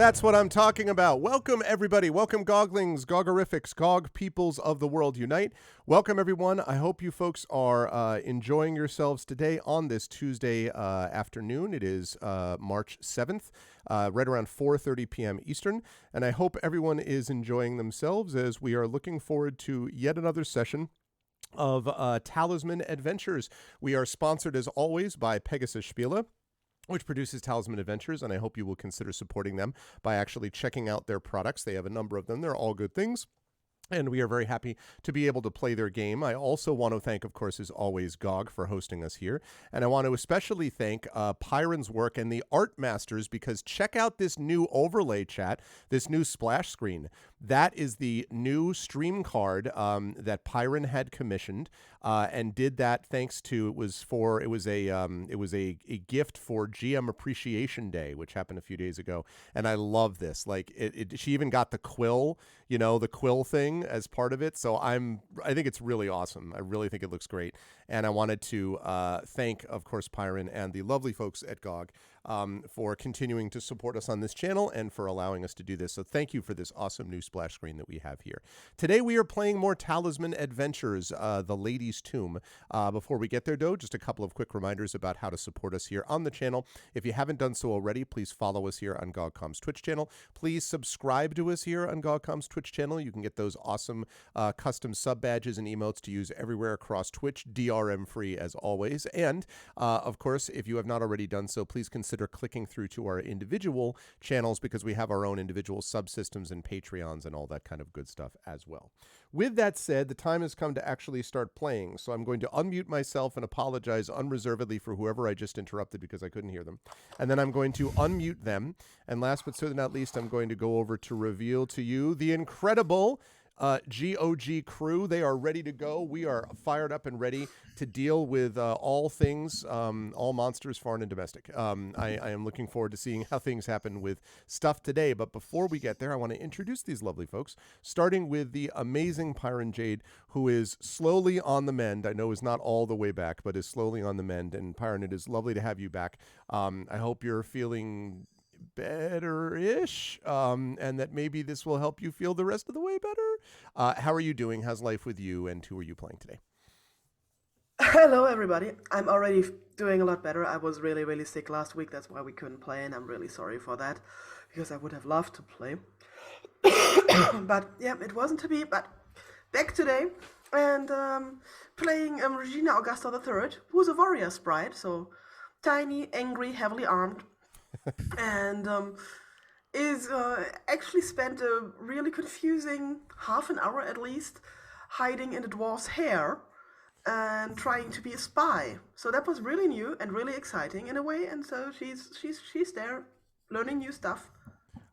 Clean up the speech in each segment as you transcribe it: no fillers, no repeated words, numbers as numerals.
That's what I'm talking about. Welcome, everybody. Welcome, Goglings, Gogorifics, Gog peoples of the world unite. Welcome, everyone. I hope you folks are enjoying yourselves today on this Tuesday afternoon. It is March 7th, right around 4:30 p.m. Eastern. And I hope everyone is enjoying themselves as we are looking forward to yet another session of Talisman Adventures. We are sponsored, as always, by Pegasus Spiele, which produces Talisman Adventures, and I hope you will consider supporting them by actually checking out their products. They have a number of them. They're all good things, and we are very happy to be able to play their game. I also want to thank, of course, as always, GOG for hosting us here, and I want to especially thank Pyron's work and the Art Masters, because check out this new overlay, chat, this new splash screen. That is the new stream card that Pyron had commissioned, and did that thanks to it was a gift for GM Appreciation Day, which happened a few days ago, and I love this. Like she even got the quill, the quill thing as part of it. So I think it's really awesome. I really think it looks great, and I wanted to thank, of course, Pyron and the lovely folks at GOG for continuing to support us on this channel and for allowing us to do this. So thank you for this awesome new splash screen that we have here. Today we are playing more Talisman Adventures, the Lady's Tomb. Before we get there, though, just a couple of quick reminders about how to support us here on the channel. If you haven't done so already, please follow us here on GogCom's Twitch channel. Please subscribe to us here on GogCom's Twitch channel. You can get those awesome custom sub badges and emotes to use everywhere across Twitch, DRM free as always. And of course, if you have not already done so, please consider clicking through to our individual channels, because we have our own individual subsystems and Patreons and all that kind of good stuff as well. With that said, the time has come to actually start playing, so I'm going to unmute myself and apologize unreservedly for whoever I just interrupted because I couldn't hear them. And then I'm going to unmute them. And last but certainly not least, I'm going to go over to reveal to you the incredible GOG crew. They are ready to go. We are fired up and ready to deal with all things, all monsters, foreign and domestic. I am looking forward to seeing how things happen with stuff today. But before we get there, I want to introduce these lovely folks, starting with the amazing Pyron Jade, who is slowly on the mend. I know is not all the way back, but is slowly on the mend. And Pyron, it is lovely to have you back. I hope you're feeling better-ish, and that maybe this will help you feel the rest of the way better. How are you doing? How's life with you? And who are you playing today? Hello, everybody. I'm already doing a lot better. I was really, really sick last week. That's why we couldn't play, and I'm really sorry for that, because I would have loved to play. But yeah, it wasn't to be. But back today, and playing Regina Augusta III, who's a warrior sprite, so tiny, angry, heavily armed, and is actually spent a really confusing half an hour at least hiding in the dwarf's hair and trying to be a spy. So that was really new and really exciting in a way, and so she's there learning new stuff.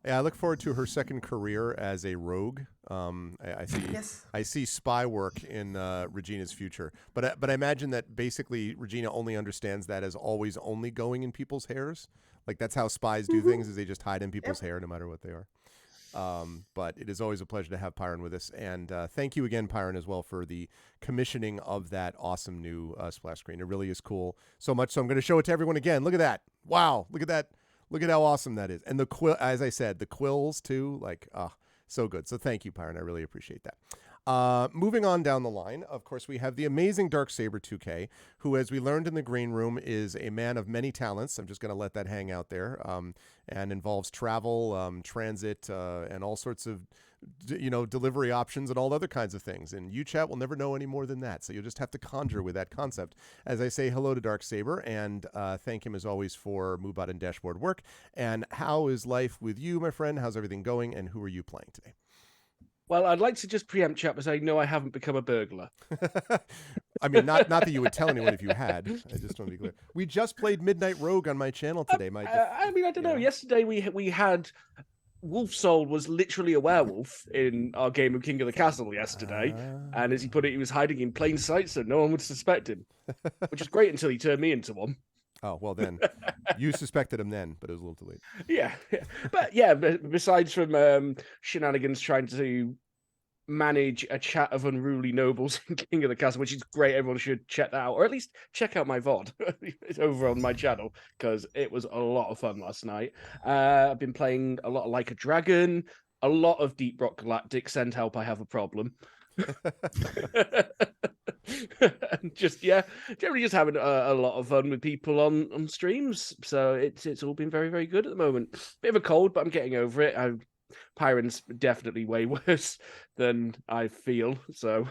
Yeah, I look forward to her second career as a rogue. I see. Yes. I see spy work in Regina's future, but I imagine that basically Regina only understands that as always only going in people's hairs. Like that's how spies do things, is they just hide in people's hair no matter what they are. But it is always a pleasure to have Pyron with us, and thank you again, Pyron, as well, for the commissioning of that awesome new splash screen. It really is cool, so much so I'm going to show it to everyone again. Look at that! Wow, look at that! Look at how awesome that is. And the quill, as I said, the quills too, like, so good. So thank you, Pyron. I really appreciate that. Moving on down the line, of course, we have the amazing Darksaber 2K, who, as we learned in the green room, is a man of many talents. I'm just going to let that hang out there, and involves travel, transit, and all sorts of, delivery options and all other kinds of things. And you, chat, will never know any more than that. So you'll just have to conjure with that concept. As I say hello to Darksaber, and thank him as always for MooBot and dashboard work. And how is life with you, my friend? How's everything going? And who are you playing today? Well, I'd like to just preempt chat by saying, no, I haven't become a burglar. I mean, not that you would tell anyone if you had. I just want to be clear. We just played Midnight Rogue on my channel today. I don't know. Yesterday we had Wolf Soul was literally a werewolf in our game of King of the Castle yesterday, and as he put it, he was hiding in plain sight, so no one would suspect him, which is great until he turned me into one. Oh, well then, you suspected him then, but it was a little too late. Yeah. But yeah, besides from shenanigans trying to manage a chat of unruly nobles in King of the Castle, which is great. Everyone should check that out, or at least check out my VOD. It's over on my channel because it was a lot of fun last night. I've been playing a lot of Like a Dragon, a lot of Deep Rock Galactic. Send help, I have a problem. And just generally just having a lot of fun with people on streams. So it's all been very, very good at the moment. Bit of a cold, but I'm getting over it. Pyron's definitely way worse than I feel. So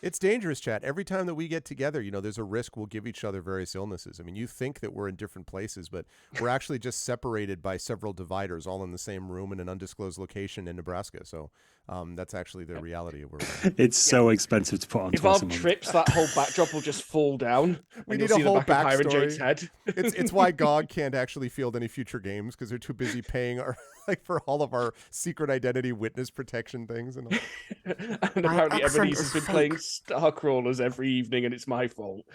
it's dangerous, chat. Every time that we get together, there's a risk we'll give each other various illnesses. I mean, you think that we're in different places, but we're actually just separated by several dividers, all in the same room in an undisclosed location in Nebraska. So that's actually the reality of where we're at. It's so expensive to put on. If Bob trips, that whole backdrop will just fall down. We need a whole backstory. Head. It's why GOG can't actually field any future games because they're too busy paying for all of our secret identity witness protection things. And apparently everybody has been playing Star Crawlers every evening, and it's my fault.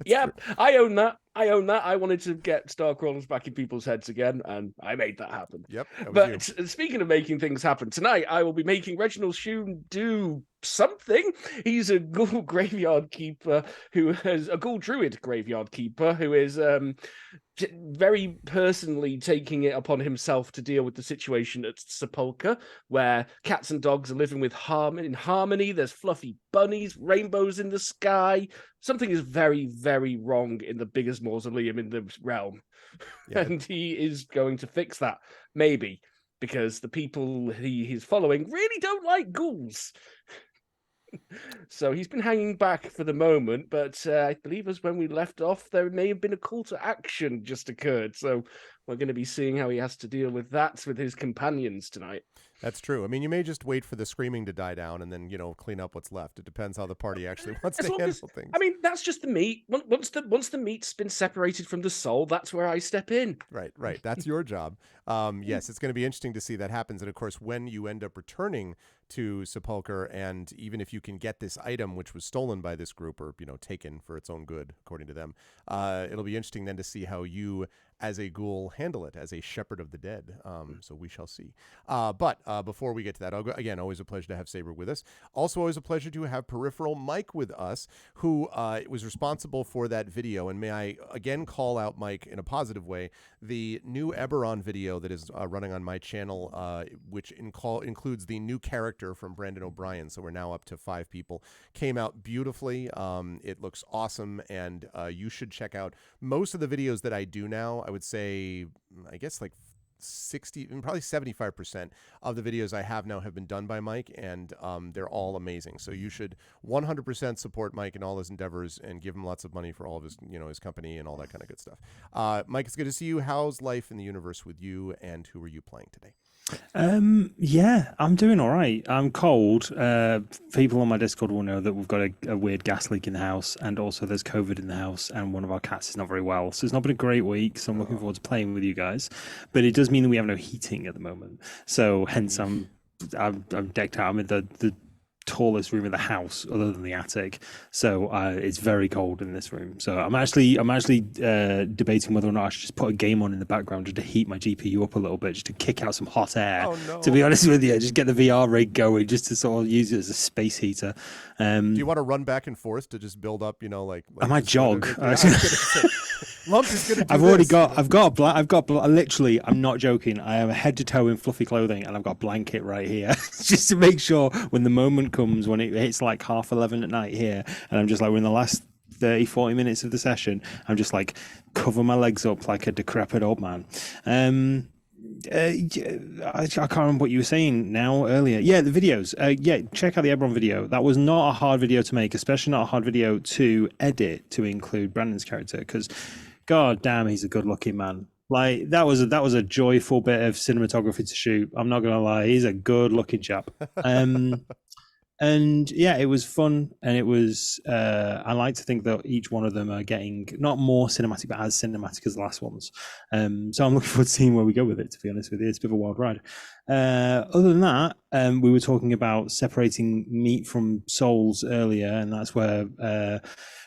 True. I own that. I wanted to get Star Crawlers back in people's heads again, and I made that happen. Yep. But speaking of making things happen, tonight I will be making Reginald Shune do something. He's a ghoul graveyard keeper a ghoul druid graveyard keeper who is very personally taking it upon himself to deal with the situation at Sepulchre, where cats and dogs are living in harmony. There's fluffy bunnies, rainbows in the sky. Something is very, very wrong in the biggest mausoleum in the realm. Yeah. And he is going to fix that, maybe, because the people he's following really don't like ghouls. So he's been hanging back for the moment, but I believe as when we left off, there may have been a call to action just occurred. So we're going to be seeing how he has to deal with that with his companions tonight. That's true. I mean, you may just wait for the screaming to die down and then, clean up what's left. It depends how the party actually wants to handle things. I mean, that's just the meat. Once the meat's been separated from the soul, that's where I step in. Right. That's your job. Yes, it's going to be interesting to see that happens. And of course, when you end up returning to Sepulchre, and even if you can get this item, which was stolen by this group or, taken for its own good, according to them, it'll be interesting then to see how you as a ghoul handle it as a shepherd of the dead. So we shall see. But before we get to that, again, always a pleasure to have Saber with us. Also, always a pleasure to have Peripheral Mike with us, who was responsible for that video. And may I again call out, Mike, in a positive way, the new Eberron video that is running on my channel, which includes the new character from Brandon O'Brien. So we're now up to 5 people. Came out beautifully. It looks awesome, and you should check out most of the videos that I do now. I would say, I guess like 60 and probably 75% of the videos I have now have been done by Mike, and they're all amazing. So you should 100% support Mike in all his endeavors and give him lots of money for all of his, his company and all that kind of good stuff. Mike, it's good to see you. How's life in the universe with you, and who are you playing today? Yeah, I'm doing all right. I'm cold. People on my Discord will know that we've got a weird gas leak in the house, and also there's COVID in the house, and one of our cats is not very well. So it's not been a great week. So I'm looking forward to playing with you guys. But it does mean that we have no heating at the moment. So hence I'm decked out. I'm in the tallest room in the house other than the attic, so it's very cold in this room. So I'm actually debating whether or not I should just put a game on in the background just to heat my GPU up a little bit, just to kick out some hot air. Oh, no. To be honest with you, just get the VR rig going, just to sort of use it as a space heater. Do you want to run back and forth to just build up, like I might jog. Lump is gonna do literally, I'm not joking, I am head to toe in fluffy clothing, and I've got a blanket right here just to make sure when the moment comes, when it hits like 11:30 at night here, and I'm just like, we're in the last 30-40 minutes of the session, I'm just like cover my legs up like a decrepit old man. I can't remember what you were saying now earlier. Yeah, the videos. Check out the Eberron video. That was not a hard video to make, especially not a hard video to edit to include Brandon's character, because god damn, he's a good looking man. Like that was a joyful bit of cinematography to shoot. I'm not gonna lie, he's a good looking chap. And yeah, it was fun, and it was. I like to think that each one of them are getting not more cinematic, but as cinematic as the last ones. So I'm looking forward to seeing where we go with it. To be honest with you, it's a bit of a wild ride. Other than that, we were talking about separating meat from souls earlier, and that's where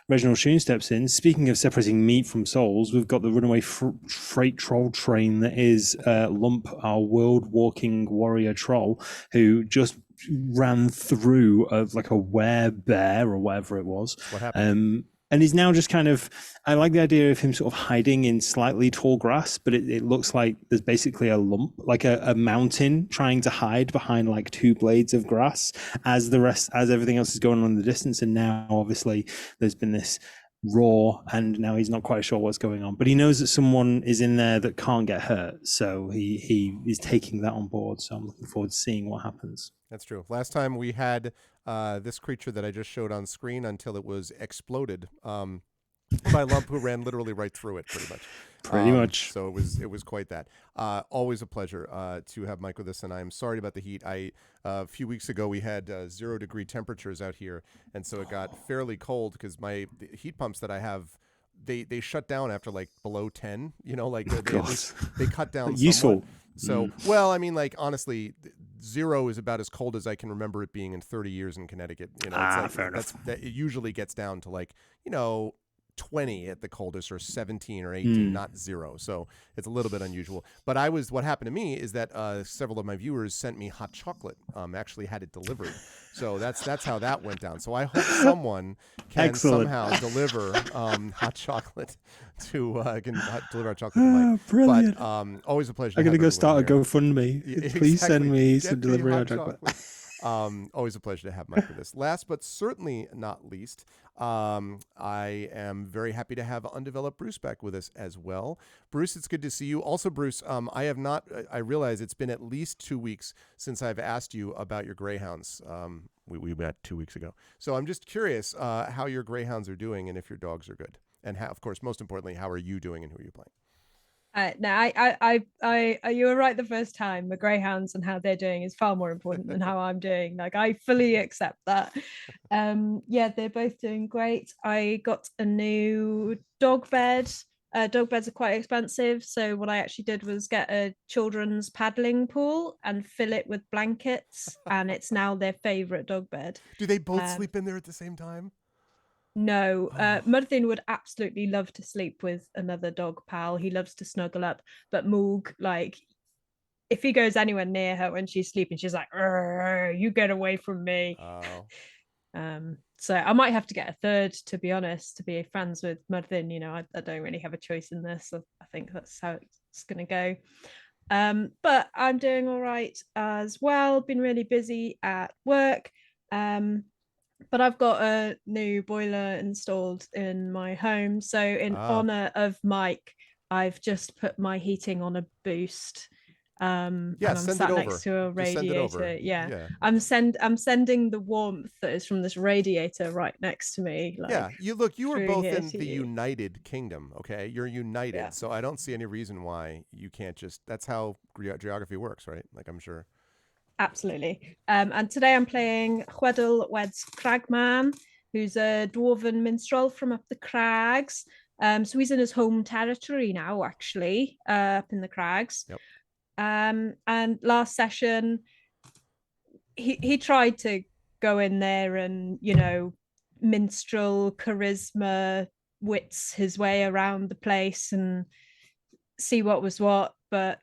Reginald Shune steps in. Speaking of separating meat from souls, we've got the runaway freight troll train that is Lump, our world walking warrior troll, who just ran through like a werebear or whatever it was. What happened? And he's now just kind of, I like the idea of him sort of hiding in slightly tall grass, but it looks like there's basically a lump, like a mountain trying to hide behind like two blades of grass as everything else is going on in the distance. And now obviously there's been this roar and now he's not quite sure what's going on, but he knows that someone is in there that can't get hurt. So he is taking that on board. So I'm looking forward to seeing what happens. That's true. Last time we had this creature that I just showed on screen until it was exploded by a lump who ran literally right through it, pretty much. So it was quite that. Always a pleasure to have Mike with us, and I'm sorry about the heat. A few weeks ago we had 0-degree temperatures out here, and so it got fairly cold because the heat pumps that I have. They shut down after like below 10, like they cut down useful. Somewhat. So, well, I mean, like, honestly, 0 is about as cold as I can remember it being in 30 years in Connecticut. Fair enough. That it usually gets down to like, 20 at the coldest or 17 or 18, not 0. So it's a little bit unusual. But what happened to me is that several of my viewers sent me hot chocolate, actually had it delivered. So that's how that went down. So I hope someone can somehow deliver hot chocolate can deliver hot chocolate to Mike. Brilliant. But always a pleasure. I'm going to go start a GoFundMe. Exactly. Please send me some Get delivery hot hot chocolate. Always a pleasure to have Mike with us. Last but certainly not least, I am very happy to have undeveloped Bruce back with us as well. Bruce, it's good to see you. Also, Bruce, I realize it's been at least 2 weeks since I've asked you about your greyhounds. We met 2 weeks ago. So I'm just curious how your greyhounds are doing and if your dogs are good. And how, of course, most importantly, how are you doing and who are you playing? No, you were right the first time. The greyhounds and how they're doing is far more important than how I'm doing. Like, I fully accept that. Yeah, they're both doing great. I got a new dog bed. Dog beds are quite expensive, so what I actually did was get a children's paddling pool and fill it with blankets, and it's now their favorite dog bed. Do they both sleep in there at the same time? No, Mudthin would absolutely love to sleep with another dog pal. He loves to snuggle up, but Moog, like, if he goes anywhere near her when she's sleeping, she's like, "You get away from me." Oh. So I might have to get a third, to be honest, to be friends with Mudthin. I don't really have a choice in this. So I think that's how it's gonna go. But I'm doing all right as well. Been really busy at work. But I've got a new boiler installed in my home. So in honor of Mike, I've just put my heating on a boost. And I'm sat next to a radiator. Yeah. I'm sending the warmth that is from this radiator right next to me. Like, you were both in the United Kingdom, okay? You're united. So I don't see any reason why you can't that's how geography works, right? Like, I'm sure. Absolutely. And today I'm playing Chwedl Weds Cragman, who's a dwarven minstrel from up the crags. So he's in his home territory now, actually, up in the crags. Yep. And last session, he tried to go in there and, minstrel, charisma, wits his way around the place and see what was what, but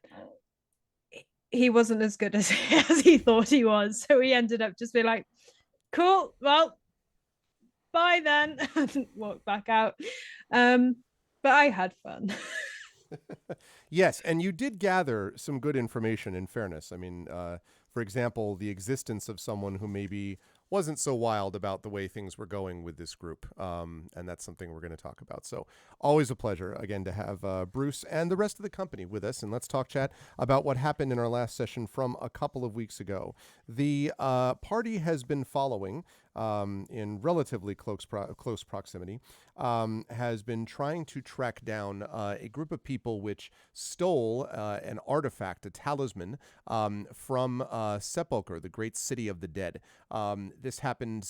he wasn't as good as he thought he was. So he ended up just being like, cool, well, bye then, and walked back out. But I had fun. Yes, and you did gather some good information, in fairness. I mean, for example, the existence of someone who maybe wasn't so wild about the way things were going with this group. And that's something we're going to talk about. So always a pleasure, again, to have Bruce and the rest of the company with us. And let's chat about what happened in our last session from a couple of weeks ago. The party has been following in relatively close proximity, has been trying to track down a group of people which stole an artifact, a talisman, from Sepulchre, the great city of the dead. This happened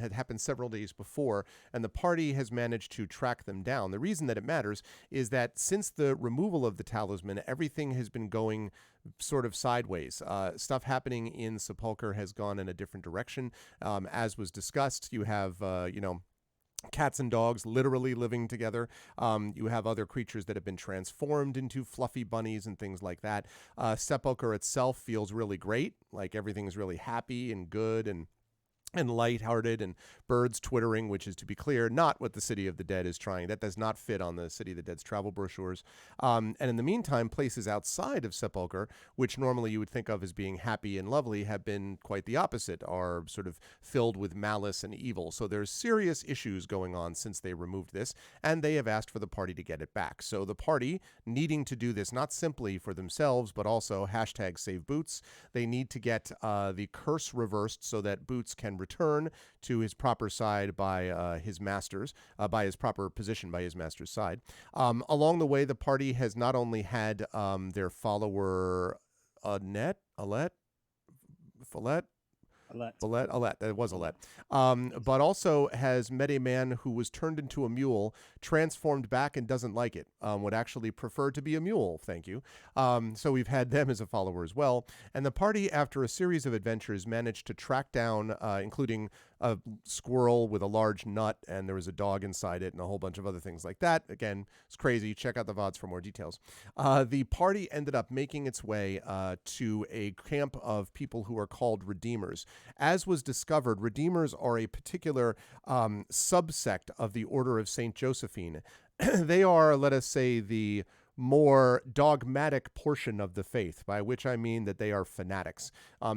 had happened several days before, and the party has managed to track them down. The reason that it matters is that since the removal of the talisman, everything has been going sort of sideways. Stuff happening in Sepulchre has gone in a different direction. As was discussed, you have, cats and dogs literally living together. You have other creatures that have been transformed into fluffy bunnies and things like that. Sepulchre itself feels really great, like everything's really happy and good and lighthearted, and birds twittering, which is, to be clear, not what the City of the Dead is trying. That does not fit on the City of the Dead's travel brochures. And in the meantime, places outside of Sepulchre, which normally you would think of as being happy and lovely, have been quite the opposite, are sort of filled with malice and evil. So there's serious issues going on since they removed this, and they have asked for the party to get it back. So the party, needing to do this not simply for themselves, but also #SaveBoots, they need to get the curse reversed so that Boots can return to his proper side by his masters, by his proper position by his master's side. Along the way, the party has not only had their follower Alette, that was Alette. But also has met a man who was turned into a mule, transformed back and doesn't like it, would actually prefer to be a mule, thank you. So we've had them as a follower as well. And the party, after a series of adventures, managed to track down, including a squirrel with a large nut, and there was a dog inside it and a whole bunch of other things like that. Again, it's crazy. Check out the VODs for more details. The party ended up making its way to a camp of people who are called Redeemers. As was discovered, Redeemers are a particular subsect of the Order of St. Josephine. They are, let us say, the more dogmatic portion of the faith, by which I mean that they are fanatics.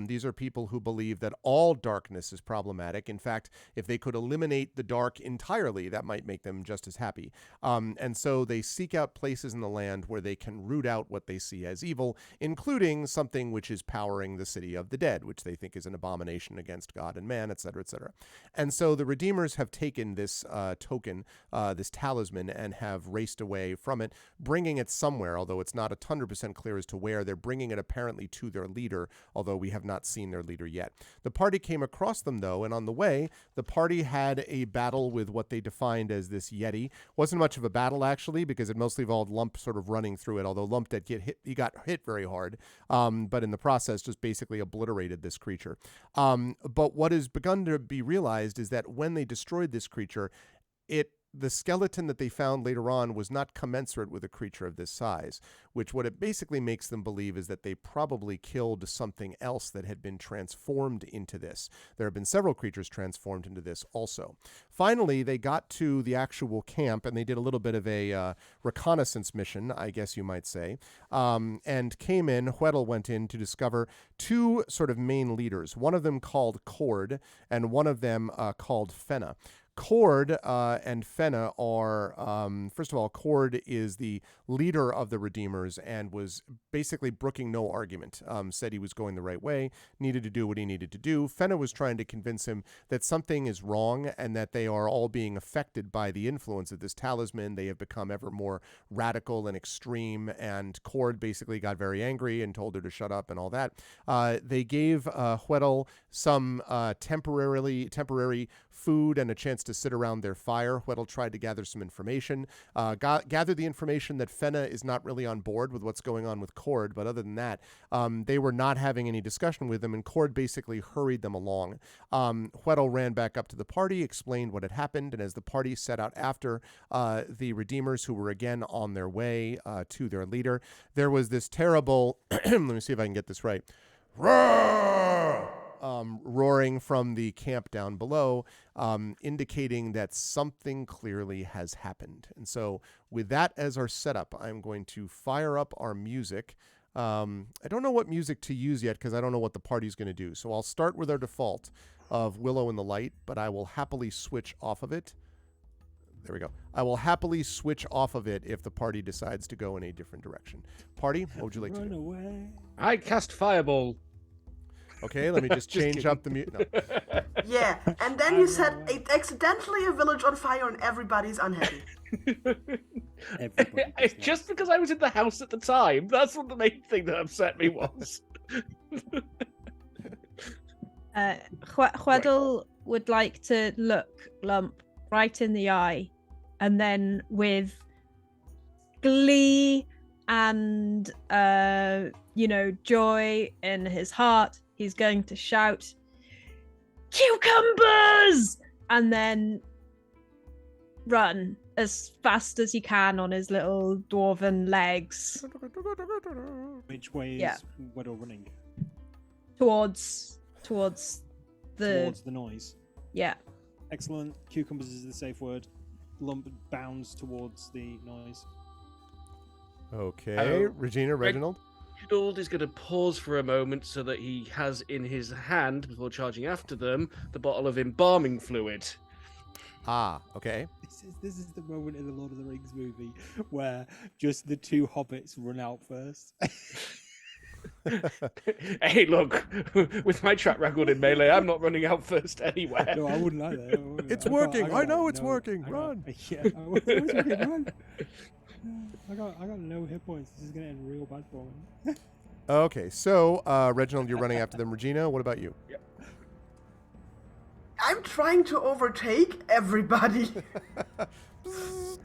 These are people who believe that all darkness is problematic. In fact, if they could eliminate the dark entirely, that might make them just as happy. And so they seek out places in the land where they can root out what they see as evil, including something which is powering the City of the Dead, which they think is an abomination against God and man, etc., etc. And so the Redeemers have taken this token, this talisman, and have raced away from it, bringing it somewhere, although it's not 100% clear as to where. They're bringing it apparently to their leader, although we have not seen their leader yet. The party came across them, though, and on the way, the party had a battle with what they defined as this Yeti. Wasn't much of a battle, actually, because it mostly involved Lump sort of running through it, although Lump did get hit. He got hit very hard, but in the process just basically obliterated this creature. But what has begun to be realized is that when they destroyed this creature, the skeleton that they found later on was not commensurate with a creature of this size, which what it basically makes them believe is that they probably killed something else that had been transformed into this. There have been several creatures transformed into this also. Finally, they got to the actual camp, and they did a little bit of a reconnaissance mission, I guess you might say, and came in. Hweddle went in to discover two sort of main leaders, one of them called Cord, and one of them called Fenna. Cord and Fenna are, first of all, Cord is the leader of the Redeemers and was basically brooking no argument, said he was going the right way, needed to do what he needed to do. Fenna was trying to convince him that something is wrong and that they are all being affected by the influence of this talisman. They have become ever more radical and extreme, and Cord basically got very angry and told her to shut up and all that. They gave Hweddle some temporary food and a chance to sit around their fire. Hweddle tried to gather some information, gathered the information that Fenna is not really on board with what's going on with Cord, but other than that, they were not having any discussion with them, and Cord basically hurried them along. Hweddle ran back up to the party, explained what had happened, and as the party set out after the Redeemers, who were again on their way to their leader, there was this terrible, let me see if I can get this right, roaring from the camp down below, indicating that something clearly has happened. And so with that as our setup, I'm going to fire up our music. I don't know what music to use yet because I don't know what the party's going to do. So I'll start with our default of Willow in the Light, but I will happily switch off of it. There we go. I will happily switch off of it if the party decides to go in a different direction. Party, what would you like to do? Away. I cast Fireball. Okay, let me just change up the music. No. Yeah, and then you set accidentally a village on fire and everybody's unhappy. Just because I was in the house at the time, that's what the main thing that upset me was. Hweddle would like to look Lump right in the eye, and then with glee and joy in his heart, he's going to shout, "Cucumbers!" And then run as fast as he can on his little dwarven legs Which way is Yeah. Weddle running? towards the Towards the noise. yeah. Excellent. Cucumbers is the safe word. Lump bounds towards the noise. Okay, Oh. Regina, Reginald. Reginald is going to pause for a moment so that he has in his hand, before charging after them, the bottle of embalming fluid. Ah, okay. This is the moment in the Lord of the Rings movie where just the two hobbits run out first. Hey, look, with my track record in Melee, I'm not running out first anywhere. No, I wouldn't either. It's working. I know it's working. Run. Yeah, I know it's working. Run. I got no hit points. This is gonna end real bad for me. Okay, so Reginald, you're running after them. Regina, what about you? I'm trying to overtake everybody.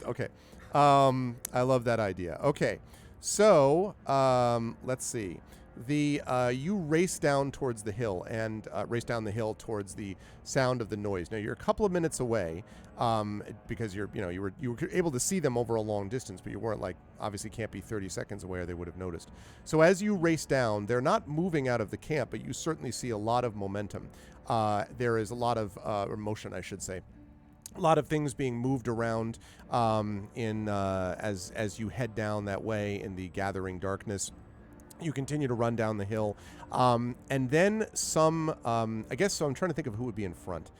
Okay. I love that idea. Okay. So, let's see. You race down towards the hill and race down the hill towards the sound of the noise. Now you're a couple of minutes away, because you were able to see them over a long distance, but you weren't obviously can't be 30 seconds away or they would have noticed. So as you race down, they're not moving out of the camp, but you certainly see a lot of momentum. There is a lot of motion, I should say. A lot of things being moved around as you head down that way in the gathering darkness. You continue to run down the hill, and then some. I guess so. I'm trying to think of who would be in front.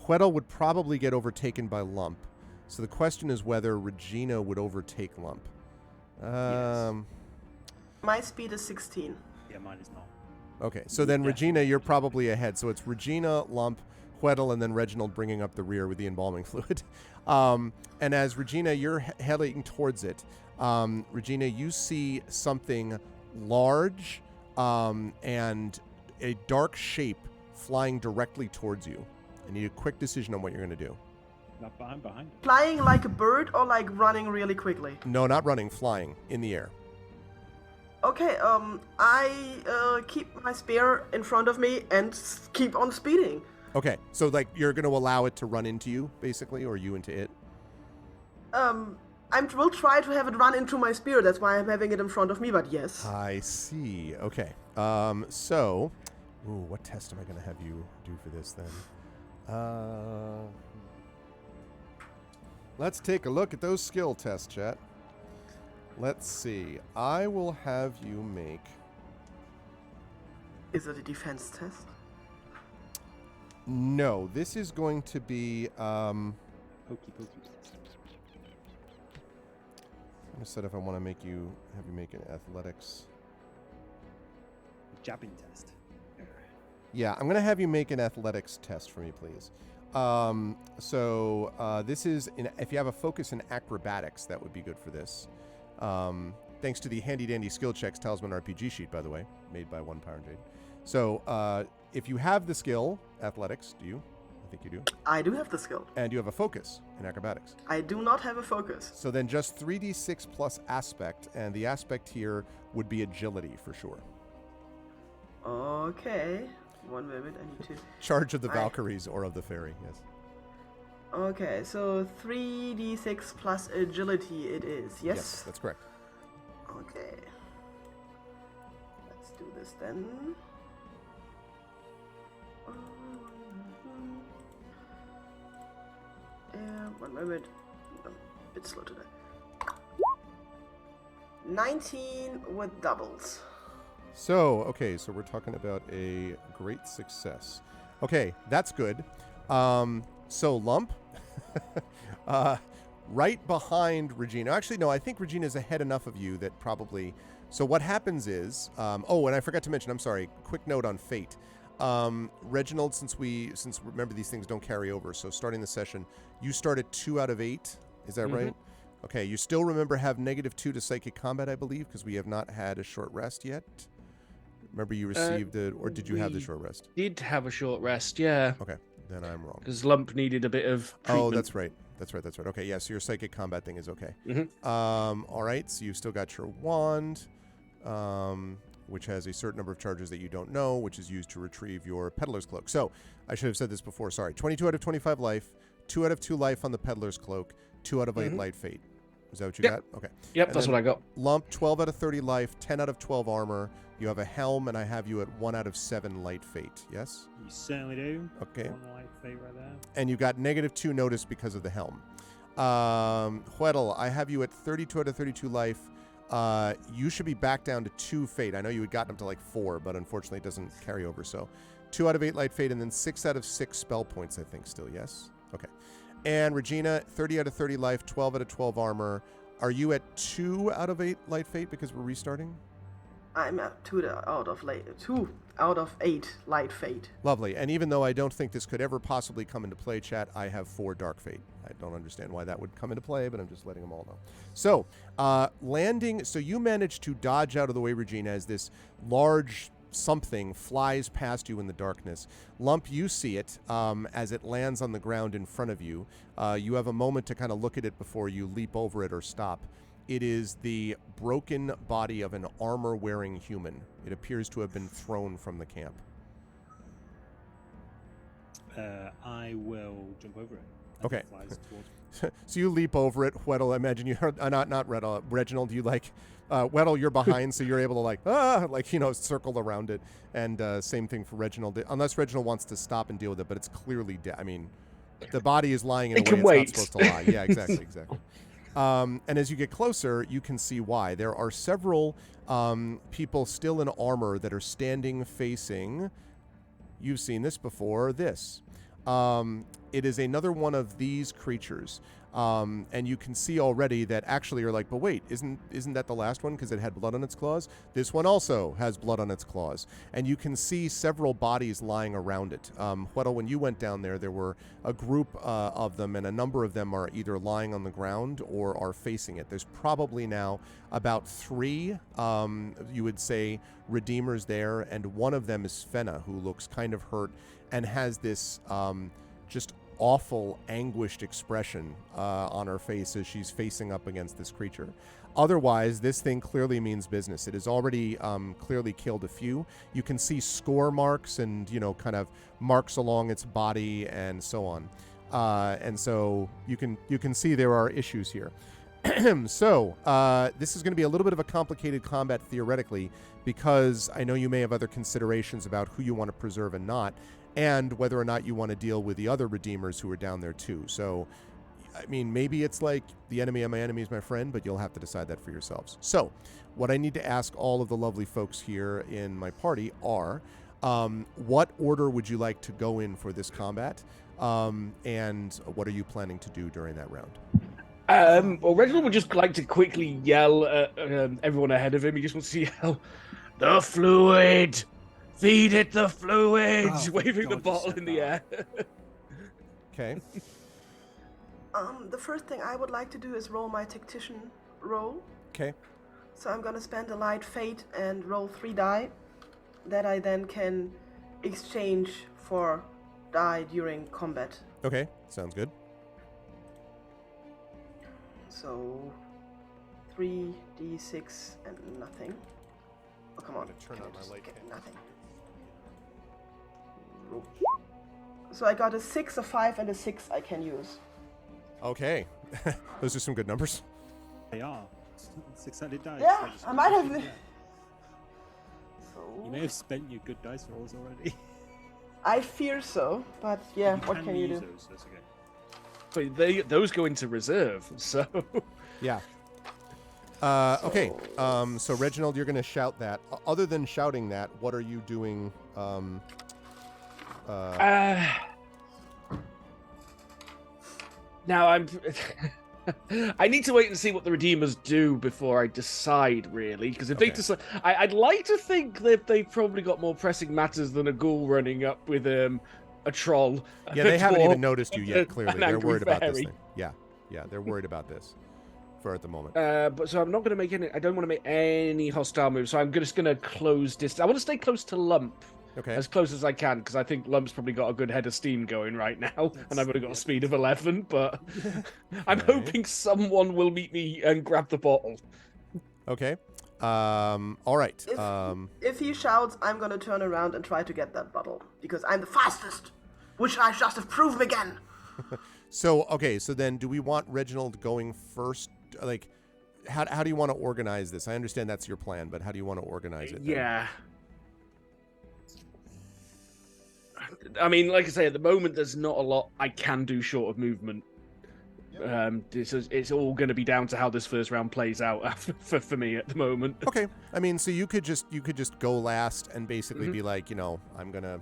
Weddle would probably get overtaken by Lump. So the question is whether Regina would overtake Lump. Yes. My speed is 16. Yeah, mine is not. Okay, so then Regina, you're probably ahead. So it's Regina, Lump, Weddle, and then Reginald bringing up the rear with the embalming fluid. And as Regina, you're heading towards it. Regina, you see something large and a dark shape flying directly towards you. I need a quick decision on what you're going to do. Not behind it. Flying like a bird or like running really quickly? No, not running, flying in the air. Okay, I keep my spear in front of me and keep on speeding. Okay, so you're going to allow it to run into you, basically, or you into it? I will try to have it run into my spear. That's why I'm having it in front of me, but yes. I see. Okay. What test am I going to have you do for this then? Let's take a look at those skill tests, chat. Let's see. I will have you make... Is it a defense test? No, this is going to be... Pokey pokey. I'm going to set if I want to have you make an athletics. Jabbing test. Yeah, I'm going to have you make an athletics test for me, please. This is, if you have a focus in acrobatics, that would be good for this. Thanks to the handy-dandy skill checks Talisman RPG sheet, by the way, made by One Power and Jade. So, if you have the skill, athletics, do you? I think you do. I do have the skill. And you have a focus in acrobatics. I do not have a focus. So then just 3d6 plus aspect, and the aspect here would be agility for sure. Okay. 1 moment, I need to... Charge of the Valkyries or of the fairy, yes. Okay, so 3d6 plus agility it is, yes? Yes, that's correct. Okay. Let's do this then. And 1 moment. I'm a bit slow today. 19 with doubles. So we're talking about a great success. Okay, that's good. So Lump, right behind Regina. Actually, no, I think Regina's ahead enough of you that probably... So what happens is... and I forgot to mention, I'm sorry, quick note on fate. Reginald, since remember these things don't carry over, so starting the session, you start at 2 out of 8. Is that right? Okay, you still remember have -2 to psychic combat, I believe, because we have not had a short rest yet. Remember you received it, or did you have the short rest? Did have a short rest, yeah. Okay, then I'm wrong. Because Lump needed a bit of treatment. Oh, that's right. Okay, yeah, so your psychic combat thing is okay. All right, so you've still got your wand, which has a certain number of charges that you don't know, which is used to retrieve your peddler's cloak. So I should have said this before, sorry. 22 out of 25 life, 2 out of 2 life on the Peddler's Cloak, 2 out of 8 light fate. Is that what you got? Okay. Yep, And that's then what I got. Lump, 12 out of 30 life, 10 out of 12 armor. You have a helm, and I have you at 1 out of 7 light fate. Yes? You certainly do. Okay. One light fate right there. And you got -2 notice because of the helm. Huedel, I have you at 32 out of 32 life. You should be back down to 2 fate. I know you had gotten up to like 4, but unfortunately it doesn't carry over. So 2 out of 8 light fate, and then 6 out of 6 spell points, I think, still. Yes? Okay. And Regina, 30 out of 30 life, 12 out of 12 armor. Are you at 2 out of 8 light fate because we're restarting? I'm at 2 out of 8 light fate. Lovely. And even though I don't think this could ever possibly come into play, chat, I have 4 dark fate. I don't understand why that would come into play, but I'm just letting them all know. So, landing. So you managed to dodge out of the way, Regina, as this large something flies past you in the darkness. Lump, you see it as it lands on the ground in front of you. You have a moment to kind of look at it before you leap over it or stop. It is the broken body of an armor-wearing human. It appears to have been thrown from the camp. I will jump over it. Okay. It flies towards me. So you leap over it. Weddle, I imagine you heard, not Reginald. Reginald, you like, Weddle, you're behind, so you're able to circle around it. And same thing for Reginald, unless Reginald wants to stop and deal with it, but it's clearly dead. I mean, the body is lying in a way it's not supposed to lie. Yeah, exactly. And as you get closer, you can see why. There are several people still in armor that are standing facing, you've seen this before, this. It is another one of these creatures. And you can see already that actually you're like, but wait, isn't that the last one because it had blood on its claws? This one also has blood on its claws. And you can see several bodies lying around it. Huedel, when you went down there, there were a group of them, and a number of them are either lying on the ground or are facing it. There's probably now about 3, you would say, Redeemers there, and one of them is Fenna, who looks kind of hurt and has this just awful, anguished expression on her face as she's facing up against this creature. Otherwise, this thing clearly means business. It has already clearly killed a few. You can see score marks and, kind of marks along its body and so on. And so you can see there are issues here. So this is going to be a little bit of a complicated combat theoretically, because I know you may have other considerations about who you want to preserve and not, and whether or not you want to deal with the other Redeemers who are down there too. So, I mean, maybe it's like the enemy of my enemy is my friend, but you'll have to decide that for yourselves. So, what I need to ask all of the lovely folks here in my party are, what order would you like to go in for this combat? And what are you planning to do during that round? Well, Reginald would just like to quickly yell at everyone ahead of him. He just wants to yell, "The fluid! Feed it the fluid!" Waving the bottle in the air. Okay. The first thing I would like to do is roll my tactician roll. Okay. So I'm gonna spend a light fate and roll 3 die that I then can exchange for die during combat. Okay. Sounds good. So 3d6 and nothing. Oh, come on. I'm gonna turn Can I on my just light get cam. nothing. So I got a 6, a 5, and a 6 I can use. Okay. Those are some good numbers. They are. 6-sided dice. Yeah, They're just I might have. efficient, So You may have spent your good dice rolls already. I fear so, but yeah, what can you use do? those, that's okay. But those go into reserve, so... Yeah. Okay. So Reginald, you're going to shout that. Other than shouting that, what are you doing? Now I'm... I need to wait and see what the Redeemers do before I decide, really. Because if they decide... I'd like to think that they've probably got more pressing matters than a ghoul running up with a troll. Yeah, they haven't even noticed you yet, clearly. an They're angry worried about this fairy. thing. Yeah, they're worried about this for at the moment. But so I'm not going to make any... I don't want to make any hostile moves, so I'm just going to close distance. I want to stay close to Lump. Okay. As close as I can, because I think Lump's probably got a good head of steam going right now, and I've only got a speed of 11, but I'm hoping someone will meet me and grab the bottle. Okay. All right. If he shouts, I'm gonna turn around and try to get that bottle, because I'm the fastest, which I just have proven again. So okay, so then do we want Reginald going first? Like, how do you want to organize this? I understand that's your plan, but how do you want to organize it? Then? Yeah. I mean, like I say, at the moment, there's not a lot I can do short of movement. It's all going to be down to how this first round plays out for me at the moment. Okay, I mean, so you could just go last and basically Mm-hmm. be like, I'm gonna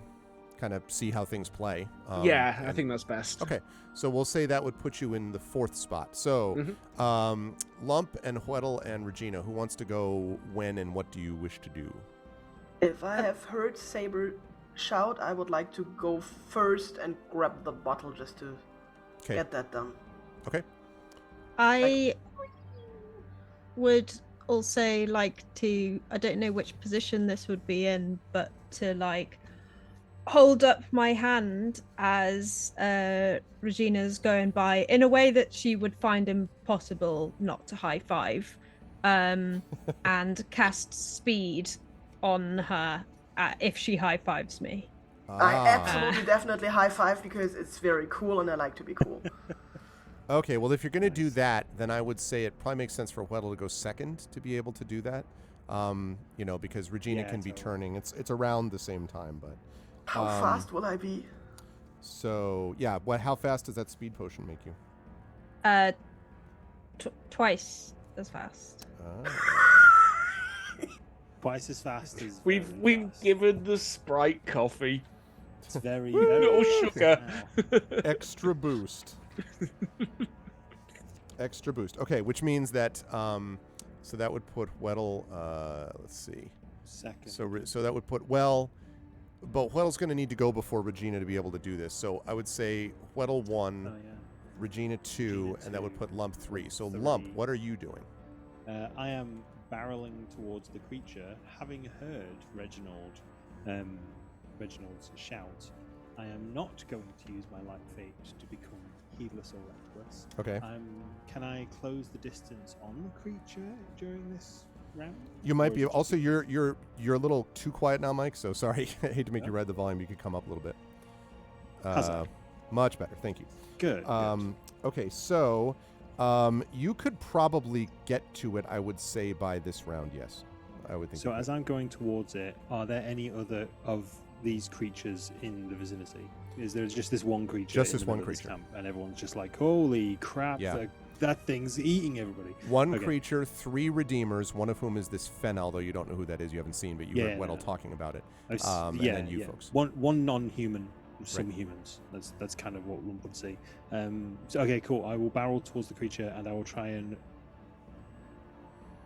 kind of see how things play. Yeah, I think that's best. Okay, so we'll say that would put you in the 4th spot. So, Lump and Hweddle and Regina, who wants to go when and what do you wish to do? If I have heard Saber shout, I would like to go first and grab the bottle just to Okay. get that done. Okay. I would also like to, I don't know which position this would be in, but to like hold up my hand as Regina's going by in a way that she would find impossible not to high five, and cast speed on her if she high fives me. I absolutely definitely high five because it's very cool and I like to be cool. Okay, well, if you're going to do that, then I would say it probably makes sense for Hweddle to go second to be able to do that. Because Regina can be turning. It's around the same time, but... How fast will I be? So, yeah, how fast does that speed potion make you? Twice as fast. Twice as fast as We've given the Sprite coffee. It's very, No sugar. Extra boost. Extra boost. Okay, which means that so that would put Hweddle let's see. Second. So that would put but Hweddle's going to need to go before Regina to be able to do this. So I would say Hweddle 1, Regina 2, and that would put Lump 3. So Lump, what are you doing? I am barreling towards the creature, having heard Reginald's shout. I am not going to use my light fate to become heedless or reckless. Okay. Can I close the distance on the creature during this round? You might be. Also, you're a little too quiet now, Mike. So sorry. I hate to make you read the volume. You could come up a little bit. How's that? Much better. Thank you. Good. Okay, so you could probably get to it, I would say, by this round, yes. I would think. So as I'm going towards it, are there any other of these creatures in the vicinity? Is there just this one creature? Just in this the one middle of creature. camp, and everyone's just like, holy crap, Yeah. that thing's eating everybody. One Okay. creature, 3 redeemers, one of whom is this Fennel, though you don't know who that is, you haven't seen, but you heard Hweddle talking about it. And then you folks. One non-human, some humans. That's kind of what Lump would see. Okay, cool. I will barrel towards the creature and I will try and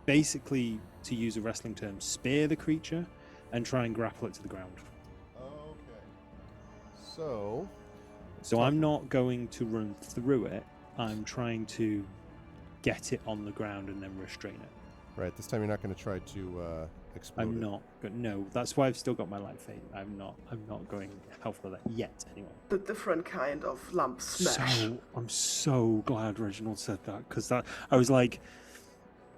basically, to use a wrestling term, spear the creature and try and grapple it to the ground. Okay. So I'm not going to run through it. I'm trying to get it on the ground and then restrain it. Right, this time you're not going to try to explode I'm it. not. No, that's why I've still got my light fate. I'm not going helpful with that yet. Anyway. The different kind of lump smash. I'm so glad Reginald said that because I was like,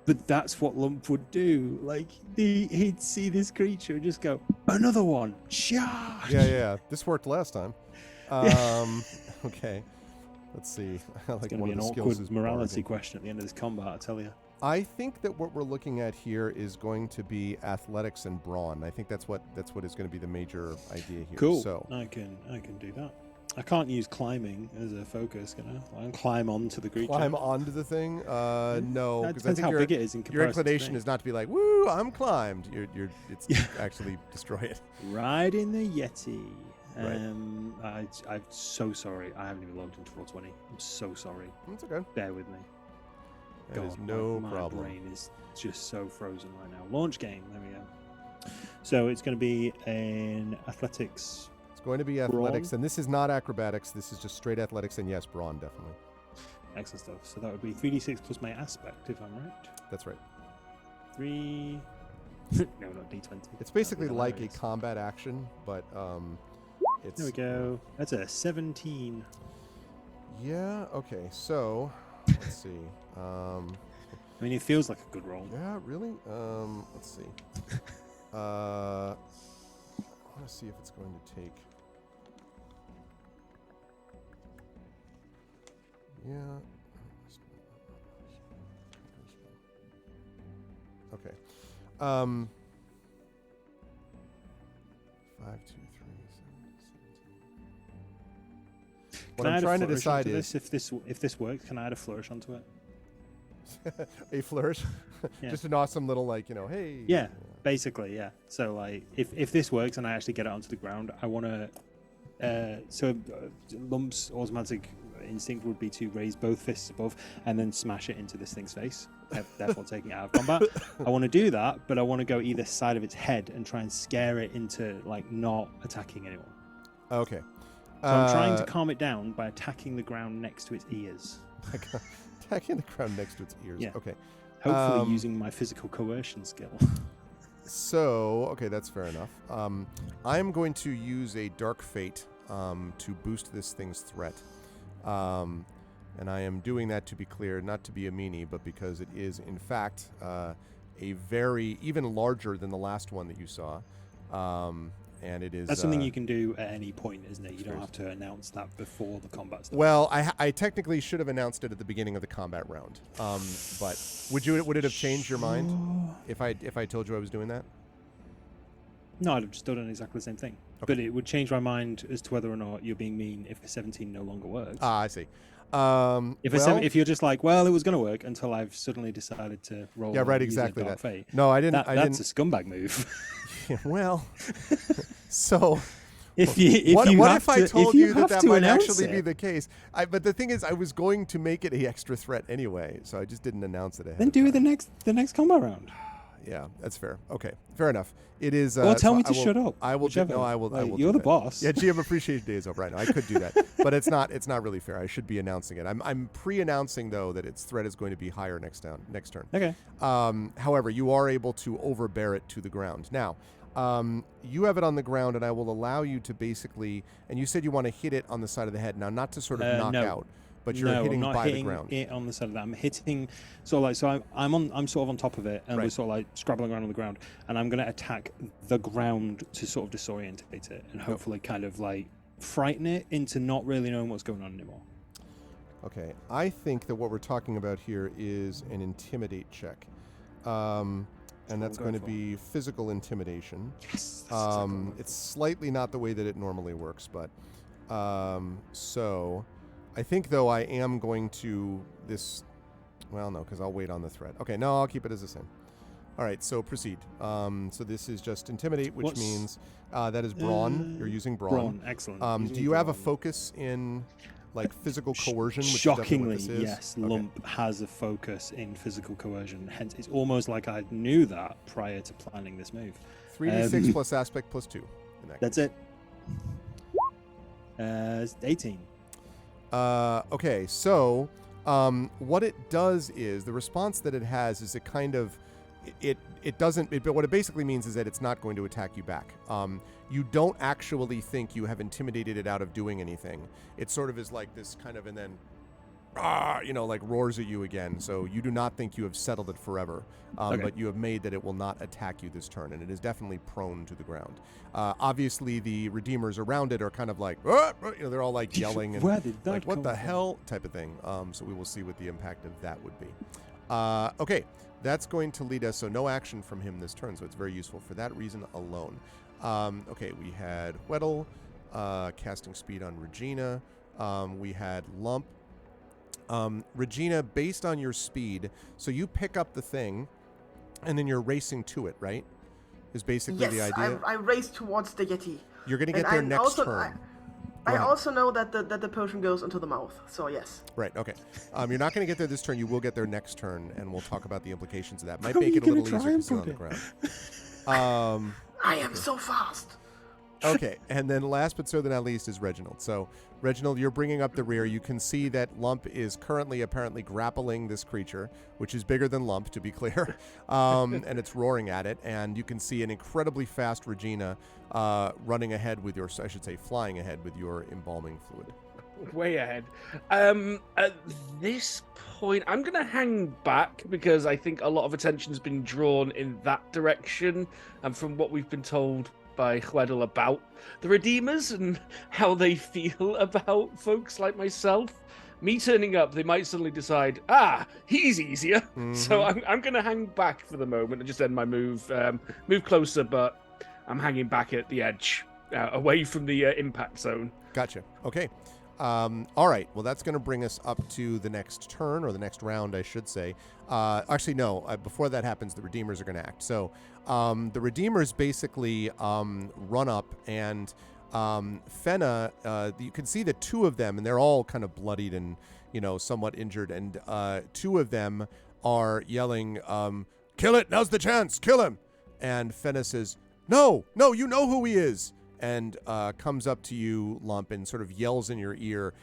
but that's what Lump would do. Like he'd see this creature and just go, another one. Charge! Yeah. This worked last time. Okay. Let's see. It's going to be an awkward morality question at the end of this combat, I tell you. I think that what we're looking at here is going to be athletics and brawn. I think that's what is going to be the major idea here. Cool. So I can do that. I can't use climbing as a focus, can I? I can climb onto the creature. climb onto the thing? No, That because depends I think how big it is in your comparison. inclination is not to be like, "Woo, I'm climbed." It's actually destroy it. Ride in the Yeti. Right. I'm so sorry. I haven't even logged into Roll20. I'm so sorry. That's okay. Bear with me. That is God, no my problem. brain is just so frozen right now. Launch game. There we go. So it's going to be an athletics. It's going to be athletics, and this is not acrobatics. This is just straight athletics, and yes, brawn, definitely. Excellent stuff. So that would be 3d6 plus my aspect, if I'm right. That's right. 3. No, not d20. It's basically That'd be like a hilarious. combat action, but it's. There we go. That's a 17. Yeah. Okay. So let's see. I mean, it feels like a good roll. Yeah. Really. Let's see. I want to see if it's going to take. Yeah. Okay. 5, 2, 3, 7, 17. What Can I I'm add a trying to flourish decide onto is this, if this works, can I add a flourish onto it? a flourish, Yeah. just an awesome little hey. Yeah, basically, yeah. So like, if this works and I actually get it onto the ground, I want to. Lump's automatic instinct would be to raise both fists above and then smash it into this thing's face, therefore taking it out of combat. I want to do that, but I want to go either side of its head and try and scare it into like not attacking anyone. Okay. So I'm trying to calm it down by attacking the ground next to its ears. Attacking the ground next to its ears. Yeah. Okay. Hopefully using my physical coercion skill. So, okay, that's fair enough. I'm going to use a Dark Fate to boost this thing's threat. And I am doing that, to be clear, not to be a meanie, but because it is, in fact, a very, even larger than the last one that you saw. And it is... That's something you can do at any point, isn't it? You don't have to announce that before the combat starts. Well, I technically should have announced it at the beginning of the combat round. But would it have changed your mind if I told you I was doing that? No, I'd have just done exactly the same thing. Okay. But it would change my mind as to whether or not you're being mean if a 17 no longer works. Ah, I see. If you're just like, well, it was going to work until I've suddenly decided to roll. Yeah, right, and use a exactly Dark that. Fate. No, I didn't. That's a scumbag move. Well, so if you what if I told you that might announce actually be it, the case? But the thing is, I was going to make it an extra threat anyway, so I just didn't announce it ahead. then of do time. it the next combat round. Yeah, that's fair. Okay, fair enough. It is. Or tell so me to shut up. I will. Whichever. No, I will. I Like, will. you're do the that. boss. Yeah, GM Appreciation Day is over right now. I could do that, but it's not. It's not really fair. I should be announcing it. I'm pre-announcing though that its threat is going to be higher next turn. Okay. However, you are able to overbear it to the ground. Now, you have it on the ground, and I will allow you to basically. And you said you want to hit it on the side of the head. Now, not to sort of knock no. out, but you're hitting I'm not by hitting the ground. it on the side of that. I'm hitting. So I'm sort of on top of it, and we're sort of like scrabbling around on the ground, and I'm going to attack the ground to sort of disorientate it, and hopefully kind of like frighten it into not really knowing what's going on anymore. Okay, I think that what we're talking about here is an intimidate check. And that's going to be physical intimidation. Yes. It's slightly not the way that it normally works, but so I think though I am going to this. Well, no, because I'll wait on the threat. Okay, no, I'll keep it as the same. All right, so proceed. So this is just intimidate, which means that is brawn. You're using brawn. Brawn, excellent. Do you have a focus in like physical coercion? Which Shockingly, is definitely what this is? yes. Okay. Lump has a focus in physical coercion. Hence, it's almost like I knew that prior to planning this move. 3d6 plus aspect plus 2. In that That's case. it. 18. Okay, so what it does is the response that it has is it kind of it doesn't. But what it basically means is that it's not going to attack you back. You don't actually think you have intimidated it out of doing anything. It sort of is like this kind of, and then, like roars at you again. So you do not think you have settled it forever, but you have made that it will not attack you this turn, and it is definitely prone to the ground. Obviously, the Redeemers around it are kind of like, they're all like yelling and Where did that like, what come the from? hell type of thing. So we will see what the impact of that would be. Okay, that's going to lead us. So no action from him this turn. So it's very useful for that reason alone. Okay, we had Weddle, casting speed on Regina. We had Lump. Regina, based on your speed, so you pick up the thing, and then you're racing to it, right? Is basically the idea. I race towards the Yeti. You're going to get there next turn. I also know that the potion goes into the mouth, so yes. Right, okay. You're not going to get there this turn. You will get there next turn, and we'll talk about the implications of that. Might How are make you it a little gonna easier try because you're on and the put ground. I am so fast. Okay, and then last but certainly not least is Reginald. So, Reginald, you're bringing up the rear. You can see that Lump is currently apparently grappling this creature, which is bigger than Lump, to be clear, and it's roaring at it. And you can see an incredibly fast Regina running ahead with your, I should say, flying ahead with your embalming fluid. Way ahead. At this point, I'm going to hang back because I think a lot of attention's been drawn in that direction. And from what we've been told by Weddle about the Redeemers and how they feel about folks like myself, me turning up, they might suddenly decide, he's easier. So I'm going to hang back for the moment and just end my move, move closer, but I'm hanging back at the edge, away from the impact zone. Gotcha. Okay. All right. Well, that's going to bring us up to the next turn, or the next round, I should say. Actually, no. Before that happens, the Redeemers are going to act. So the Redeemers basically run up, and Fenna, you can see the two of them, and they're all kind of bloodied and, somewhat injured. And two of them are yelling, "Kill it! Now's the chance! Kill him!" And Fenna says, "No, you know who he is." And comes up to you, Lump, and sort of yells in your ear,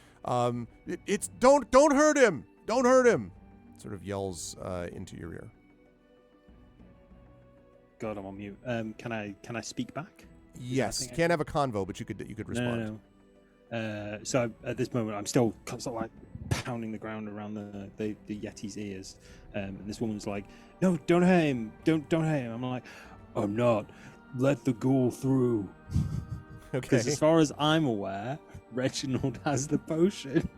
"It's don't hurt him! Don't hurt him!" Sort of yells into your ear. God, I'm on mute. Can I speak back? Yes, can't have a convo, but you could respond. No. So at this moment, I'm still constantly like pounding the ground around the Yeti's ears, and this woman's like, "No, don't hurt him! Don't hurt him!" I'm like, "I'm not. Let the ghoul through." Okay. Because as far as I'm aware, Reginald has the potion.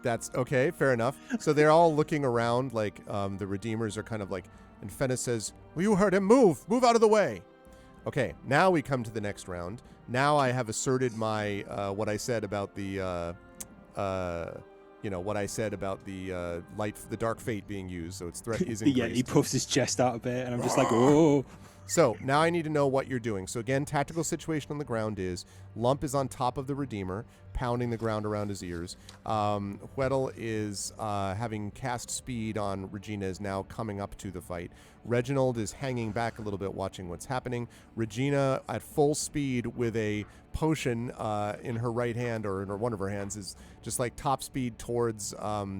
That's okay. Fair enough. So they're all looking around, like the Redeemers are kind of like, and Fenna says, "Well, you heard him. Move out of the way." Okay. Now we come to the next round. Now I have asserted my what I said about the what I said about the the dark fate being used. So its threat is increased. Yeah, he puffs his chest out a bit, and I'm just like, "Oh." So now I need to know what you're doing. So again, tactical situation on the ground is Lump is on top of the Redeemer, pounding the ground around his ears. Weddle is having cast speed on Regina, is now coming up to the fight. Reginald is hanging back a little bit, watching what's happening. Regina, at full speed with a potion in her right hand, or in one of her hands, is just like top speed towards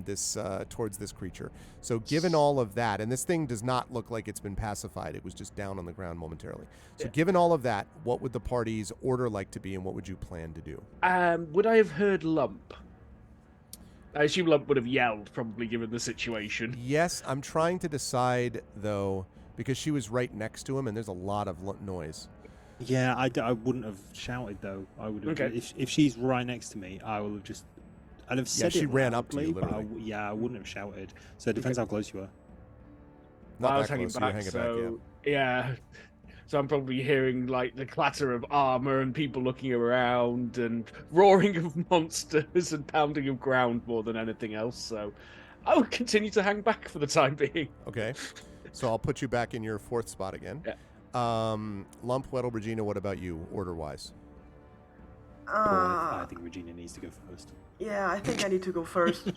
this creature. So given all of that, and this thing does not look like it's been pacified, it was just down on the ground momentarily. So given all of that, what would the party's order like to be, and what would you plan to do? Would I have heard Lump? I assume Lump would have yelled, probably, given the situation. Yes, I'm trying to decide, though, because she was right next to him, and there's a lot of noise. Yeah, I wouldn't have shouted, though. I would have. Okay. If she's right next to me, I would have just. I'd have said she it ran up to you, loudly, but literally. I wouldn't have shouted. So it depends how close you are. Not I was that hanging close, so back, you're hanging so back, yeah. So I'm probably hearing like the clatter of armor and people looking around and roaring of monsters and pounding of ground more than anything else. So I will continue to hang back for the time being. Okay. So I'll put you back in your fourth spot again. Yeah. Lump, Weddle, Regina, what about you, order-wise? I think Regina needs to go first. Yeah, I think I need to go first.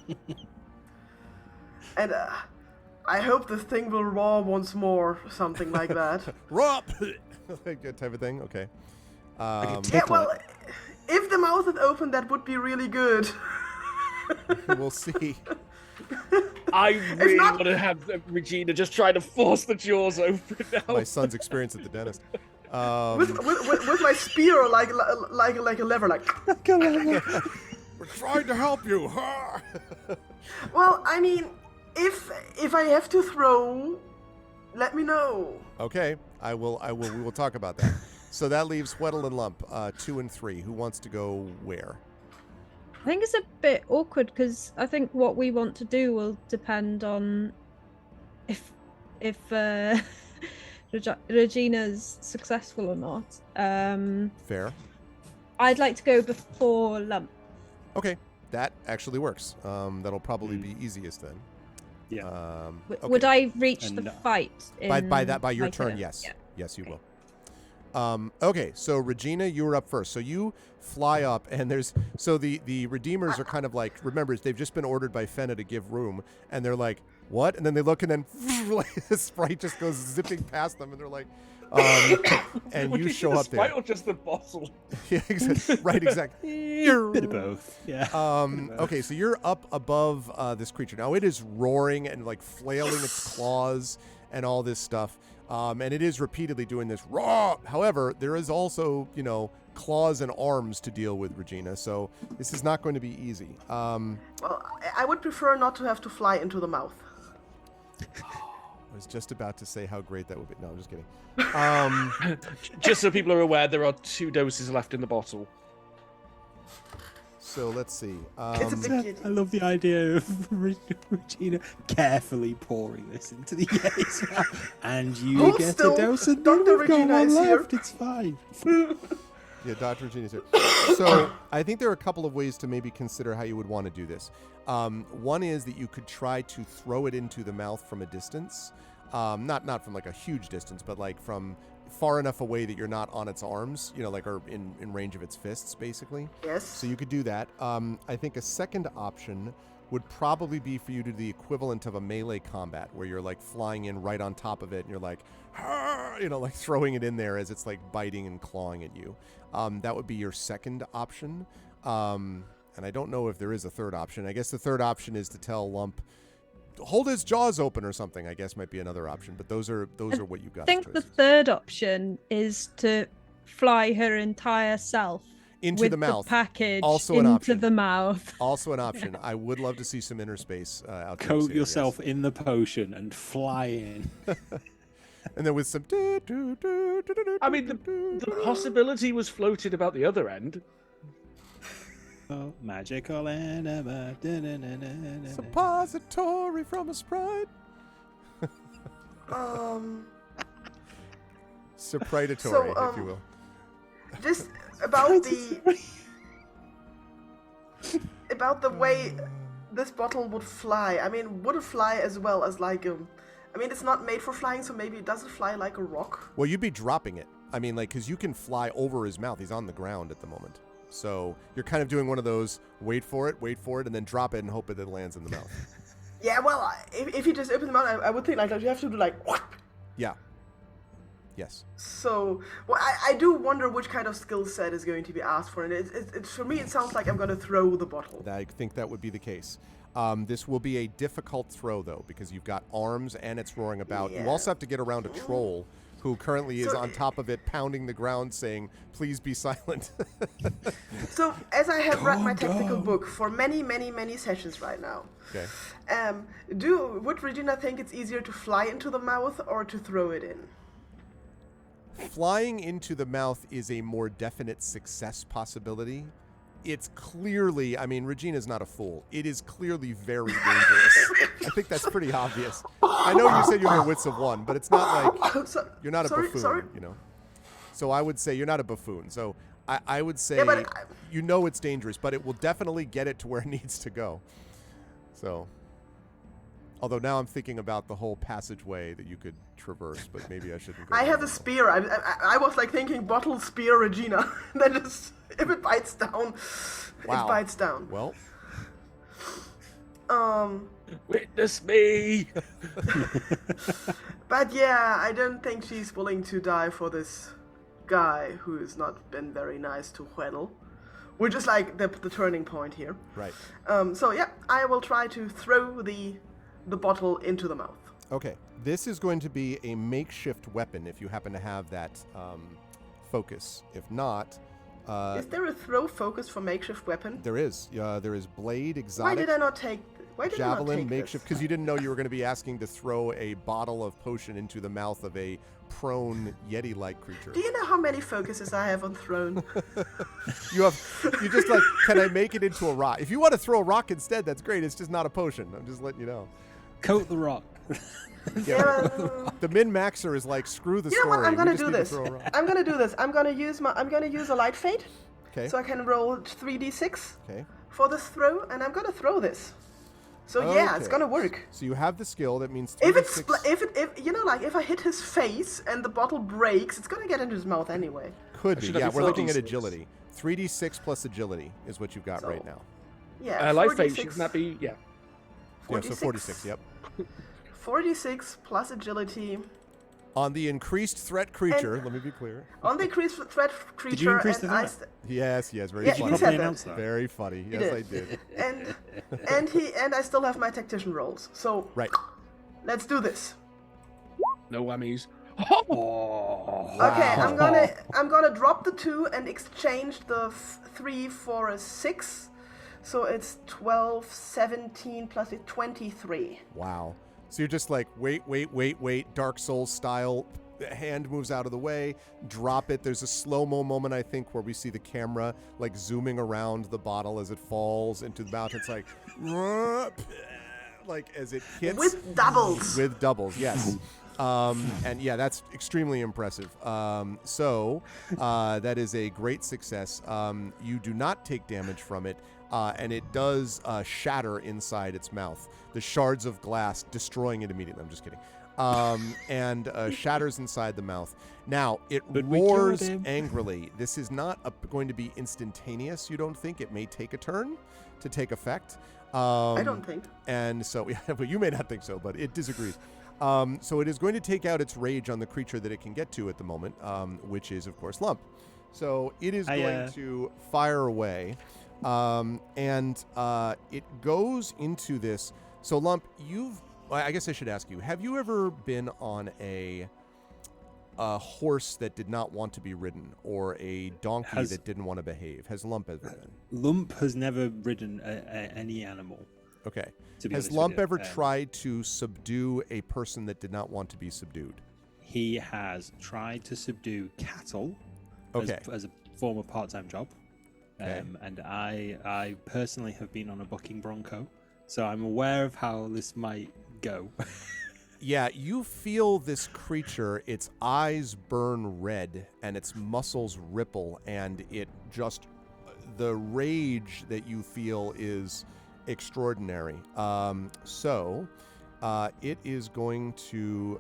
And I hope this thing will roar once more, something like that. Roar! Like that type of thing? Okay. Yeah, well, if the mouth is open, that would be really good. We'll see. I really want to have Regina just try to force the jaws open now. My son's experience at the dentist. With my spear, like a lever, like. We're trying to help you. Well, I mean, if I have to throw, let me know. Okay, I will. We will talk about that. So that leaves Weddle and Lump, 2 and 3. Who wants to go where? I think it's a bit awkward because I think what we want to do will depend on if Regina's successful or not. Fair. I'd like to go before Lump. Okay, that actually works. That'll probably be easiest then. Yeah. Okay. Would I reach the fight? By your my turn, turn? yes. Yeah. Yes, you will. Okay, so Regina, you were up first. So you fly up, and the Redeemers are kind of like, remember, they've just been ordered by Fenna to give room, and they're like, what? And then they look, and then like, the sprite just goes zipping past them, and they're like, and you show up there. Sprite or just the bottle? Yeah, right, exactly. Bit of both. Yeah. Okay, so you're up above this creature. Now it is roaring and like flailing its claws and all this stuff. And it is repeatedly doing this raw. However, there is also, claws and arms to deal with, Regina. So this is not going to be easy. Well, I would prefer not to have to fly into the mouth. I was just about to say how great that would be. No, I'm just kidding. Just so people are aware, there are 2 doses left in the bottle. So let's see. It's a big kitty. I love the idea of Regina carefully pouring this into the Ye's mouth. And you Hold get still. a dose and Dr. then we've got Regina one is here. left. It's fine. Yeah, Dr. Regina's here. So I think there are a couple of ways to maybe consider how you would want to do this. One is that you could try to throw it into the mouth from a distance. Not from like a huge distance, but like from far enough away that you're not on its arms, like or in range of its fists, basically. Yes. So you could do that. I think a second option would probably be for you to do the equivalent of a melee combat, where you're like flying in right on top of it, and you're like, like throwing it in there as it's like biting and clawing at you. That would be your second option. And I don't know if there is a third option. I guess the third option is to tell Lump, hold his jaws open or something, I guess might be another option. But those are what you got. I think the third option is to fly her entire self into with the mouth. Package Also an into option. the mouth. Also an option. I would love to see some inner space out there. Coat yourself in the potion and fly in. And then with some. I mean, the possibility was floated about the other end. Oh, magical enema. Suppository from a sprite. Supritatory, if you will. Just about the way this bottle would fly. I mean, would it fly as well as like I mean, it's not made for flying, so maybe it doesn't fly like a rock. Well, you'd be dropping it. I mean, like, because you can fly over his mouth. He's on the ground at the moment. So you're kind of doing one of those, wait for it, and then drop it and hope that it lands in the mouth. Yeah, well, if you just open the mouth, I would think like you have to do like. Yeah. Yes. So, well, I do wonder which kind of skill set is going to be asked for, and it's for me, it sounds like I'm going to throw the bottle. I think that would be the case. This will be a difficult throw, though, because you've got arms and it's roaring about. Yeah. You also have to get around a troll who currently is on top of it, pounding the ground, saying, please be silent. So, as I have read my technical book for many, many, many sessions right now, Okay. Would Regina think it's easier to fly into the mouth or to throw it in? Flying into the mouth is a more definite success possibility. It's clearly, I mean, Regina's not a fool. It is clearly very dangerous. I think that's pretty obvious. I know you said you're your wits of one, but it's not like you're not a buffoon, So I would say you're not a buffoon. So I would say it's dangerous, but it will definitely get it to where it needs to go. So, although now I'm thinking about the whole passageway that you could traverse, but maybe I shouldn't go. I have a spear. I was like thinking bottle spear Regina. Then just if it bites down, it bites down. Well. Witness me. But yeah, I don't think she's willing to die for this guy who has not been very nice to Huedel. Which is like the turning point here. Right. So yeah, I will try to throw the bottle into the mouth. Okay. This is going to be a makeshift weapon if you happen to have that focus. If not... is there a throw focus for makeshift weapon? There is. There is blade, exotic, Why did I not take javelin, makeshift, because you didn't know you were going to be asking to throw a bottle of potion into the mouth of a prone Yeti-like creature. Do you know how many focuses I have on thrown? You just like, can I make it into a rock? If you want to throw a rock instead, that's great. It's just not a potion. I'm just letting you know. Coat the rock. Yeah. The min-maxer is like, screw the You know story. what? I'm gonna We just do need to this. throw a rock. I'm gonna do this. I'm gonna use a light fade, Okay. so I can roll 3d6 Okay. for this throw, and I'm gonna throw this. So yeah, it's Okay. gonna work. So you have the skill. That means If 3d6 if I hit his face and the bottle breaks, it's gonna get into his mouth anyway. could be. Should that Yeah, be we're looking at 46? agility. 3d6 plus agility is what you've got So, right now. Yeah. Life fate, 46 shouldn't that be? Yeah. Yeah, so 46, yep. 46 plus agility. On the increased threat creature, let me be clear. On the increased threat creature, you increase and the I threat? Yes, very Yeah, funny. he said Probably that. announced that. Very funny. Yes, did. I did. and I still have my tactician rolls. So Right. let's do this. No whammies. Okay, I'm gonna drop the 2 and exchange the 3 for a 6. So it's 12, 17 plus 23. Wow. So you're just like, wait, Dark Souls style, hand moves out of the way, drop it. There's a slow-mo moment, I think, where we see the camera like zooming around the bottle as it falls into the mouth. It's like, like as it hits. With doubles. With doubles, yes. And yeah, that's extremely impressive. So that is a great success. You do not take damage from it, and it does shatter inside its mouth. The shards of glass destroying it immediately. I'm just kidding. And shatters inside the mouth. Now, it roars angrily. This is not going to be instantaneous, you don't think? It may take a turn to take effect. I don't think. And so, yeah, well, you may not think so, but it disagrees. So it is going to take out its rage on the creature that it can get to at the moment, which is, of course, Lump. So it is going to fire away, and it goes into this. So, Lump, I guess I should ask you, have you ever been on a horse that did not want to be ridden, or a donkey that didn't want to behave? Has Lump ever been? Lump has never ridden any animal. Okay. Has Lump ever tried to subdue a person that did not want to be subdued? He has tried to subdue cattle as a form of part-time job. Okay. And I personally have been on a bucking bronco, so I'm aware of how this might go. Yeah, you feel this creature, its eyes burn red and its muscles ripple, and the rage that you feel is extraordinary. So it is going to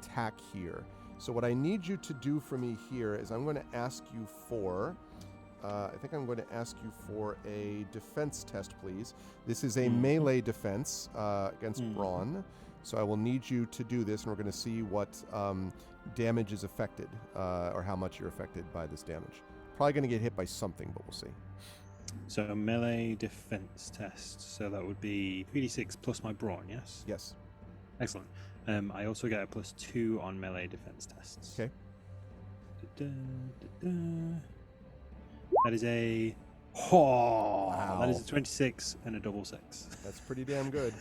attack here. So what I need you to do for me here is I'm going to ask you for a defense test, please. This is a melee defense against Brawn. So I will need you to do this, and we're going to see what damage is affected, or how much you're affected by this damage. Probably going to get hit by something, but we'll see. So a melee defense test. So that would be 3d6 plus my brawn, yes? Yes. Excellent. I also get a +2 on melee defense tests. Okay. That is a... Oh, wow. That is a 26 and a double 6. That's pretty damn good.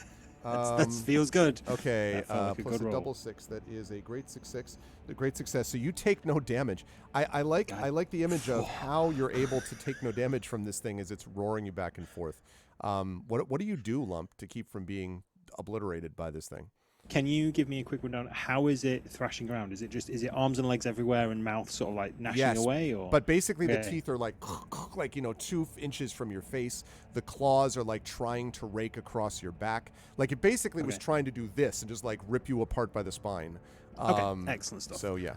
That feels good. Okay, like plus a double 6. That is a great success. The great success. So you take no damage. I like the image of how you're able to take no damage from this thing as it's roaring you back and forth. What do you do, Lump, to keep from being obliterated by this thing? Can you give me a quick rundown? How is it thrashing around? Is it arms and legs everywhere and mouth sort of like gnashing away? Or? But basically the teeth are like 2 inches from your face. The claws are like trying to rake across your back. Like it basically was trying to do this and just like rip you apart by the spine. Okay, excellent stuff. So yeah.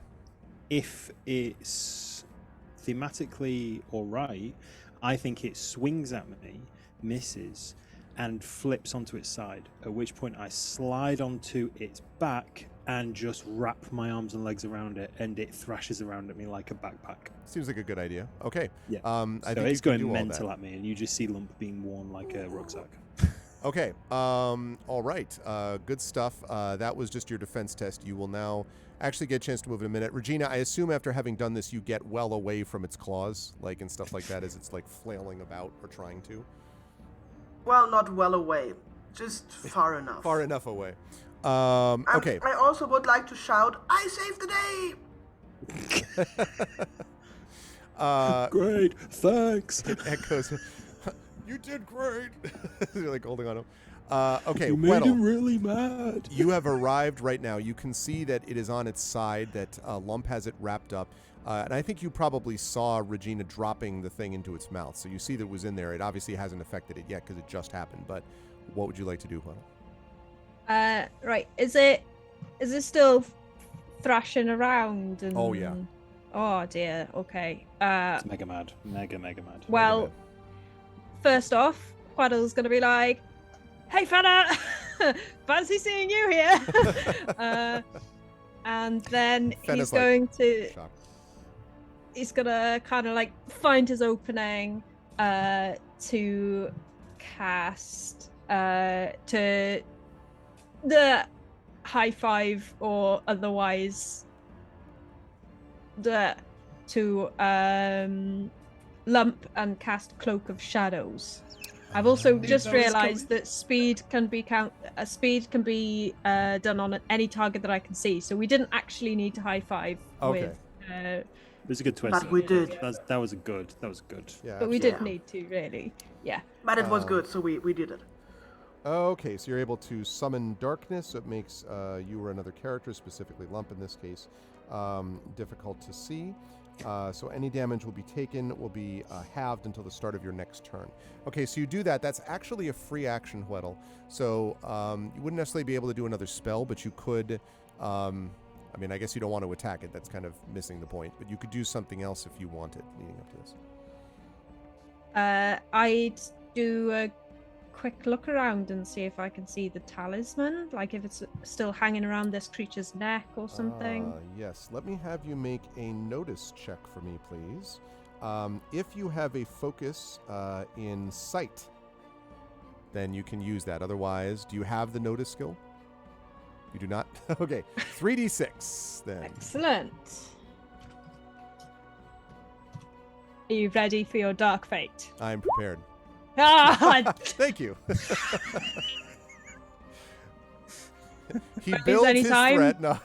If it's thematically all right, I think it swings at me, misses, and flips onto its side, at which point I slide onto its back and just wrap my arms and legs around it, and it thrashes around at me like a backpack. Seems like a good idea. Okay. Yeah. I so think it's going mental at me, and you just see Lump being worn like a rucksack. Okay. All right. Good stuff. That was just your defense test. You will now actually get a chance to move in a minute. Regina, I assume after having done this, you get well away from its claws, like and stuff like that, as it's like flailing about or trying to. Well, not well away, just far enough. Far enough away. Okay. I also would like to shout, "I saved the day!" Great, thanks. It echoes. You did great. You're like holding on him. Okay, you made him really mad. You have arrived right now. You can see that it is on its side, that Lump has it wrapped up. And I think you probably saw Regina dropping the thing into its mouth. So you see that it was in there. It obviously hasn't affected it yet because it just happened. But what would you like to do, Huddle? Right. Is it still thrashing around? And... Oh, yeah. Oh, dear. Okay. It's mega mad. Mega mad. Well, first off, Quaddle's going to be like, "Hey, fella! Fancy seeing you here!" And then he's going to... Shocked. He's gonna kind of like find his opening to cast to the high five or otherwise to Lump and cast Cloak of Shadows. I've also Knew just that was realised that speed can be done on any target that I can see. So we didn't actually need to high five Okay. with, It was a good twist. But we did. That was good. That was good. Yeah. but we absolutely. didn't need to really. Yeah. But it was good, so we did it. Okay, so you're able to summon darkness, so it makes you or another character, specifically Lump in this case, difficult to see. So any damage will be taken will be halved until the start of your next turn. Okay, so you do that. That's actually a free action, Hweddle. So you wouldn't necessarily be able to do another spell, but you could... I mean, I guess you don't want to attack it. That's kind of missing the point. But you could do something else if you wanted leading up to this. I'd do a quick look around and see if I can see the talisman, like if it's still hanging around this creature's neck or something. Yes. Let me have you make a notice check for me, please. If you have a focus in sight, then you can use that. Otherwise, do you have the notice skill? You do not? Okay. 3d6 then. Excellent. Are you ready for your dark fate? I'm prepared. Ah, Thank you. He That means built his anytime. threat. No.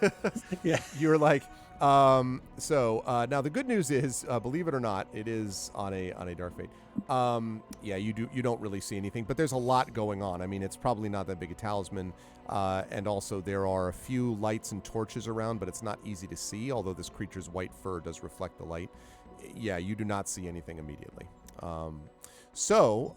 Yeah. You were like, now the good news is, believe it or not, it is on a dark fate. Yeah, you don't really see anything, but there's a lot going on. I mean, it's probably not that big a talisman, and also there are a few lights and torches around, but it's not easy to see. Although this creature's white fur does reflect the light. Yeah, you do not see anything immediately. So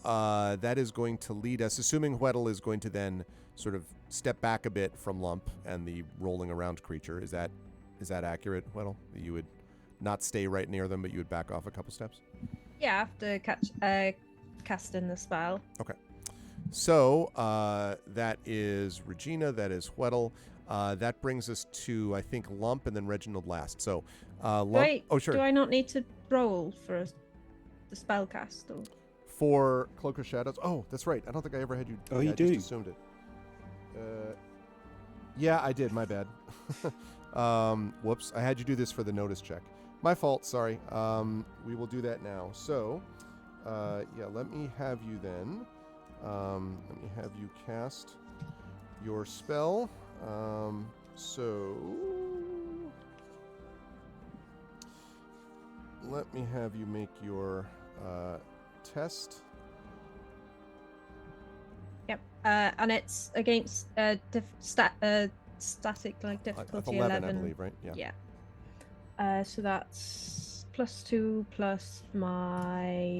that is going to lead us, assuming Hweddle is going to then sort of step back a bit from Lump and the rolling around creature. Is that accurate, Hweddle? That you would not stay right near them, but you would back off a couple steps? yeah, after casting the spell. Okay. So that is Regina, that is Hweddle. That brings us to, I think, Lump and then Reginald last. So Lump... Oh, sure. Do I not need to roll for the spell cast? Or... For Cloak of Shadows? Oh, that's right. I don't think I ever had you... Oh, yeah, you I do? just assumed it. Yeah, I did. My bad. Whoops. I had you do this for the notice check. My fault. Sorry. We will do that now. So, yeah, let me have you then. Let me have you cast your spell. So... Let me have you make your test. Yep. And it's against static like difficulty 11, I believe, right? Yeah. Yeah. So that's +2 plus my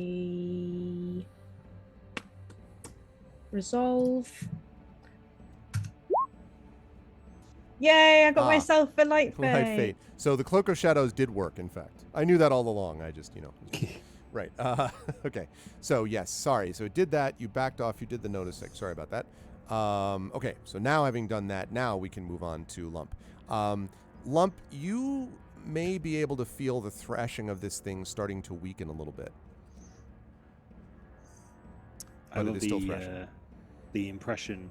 resolve. Yay! I got myself a light fate. Light fate. So the Cloak of Shadows did work, in fact. I knew that all along. I just, right. Okay. So, yes, sorry. So it did that. You backed off. You did the notice. Sorry about that. Okay. So now having done that, now we can move on to Lump. Lump, you may be able to feel the thrashing of this thing starting to weaken a little bit. I But love it is still thrashing. the impression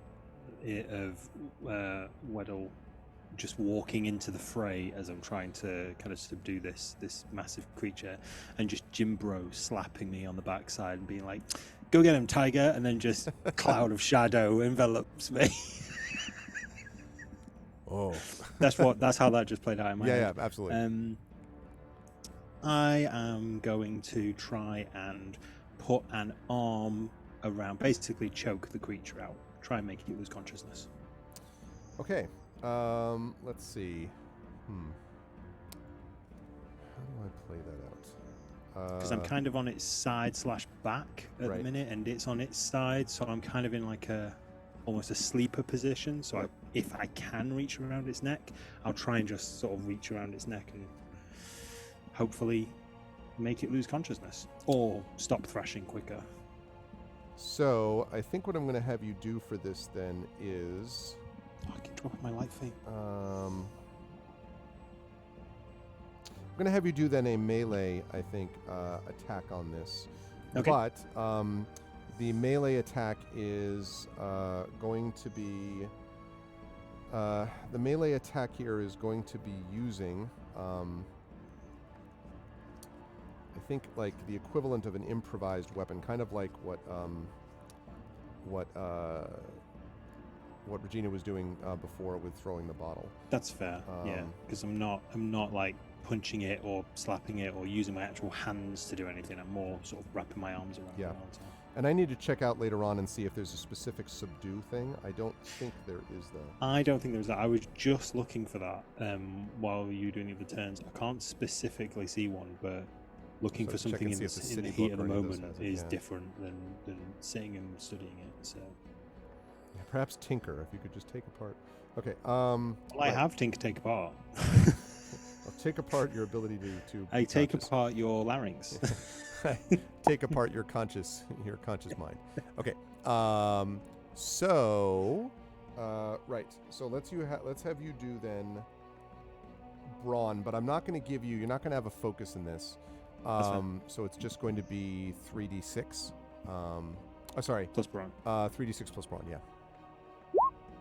of Hweddle just walking into the fray as I'm trying to kind of subdue this massive creature, and just Jimbro slapping me on the backside and being like, "Go get him, tiger!" And then just a cloud of shadow envelops me. Oh. That's how that just played out in my head. Yeah, absolutely. I am going to try and put an arm around, basically choke the creature out, try and make it lose consciousness. Okay. Let's see. How do I play that out? Because I'm kind of on its side / back at the minute, and it's on its side, so I'm kind of in like almost a sleeper position. So if I can reach around its neck, I'll try and just sort of reach around its neck and hopefully make it lose consciousness or stop thrashing quicker. So I think what I'm going to have you do for this then is... I can drop my light feet. I'm going to have you do then a melee, I think, attack on this. Okay. But the melee attack is going to be... the melee attack here is going to be using... I think like the equivalent of an improvised weapon, kind of like what what Regina was doing before with throwing the bottle. That's fair. Yeah, because I'm not like punching it or slapping it or using my actual hands to do anything. I'm more sort of wrapping my arms around it all the time. And I need to check out later on and see if there's a specific subdue thing. I don't think there is, though. I don't think there was that. I was just looking for that while you were doing the other turns. I can't specifically see one, but looking for something in the heat of the moment is different than sitting and studying it. So yeah, perhaps Tinker, if you could just take apart. Okay. Well, I have Tinker take apart. I'll take apart your ability to I take apart your larynx. Take apart your conscious mind. Okay. So right. So let's have you do then brawn, but I'm not going to give you. You're not going to have a focus in this. So it's just going to be 3d6. Sorry. Plus brawn. 3d6 plus brawn. Yeah.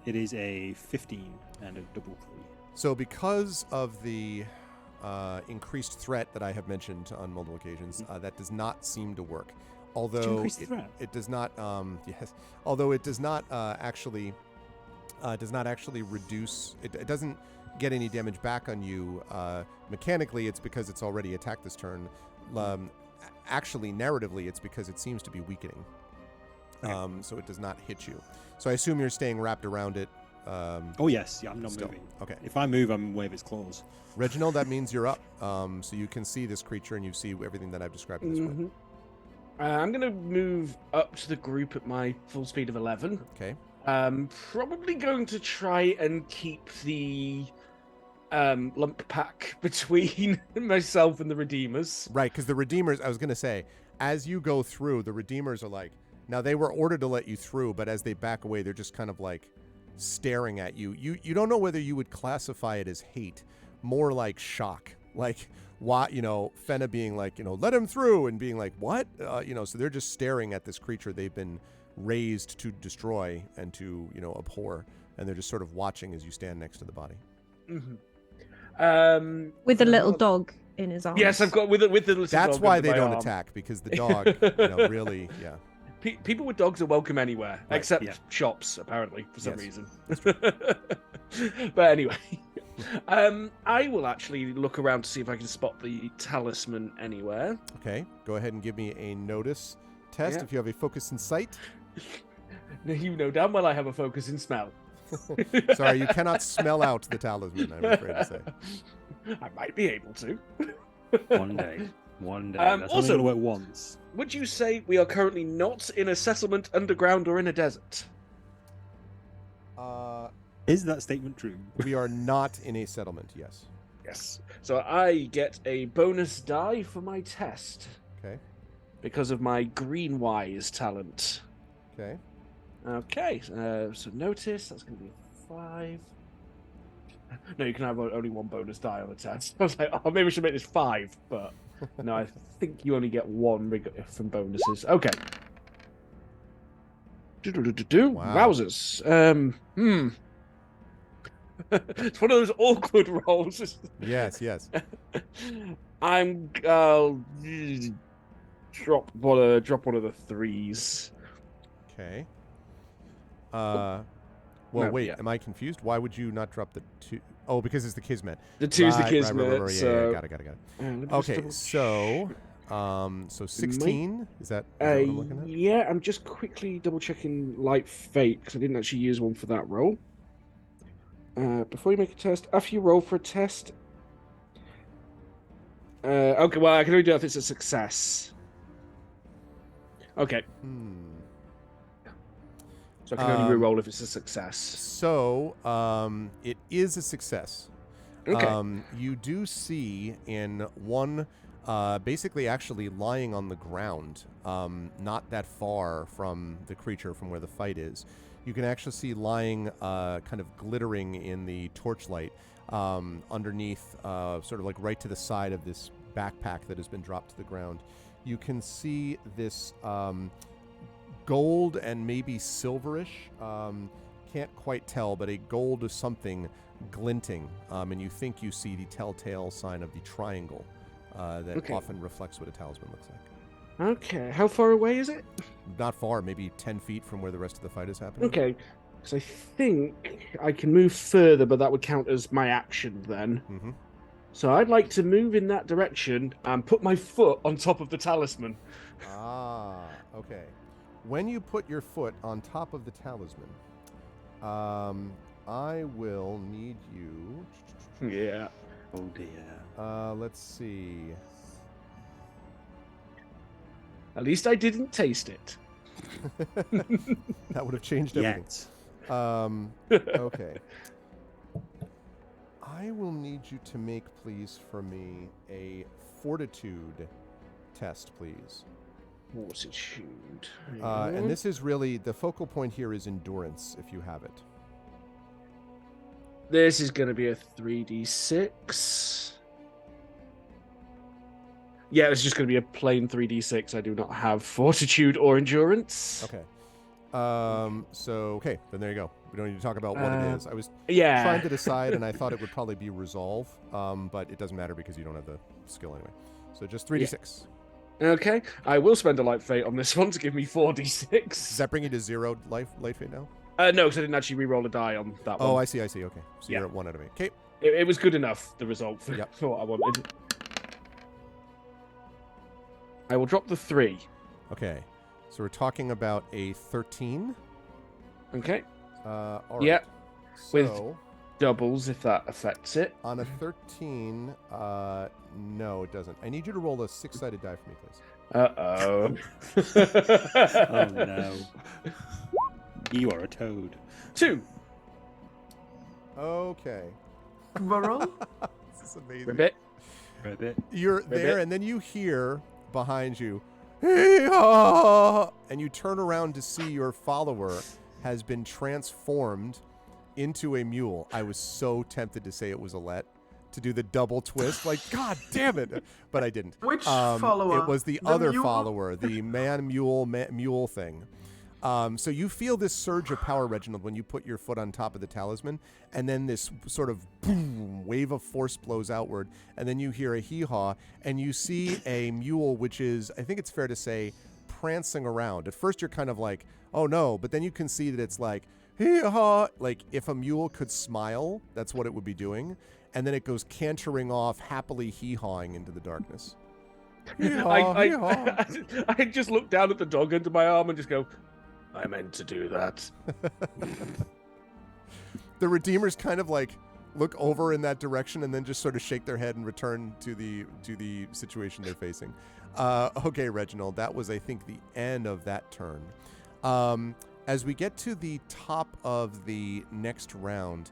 It is a 15 and a double 3. So because of the increased threat that I have mentioned on multiple occasions, that does not seem to work. Although it does not, yes. Although it does not actually reduce. It doesn't get any damage back on you. Mechanically, it's because it's already attacked this turn. Actually, narratively, it's because it seems to be weakening. So it does not hit you. So I assume you're staying wrapped around it. Oh yes, yeah, I'm not moving. Okay. If I move, I'm wave its claws. Reginald, that means you're up. So you can see this creature and you see everything that I've described at this point. I'm going to move up to the group at my full speed of 11. Okay. Probably going to try and keep the lump pack between myself and the Redeemers. Right, because the Redeemers, I was going to say, as you go through, the Redeemers are like, now they were ordered to let you through, but as they back away, they're just kind of like staring at you. You don't know whether you would classify it as hate, more like shock. Like, why, Fenna being like, let him through, and being like, what? So they're just staring at this creature they've been raised to destroy and to, abhor, and they're just sort of watching as you stand next to the body. Mm-hmm. With a little dog in his arms. Yes, I've got with the little dog. That's why they don't arm. attack, because the dog, really, yeah. People with dogs are welcome anywhere, except shops, apparently, for some reason. But anyway, I will actually look around to see if I can spot the talisman anywhere. Okay, go ahead and give me a notice test if you have a focus in sight. You know damn well I have a focus in smell. Sorry, you cannot smell out the talisman, I'm afraid to say. I might be able to. One day. That's only going to work once. Would you say we are currently not in a settlement, underground, or in a desert? Is that statement true? We are not in a settlement, yes. Yes. So I get a bonus die for my test. Okay. Because of my green wise talent. Okay. Okay. So notice, that's going to be a 5. No, you can have only one bonus die on the test. I was like, oh, maybe we should make this 5, but no, I think you only get 1 from bonuses. Okay. Wow. Wowzers. It's one of those awkward rolls. Yes. I'll drop one of the 3s. Okay. Well, wait. Am I confused? Why would you not drop the 2? Oh, because it's the Kismet. The 2's the Kismet. Right. So... Yeah, got it. Okay, so 16 is that what I'm looking at? Yeah, I'm just quickly double checking Light Fate because I didn't actually use one for that roll. Before you make a test, after you roll for a test. Okay, well I can only do it if it's a success. Okay. So I can only re-roll if it's a success. So it is a success. Okay. You do see in one, basically actually lying on the ground, not that far from the creature from where the fight is. You can actually see lying kind of glittering in the torchlight underneath, sort of like right to the side of this backpack that has been dropped to the ground. You can see this gold and maybe silverish, can't quite tell, but a gold or something glinting, and you think you see the telltale sign of the triangle that often reflects what a talisman looks like. Okay, how far away is it? not far, maybe 10 feet from where the rest of the fight is happening. Okay, because I think I can move further, but that would count as my action then. Mm-hmm. So I'd like to move in that direction and put my foot on top of the talisman. Ah, okay. When you put your foot on top of the talisman, I will need you. Yeah. Oh dear. Let's see. At least I didn't taste it. That would have changed everything. Yet. Okay. I will need you to make, please, for me, a fortitude test, please. Fortitude. And this is really, the focal point here is endurance, if you have it. This is going to be a 3d6. Yeah, it's just going to be a plain 3d6. I do not have fortitude or endurance. Okay. Okay, then there you go. We don't need to talk about what it is. I was trying to decide, and I thought it would probably be resolve, but it doesn't matter because you don't have the skill anyway. So just 3d6. Okay, I will spend a light fate on this one to give me 4d6. Does that bring you to 0 life fate now? No, because I didn't actually re-roll a die on that one. Oh, I see. Okay, so Yeah. you're at 1 out of 8. Okay. It was good enough, the result, for, Yep. for what I wanted. I will drop the 3. Okay. So we're talking about a 13. Okay. All right. Yeah, So with- Doubles, if that affects it. on a 13, no, it doesn't. I need you to roll a 6-sided die for me, please. Uh-oh. Oh no. You are a toad. 2. Drum Okay. roll. This is amazing. Ribbit. Ribbit. You're Ribbit. there, and then you hear behind you, "Hee-haw!" and you turn around to see your follower has been transformed into a mule. I was so tempted to say it was Alette, to do the double twist. Like, God damn it. But I didn't. Which follower? It was the The other mule? follower, the mule thing. So you feel this surge of power, Reginald, when you put your foot on top of the talisman, and then this sort of boom, wave of force blows outward, and then you hear a hee-haw, and you see a mule, which is, I think it's fair to say, prancing around. At first you're kind of like, oh no, but then you can see that it's like, hee-haw, like if a mule could smile, that's what it would be doing, and then it goes cantering off, happily hee-hawing into the darkness. Hee-haw, hee-haw. I just look down at the dog under my arm and just go, I meant to do that. The Redeemers kind of like look over in that direction and then just sort of shake their head and return to the situation they're facing. Okay, Reginald, that was, I think, the end of that turn. As we get to the top of the next round,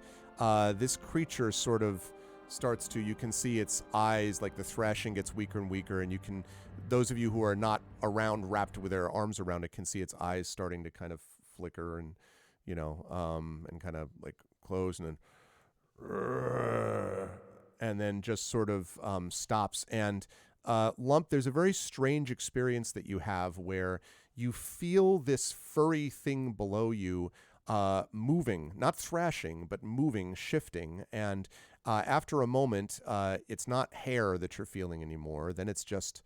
this creature sort of starts to, you can see its eyes, like the thrashing gets weaker and weaker, and you can, those of you who are not around wrapped with their arms around it can see its eyes starting to kind of flicker and, you know, and kind of like close and then just sort of stops. And Lump, there's a very strange experience that you have where you feel this furry thing below you moving, not thrashing, but moving, shifting. And after a moment, it's not hair that you're feeling anymore. Then it's just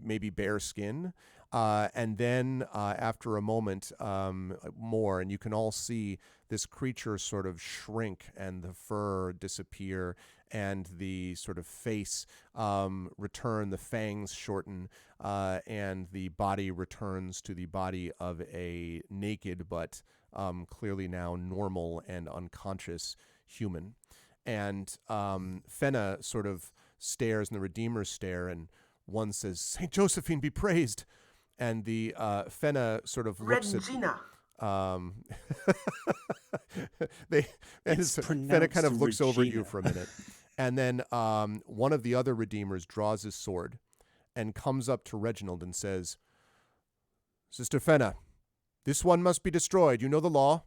maybe bare skin. And then after a moment, more, and you can all see this creature sort of shrink and the fur disappear and the sort of face return, the fangs shorten, and the body returns to the body of a naked but clearly now normal and unconscious human. And Fenna sort of stares, and the Redeemers stare, and one says, "Saint Josephine be praised." And the Fenna sort of looks Regina. Fenna kind of looks over at you Regina. for a minute. And then one of the other Redeemers draws his sword and comes up to Reginald and says, "Sister Fenna, this one must be destroyed. You know the law."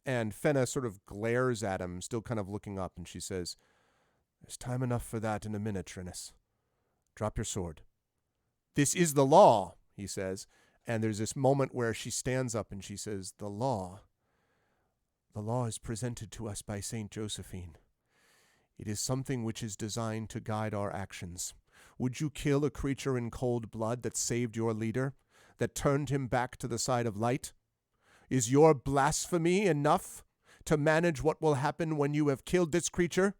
And Fenna sort of glares at him, still kind of looking up, and she says, "There's time enough for that in a minute, Trinus. Drop your sword." "This is the law," he says. And there's this moment where she stands up and she says, The law is presented to us by Saint Josephine. It is something which is designed to guide our actions. Would you kill a creature in cold blood that saved your leader? that turned him back to the side of light? Is your blasphemy enough to manage what will happen when you have killed this creature?"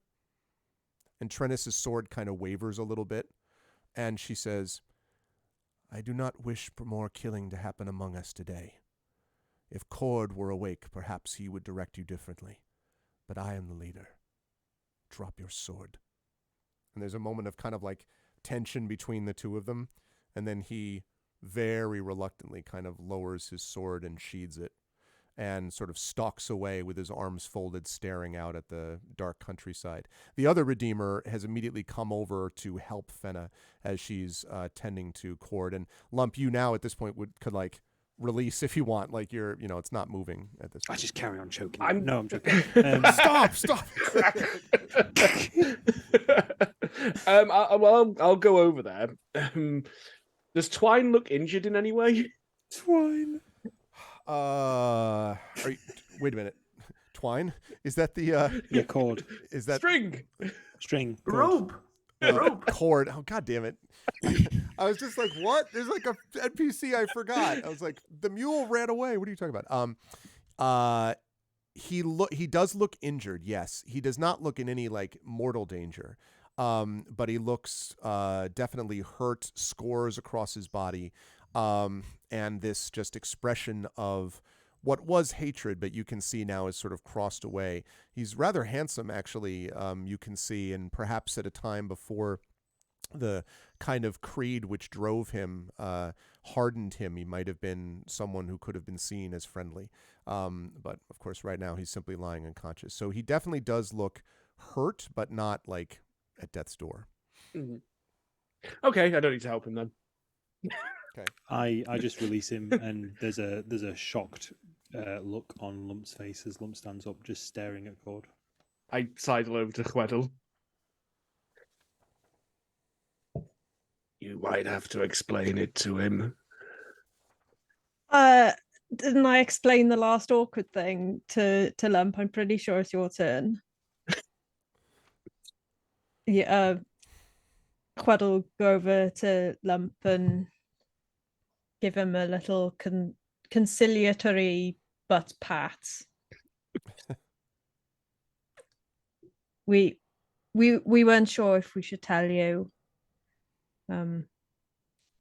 And Trennis's sword kind of wavers a little bit, and she says, "I do not wish for more killing to happen among us today. If Cord were awake, perhaps he would direct you differently. But I am the leader. Drop your sword." And there's a moment of kind of like tension between the two of them, and then he very reluctantly kind of lowers his sword and sheathes it and sort of stalks away with his arms folded, staring out at the dark countryside. The other Redeemer has immediately come over to help Fenna as she's tending to Cord. And Lump, you now at this point could like release if you want. Like it's not moving at this point. I just carry on choking. I'm joking. Stop. I'll go over there. Does Twine look injured in any way? Twine. Wait a minute. Twine? Is that the Yeah, cord. Is that String. Cord. Rope. Cord? Oh, god damn it. I was just like, what? There's like a NPC I forgot. I was like, the mule ran away. What are you talking about? He does look injured, yes. He does not look in any like mortal danger. But he looks definitely hurt, scores across his body. And this just expression of what was hatred, but you can see now is sort of crossed away. He's rather handsome, actually, you can see, and perhaps at a time before the kind of creed which drove him hardened him. He might have been someone who could have been seen as friendly. But, of course, right now he's simply lying unconscious. So he definitely does look hurt, but not, like, at death's door. Mm-hmm. Okay, I don't need to help him then. Okay. I just release him, and there's a shocked look on Lump's face as Lump stands up, just staring at Cord. I sidle over to Chweddle. You might have to explain it to him. Didn't I explain the last awkward thing to Lump? I'm pretty sure it's your turn. Yeah, Quadd'll go over to Lump and give him a little conciliatory butt pat. We weren't sure if we should tell you.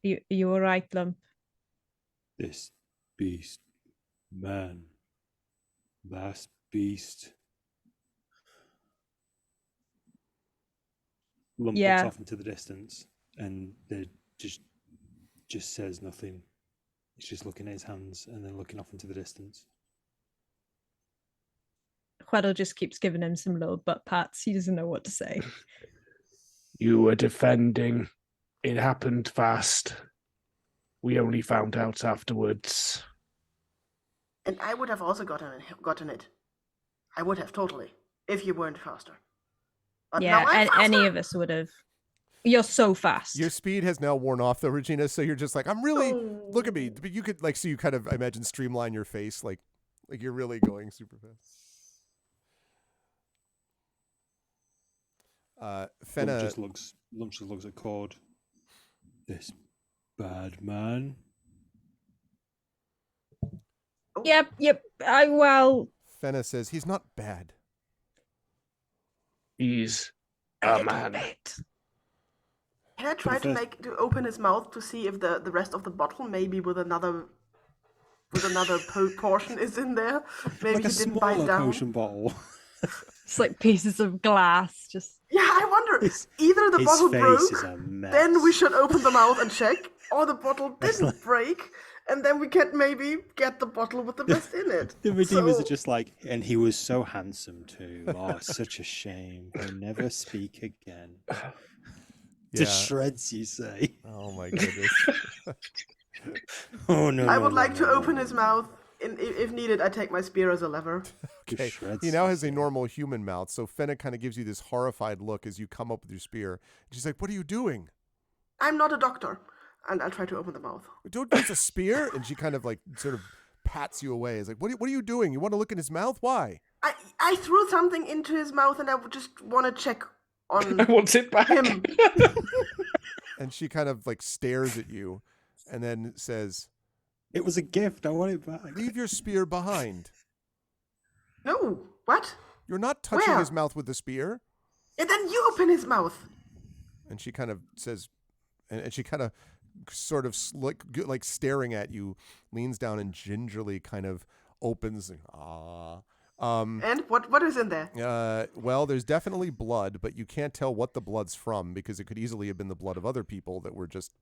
You all right, Lump? This beast, man, last beast. Lump looks off into the distance, and they just says nothing. He's just looking at his hands and then looking off into the distance. Quaddle just keeps giving him some little butt pats. He doesn't know what to say. You were defending. It happened fast. We only found out afterwards. And I would have also gotten it. I would have totally, if you weren't faster. But yeah, now I'm faster. Any of us would have. You're so fast. Your speed has now worn off, though, Regina. So you're just like, I'm really. Look at me. But you could like, so you kind of, I imagine, streamline your face, like you're really going super fast. Fenna Lump just looks at Cord. This bad man. Yep. Well. Fenna says he's not bad. He's a man. Can I try to open his mouth to see if the rest of the bottle, maybe with another portion is in there? Maybe like he didn't bite down. Potion bottle. It's like pieces of glass, just. Yeah, I wonder. Either the bottle broke, then we should open the mouth and check, or the bottle didn't break, and then we can maybe get the bottle with the best in it. The Redeemers are just like, and he was so handsome too. Oh, such a shame. He'll never speak again. To shreds, you say? Oh my goodness. Oh no! I would like to open his mouth. If needed, I take my spear as a lever. Okay. He now has a normal human mouth, so Fenna kind of gives you this horrified look as you come up with your spear. She's like, "What are you doing?" I'm not a doctor, and I'll try to open the mouth. Don't use a spear. And she kind of like sort of pats you away. It's like, what are you doing? You want to look in his mouth? Why? I threw something into his mouth, and I would just want to check on I want it back. him. And she kind of like stares at you, and then says, It was a gift. I want it back. Leave your spear behind. No, what? You're not touching Where? his mouth with the spear. And then you open his mouth. And she kind of says, and she kind of sort of like staring at you, leans down and gingerly kind of opens. And what is in there? Well, there's definitely blood, but you can't tell what the blood's from because it could easily have been the blood of other people that were just,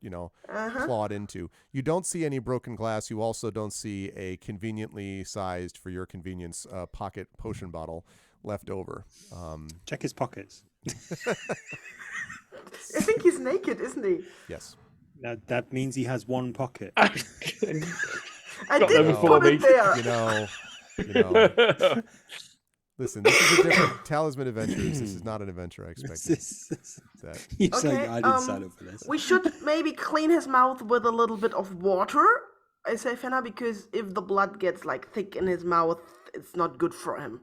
clawed into. You don't see any broken glass. You also don't see a conveniently sized, for your convenience, pocket potion bottle left over. Check his pockets. I think he's naked, isn't he? Yes. That means he has one pocket. I Got there didn't before put me. it there. Listen, this is a different Talisman Adventures. This is not an adventure I expected. That. You Okay, saying I didn't sign up for this? We should maybe clean his mouth with a little bit of water, I say, Fenna, because if the blood gets like thick in his mouth, it's not good for him.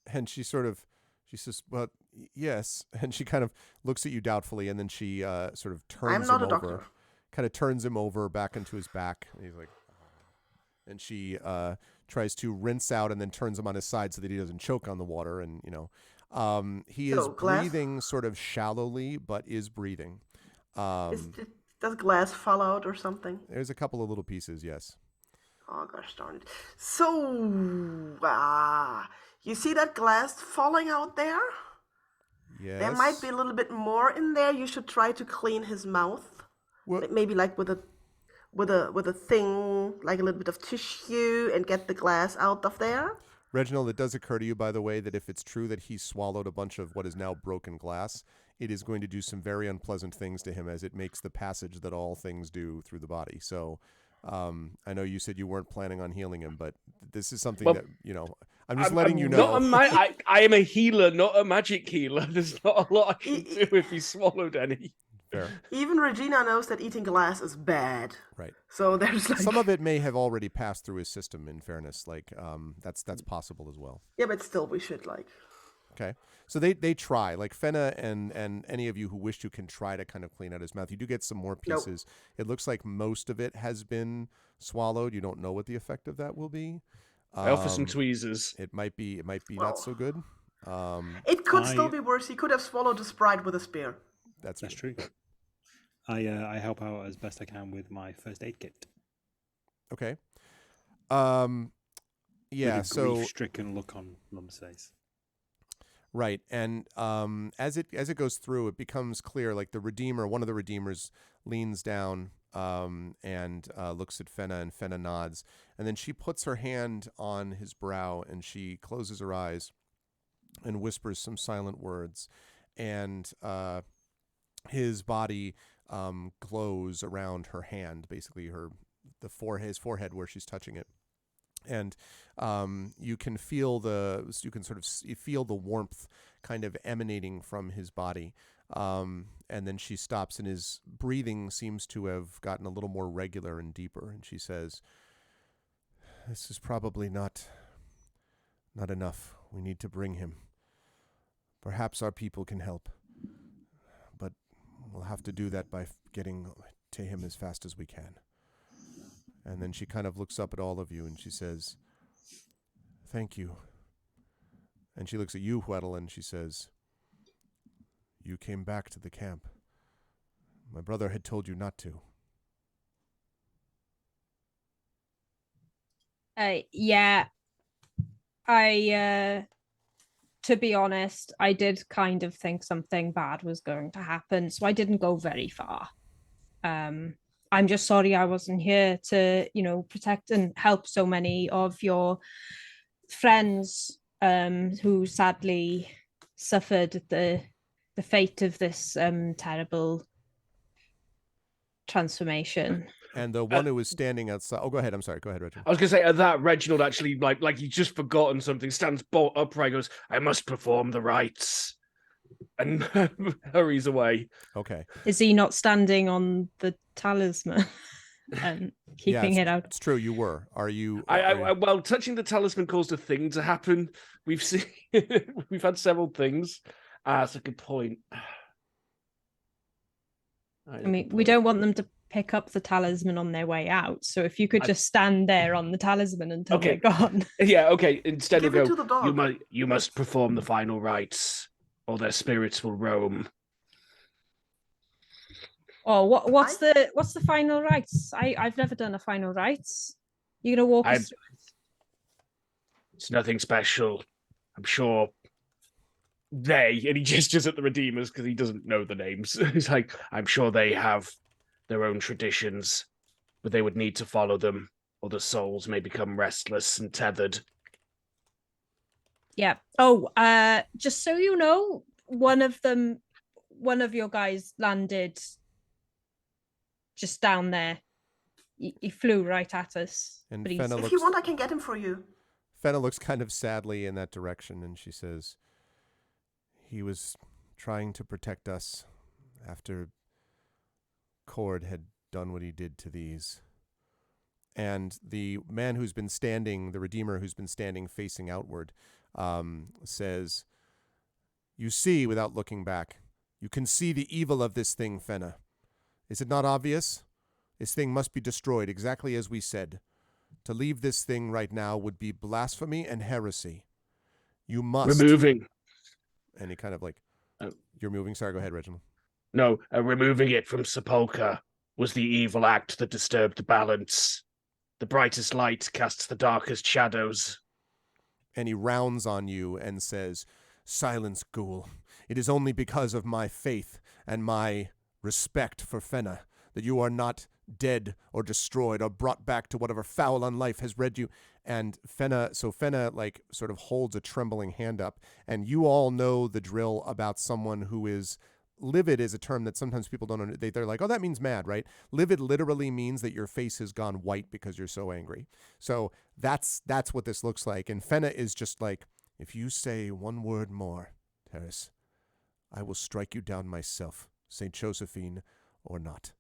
And she says, well, yes. And she kind of looks at you doubtfully, and then she sort of turns I'm not him a doctor. over, kind of turns him over back into his back. And he's like, and she tries to rinse out and then turns him on his side so that he doesn't choke on the water. And, he is So, glass? breathing sort of shallowly, but is breathing. Does glass fall out or something? There's a couple of little pieces, yes. Oh, gosh darn it. So, you see that glass falling out there? Yes. There might be a little bit more in there. You should try to clean his mouth. Well, Maybe like with a thing, like a little bit of tissue, and get the glass out of there. Reginald, it does occur to you, by the way, that if it's true that he swallowed a bunch of what is now broken glass, it is going to do some very unpleasant things to him as it makes the passage that all things do through the body. So I know you said you weren't planning on healing him, but this is something that, I'm just letting you know. I am a healer, not a magic healer. There's not a lot I can do if he swallowed any. Fair. Even Regina knows that eating glass is bad. Right. So there's like... Some of it may have already passed through his system, in fairness. Like, that's possible as well. Yeah, but still, we should like... Okay. So they try. Like, Fenna and any of you who wish to can try to kind of clean out his mouth. You do get some more pieces. Nope. It looks like most of it has been swallowed. You don't know what the effect of that will be. I offer some tweezers. It might be not so good. It could still be worse. He could have swallowed a Sprite with a spear. That's true. I help out as best I can with my first aid kit. Okay. With a grief-stricken look on Mum's face. Right, and as it goes through, it becomes clear. Like one of the Redeemers, leans down and looks at Fenna, and Fenna nods, and then she puts her hand on his brow and she closes her eyes and whispers some silent words, and his body glows around her hand, basically his forehead where she's touching it. And you can feel feel the warmth kind of emanating from his body. And then she stops, and his breathing seems to have gotten a little more regular and deeper. And she says, "This is probably not enough. We need to bring him. Perhaps our people can help, but we'll have to do that by getting to him as fast as we can." And then she kind of looks up at all of you and she says, "Thank you." And she looks at you, Hweddle, and she says, "You came back to the camp. My brother had told you not to." Yeah. To be honest, I did kind of think something bad was going to happen, so I didn't go very far. I'm just sorry I wasn't here to, protect and help so many of your friends who sadly suffered the fate of this terrible transformation. And the one who was standing outside... Oh, go ahead. I'm sorry. Go ahead, Richard. I was going to say, at that, Reginald actually, like he's just forgotten something, stands bolt upright, goes, "I must perform the rites," and hurries away. Okay. Is he not standing on the talisman and keeping it out? It's true. You were. Are you? Well, touching the talisman caused a thing to happen. We've seen, we've had several things. That's a good point. I mean, we don't want them to pick up the talisman on their way out. So if you could just stand there on the talisman until they're gone. Yeah, okay. Instead Give of it to the dog. you must perform the final rites, or their spirits will roam. Oh, what's the final rites? I've never done a final rites. You gonna walk us through it? It's nothing special. I'm sure and he gestures at the Redeemers because he doesn't know the names. He's like, I'm sure they have their own traditions, but they would need to follow them, or the souls may become restless and tethered. Yeah. Oh, just so you know, one of your guys landed just down there. He flew right at us. And but Fenna If you want, I can get him for you. Fenna looks kind of sadly in that direction, and she says, he was trying to protect us after Cord had done what he did to these. And the man who's been standing, the Redeemer who's been standing facing outward, says, you see without looking back. You can see the evil of this thing, Fenna. Is it not obvious? This thing must be destroyed, exactly as we said. To leave this thing right now would be blasphemy and heresy. You must. Removing. And he kind of like, you're moving? Sorry, go ahead, Reginald. No, removing it from Sepulchre was the evil act that disturbed the balance. The brightest light casts the darkest shadows. And he rounds on you and says, silence, ghoul. It is only because of my faith and my respect for Fenna that you are not dead or destroyed or brought back to whatever foul on life has read you. And Fenna like sort of holds a trembling hand up, and you all know the drill about someone who is livid is a term that sometimes people don't understand. They're like, oh, that means mad, right? Livid literally means that your face has gone white because you're so angry. So that's what this looks like. And Fenna is just like, if you say one word more, Terrace, I will strike you down myself, St. Josephine or not.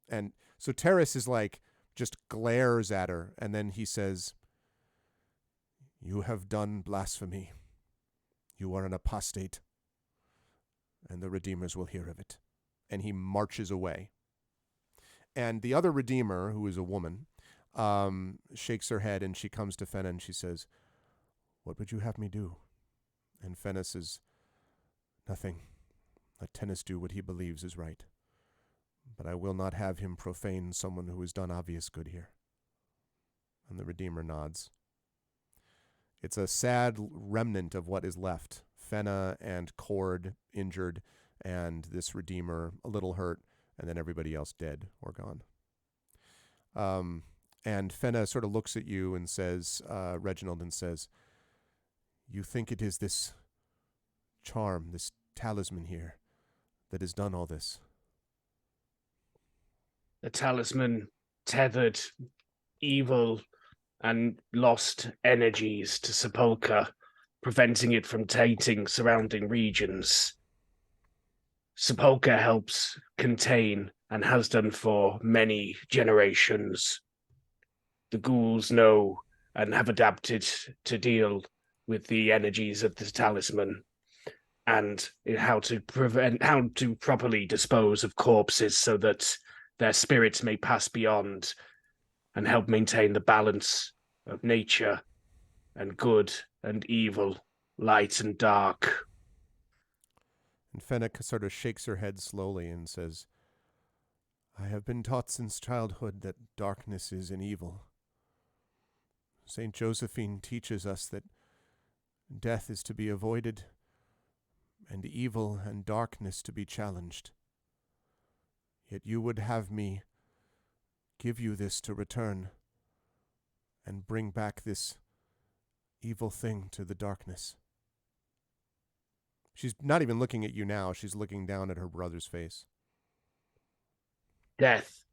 And so Terrace is like, just glares at her, and then he says, you have done blasphemy. You are an apostate, and the Redeemers will hear of it. And he marches away. And the other Redeemer, who is a woman, shakes her head, and she comes to Fenna and she says, what would you have me do? And Fenna says, nothing. Let Tennis do what he believes is right. But I will not have him profane someone who has done obvious good here. And the Redeemer nods. It's a sad remnant of what is left. Fenna and Cord injured, and this Redeemer a little hurt, and then everybody else dead or gone. And Fenna sort of looks at you and says, Reginald, and says, you think it is this charm, this talisman here, that has done all this? The talisman tethered evil and lost energies to Sepulchre, preventing it from tainting surrounding regions. Sepulchre helps contain and has done for many generations. The ghouls know and have adapted to deal with the energies of the talisman and how to properly dispose of corpses so that their spirits may pass beyond and help maintain the balance of nature and good and evil, light and dark. And Fenna sort of shakes her head slowly and says, I have been taught since childhood that darkness is an evil. St. Josephine teaches us that death is to be avoided and evil and darkness to be challenged. Yet you would have me give you this to return and bring back this evil thing to the darkness. She's not even looking at you now. She's looking down at her brother's face. Death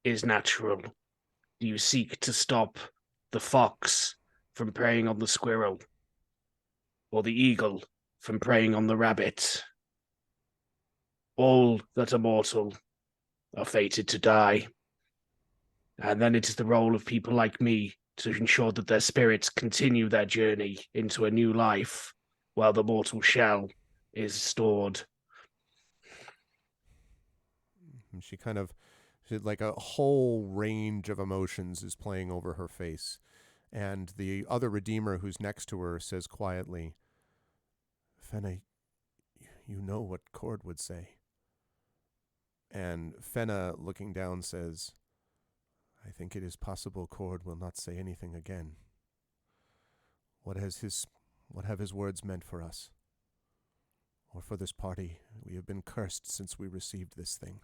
is natural. Do you seek to stop the fox from preying on the squirrel, or the eagle from preying on the rabbit? All that are mortal are fated to die. And then it is the role of people like me to ensure that their spirits continue their journey into a new life while the mortal shell is stored. And she kind of Like a whole range of emotions is playing over her face. And the other Redeemer who's next to her says quietly, Fenna, you know what Cord would say. And Fenna, looking down, says, I think it is possible Cord will not say anything again. What have his words meant for us? Or for this party? We have been cursed since we received this thing.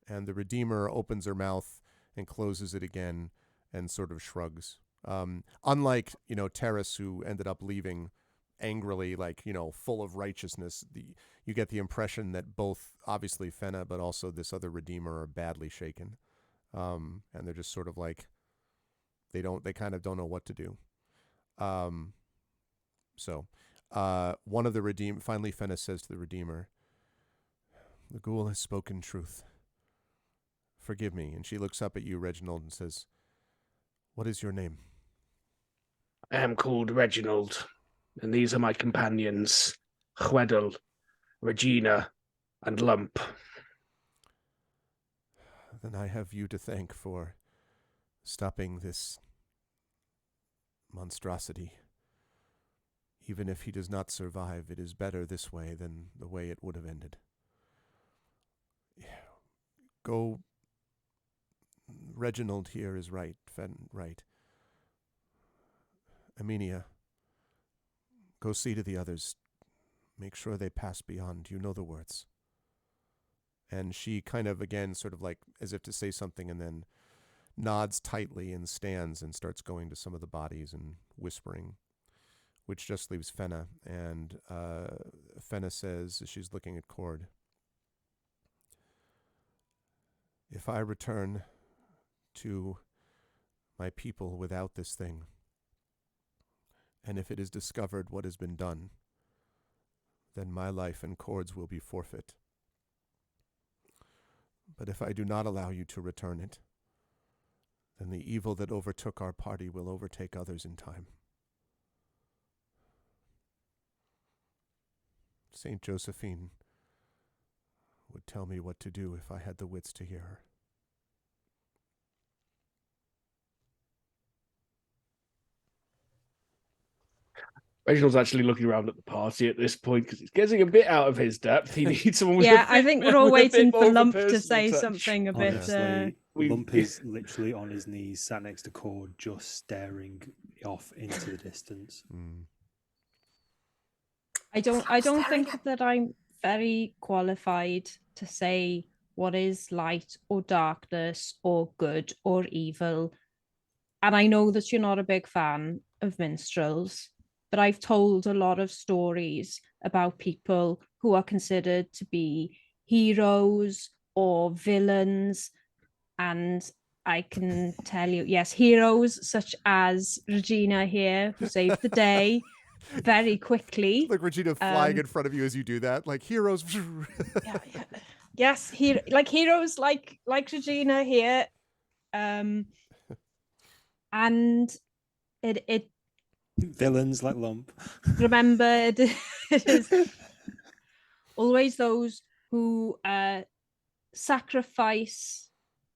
And the Redeemer opens her mouth and closes it again and sort of shrugs. Unlike, Terrace, who ended up leaving angrily, full of righteousness, you get the impression that both, obviously Fenna, but also this other Redeemer are badly shaken. And they're just sort of like, they kind of don't know what to do. So one of the Redeemer, finally Fenna says to the Redeemer, the ghoul has spoken truth. Forgive me. And she looks up at you, Reginald, and says, what is your name? I am called Reginald, and these are my companions, Chwedl, Regina, and Lump. Then I have you to thank for stopping this monstrosity. Even if he does not survive, it is better this way than the way it would have ended. Go. Reginald here is right. Right. Amelia, go see to the others. Make sure they pass beyond. You know the words. And she kind of, again, sort of like as if to say something, and then nods tightly and stands and starts going to some of the bodies and whispering, which just leaves Fenna. And Fenna says, as she's looking at Cord, if I return to my people without this thing, and if it is discovered what has been done, then my life and Cord's will be forfeit. But if I do not allow you to return it, then the evil that overtook our party will overtake others in time. Saint Josephine would tell me what to do if I had the wits to hear her. Reginald's actually looking around at the party at this point because it's getting a bit out of his depth. He needs someone with Yeah, a I bit- think we're all with a bit waiting more for of a Lump to personal say touch. something a bit. Honestly, We- Lump is literally on his knees, sat next to Cord, just staring off into the distance. I don't think that I'm very qualified to say what is light or darkness or good or evil. And I know that you're not a big fan of minstrels, but I've told a lot of stories about people who are considered to be heroes or villains. And I can tell you, yes, heroes such as Regina here, who saved the day very quickly. Like Regina flying in front of you as you do that, like heroes. Yeah. Yes, heroes like Regina here. And it Villains like Lump. remember it is always those who sacrifice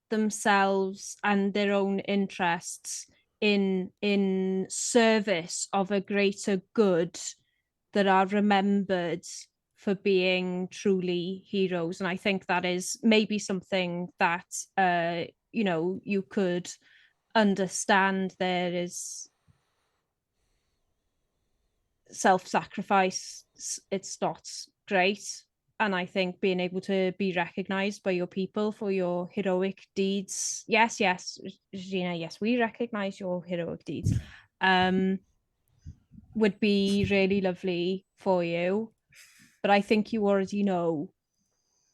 themselves and their own interests in service of a greater good that are remembered for being truly heroes. And I think that is maybe something that you could understand. There is self-sacrifice, it's not great, and I think being able to be recognized by your people for your heroic deeds, yes, Regina, yes, we recognize your heroic deeds, would be really lovely for you. But I think you already know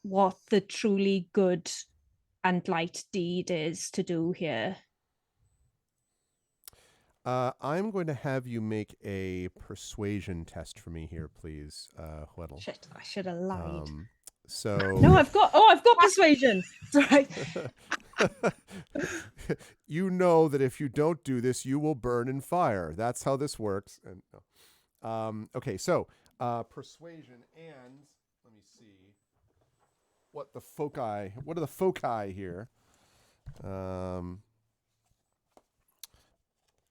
what the truly good and light deed is to do here. I'm going to have you make a persuasion test for me here, please, Hweddle. Shit, I should have lied. So No, I've got persuasion. Sorry. You know that if you don't do this, you will burn in fire. That's how this works. And okay, so persuasion, and let me see. what are the foci here.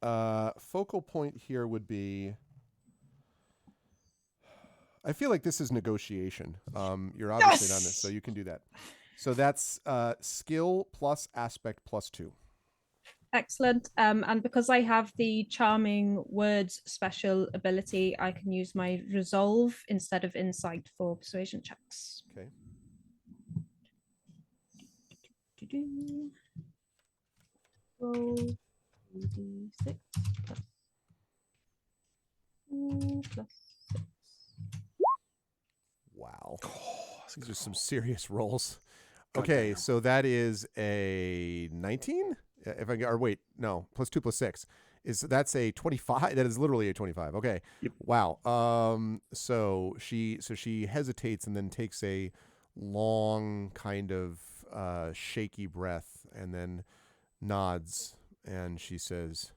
Focal point here would be, I feel like this is negotiation. You're obviously not this, so you can do that. So that's skill plus aspect plus 2. Excellent. And because I have the charming words special ability, I can use my resolve instead of insight for persuasion checks. Okay. Roll 2d6 plus 2 plus 6. Wow. These are some serious rolls. Okay, so that is a 19? If I or wait, no, plus 2 plus 6. That's a 25? That is literally a 25. Okay. Yep. Wow. So she hesitates and then takes a long kind of shaky breath and then nods and she says,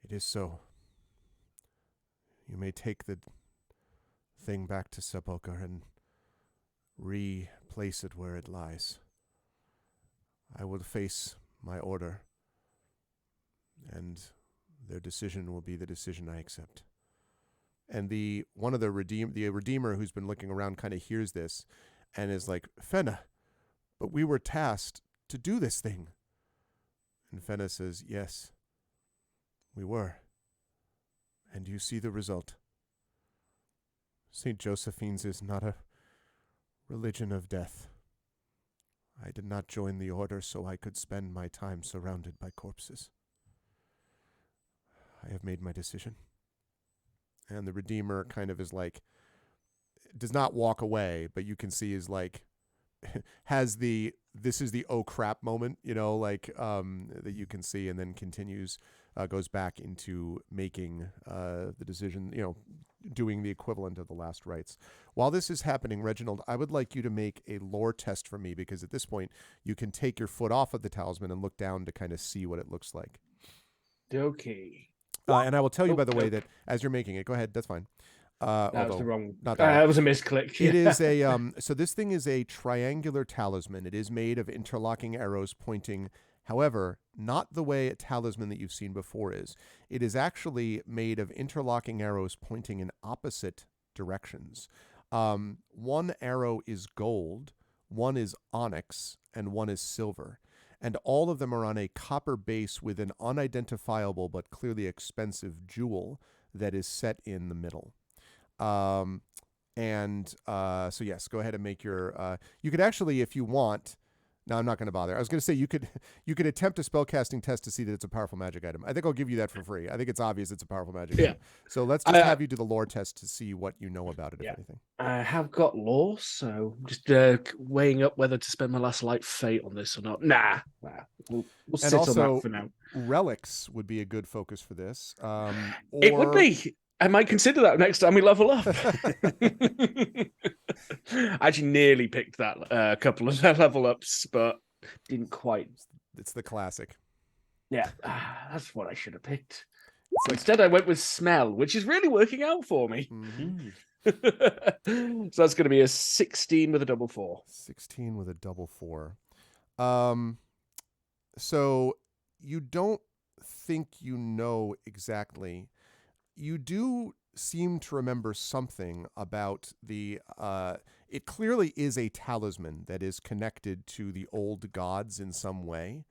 "It is so. You may take the thing back to Sabokar and replace it where it lies. I will face my order, and their decision will be the decision I accept." And the redeemer who's been looking around kind of hears this and is like, "Fenna, but we were tasked to do this thing." And Fenna says, "Yes, we were. And you see the result. St. Josephine's is not a religion of death. I did not join the order so I could spend my time surrounded by corpses. I have made my decision." And the Redeemer kind of is like, does not walk away, but you can see is like, this is the oh crap moment, that you can see, and then continues, goes back into making the decision, doing the equivalent of the last rites. While this is happening, Reginald, I would like you to make a lore test for me, because at this point you can take your foot off of the talisman and look down to kind of see what it looks like. Okay. And I will tell you, by the way, that as you're making it, go ahead, that's fine. That was the wrong. Not That was a misclick. It is a so this thing is a triangular talisman. It is made of interlocking arrows pointing, however, not the way a talisman that you've seen before is. It is actually made of interlocking arrows pointing in opposite directions. One arrow is gold, one is onyx, and one is silver. And all of them are on a copper base with an unidentifiable but clearly expensive jewel that is set in the middle. So yes, go ahead and make your. You could actually, if you want. No, I'm not going to bother. I was going to say you could attempt a spellcasting test to see that it's a powerful magic item. I think I'll give you that for free. I think it's obvious it's a powerful magic item. So let's just have you do the lore test to see what you know about it, if anything. I have got lore, so I'm just weighing up whether to spend my last light fate on this or not. Nah. We'll sit on that for now. Relics would be a good focus for this. It would be. I might consider that next time we level up. I actually nearly picked that a couple of level ups, but didn't quite. It's the classic. Yeah, that's what I should have picked. Instead, I went with smell, which is really working out for me. Mm-hmm. So that's going to be a 16 with a double 4. 16 with a double 4. So you don't think you know exactly. You do seem to remember something about the it clearly is a talisman that is connected to the old gods in some way,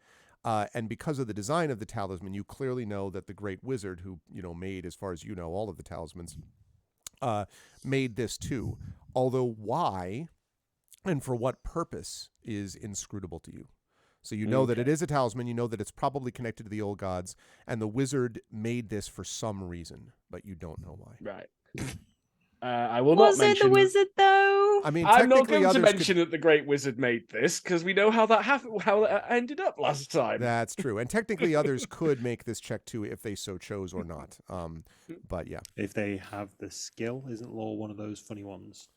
and because of the design of the talisman, you clearly know that the great wizard who made, as far as you know, all of the talismans, made this too, although why and for what purpose is inscrutable to you. So you know that it is a talisman, you know that it's probably connected to the old gods, and the wizard made this for some reason, but you don't know why. Right. I will not mention... Was it the wizard, though? I mean, I'm not going to mention that the great wizard made this, because we know how that happened, how that ended up last time. That's true. And technically others could make this check too if they so chose or not. But yeah. If they have the skill, isn't lore one of those funny ones?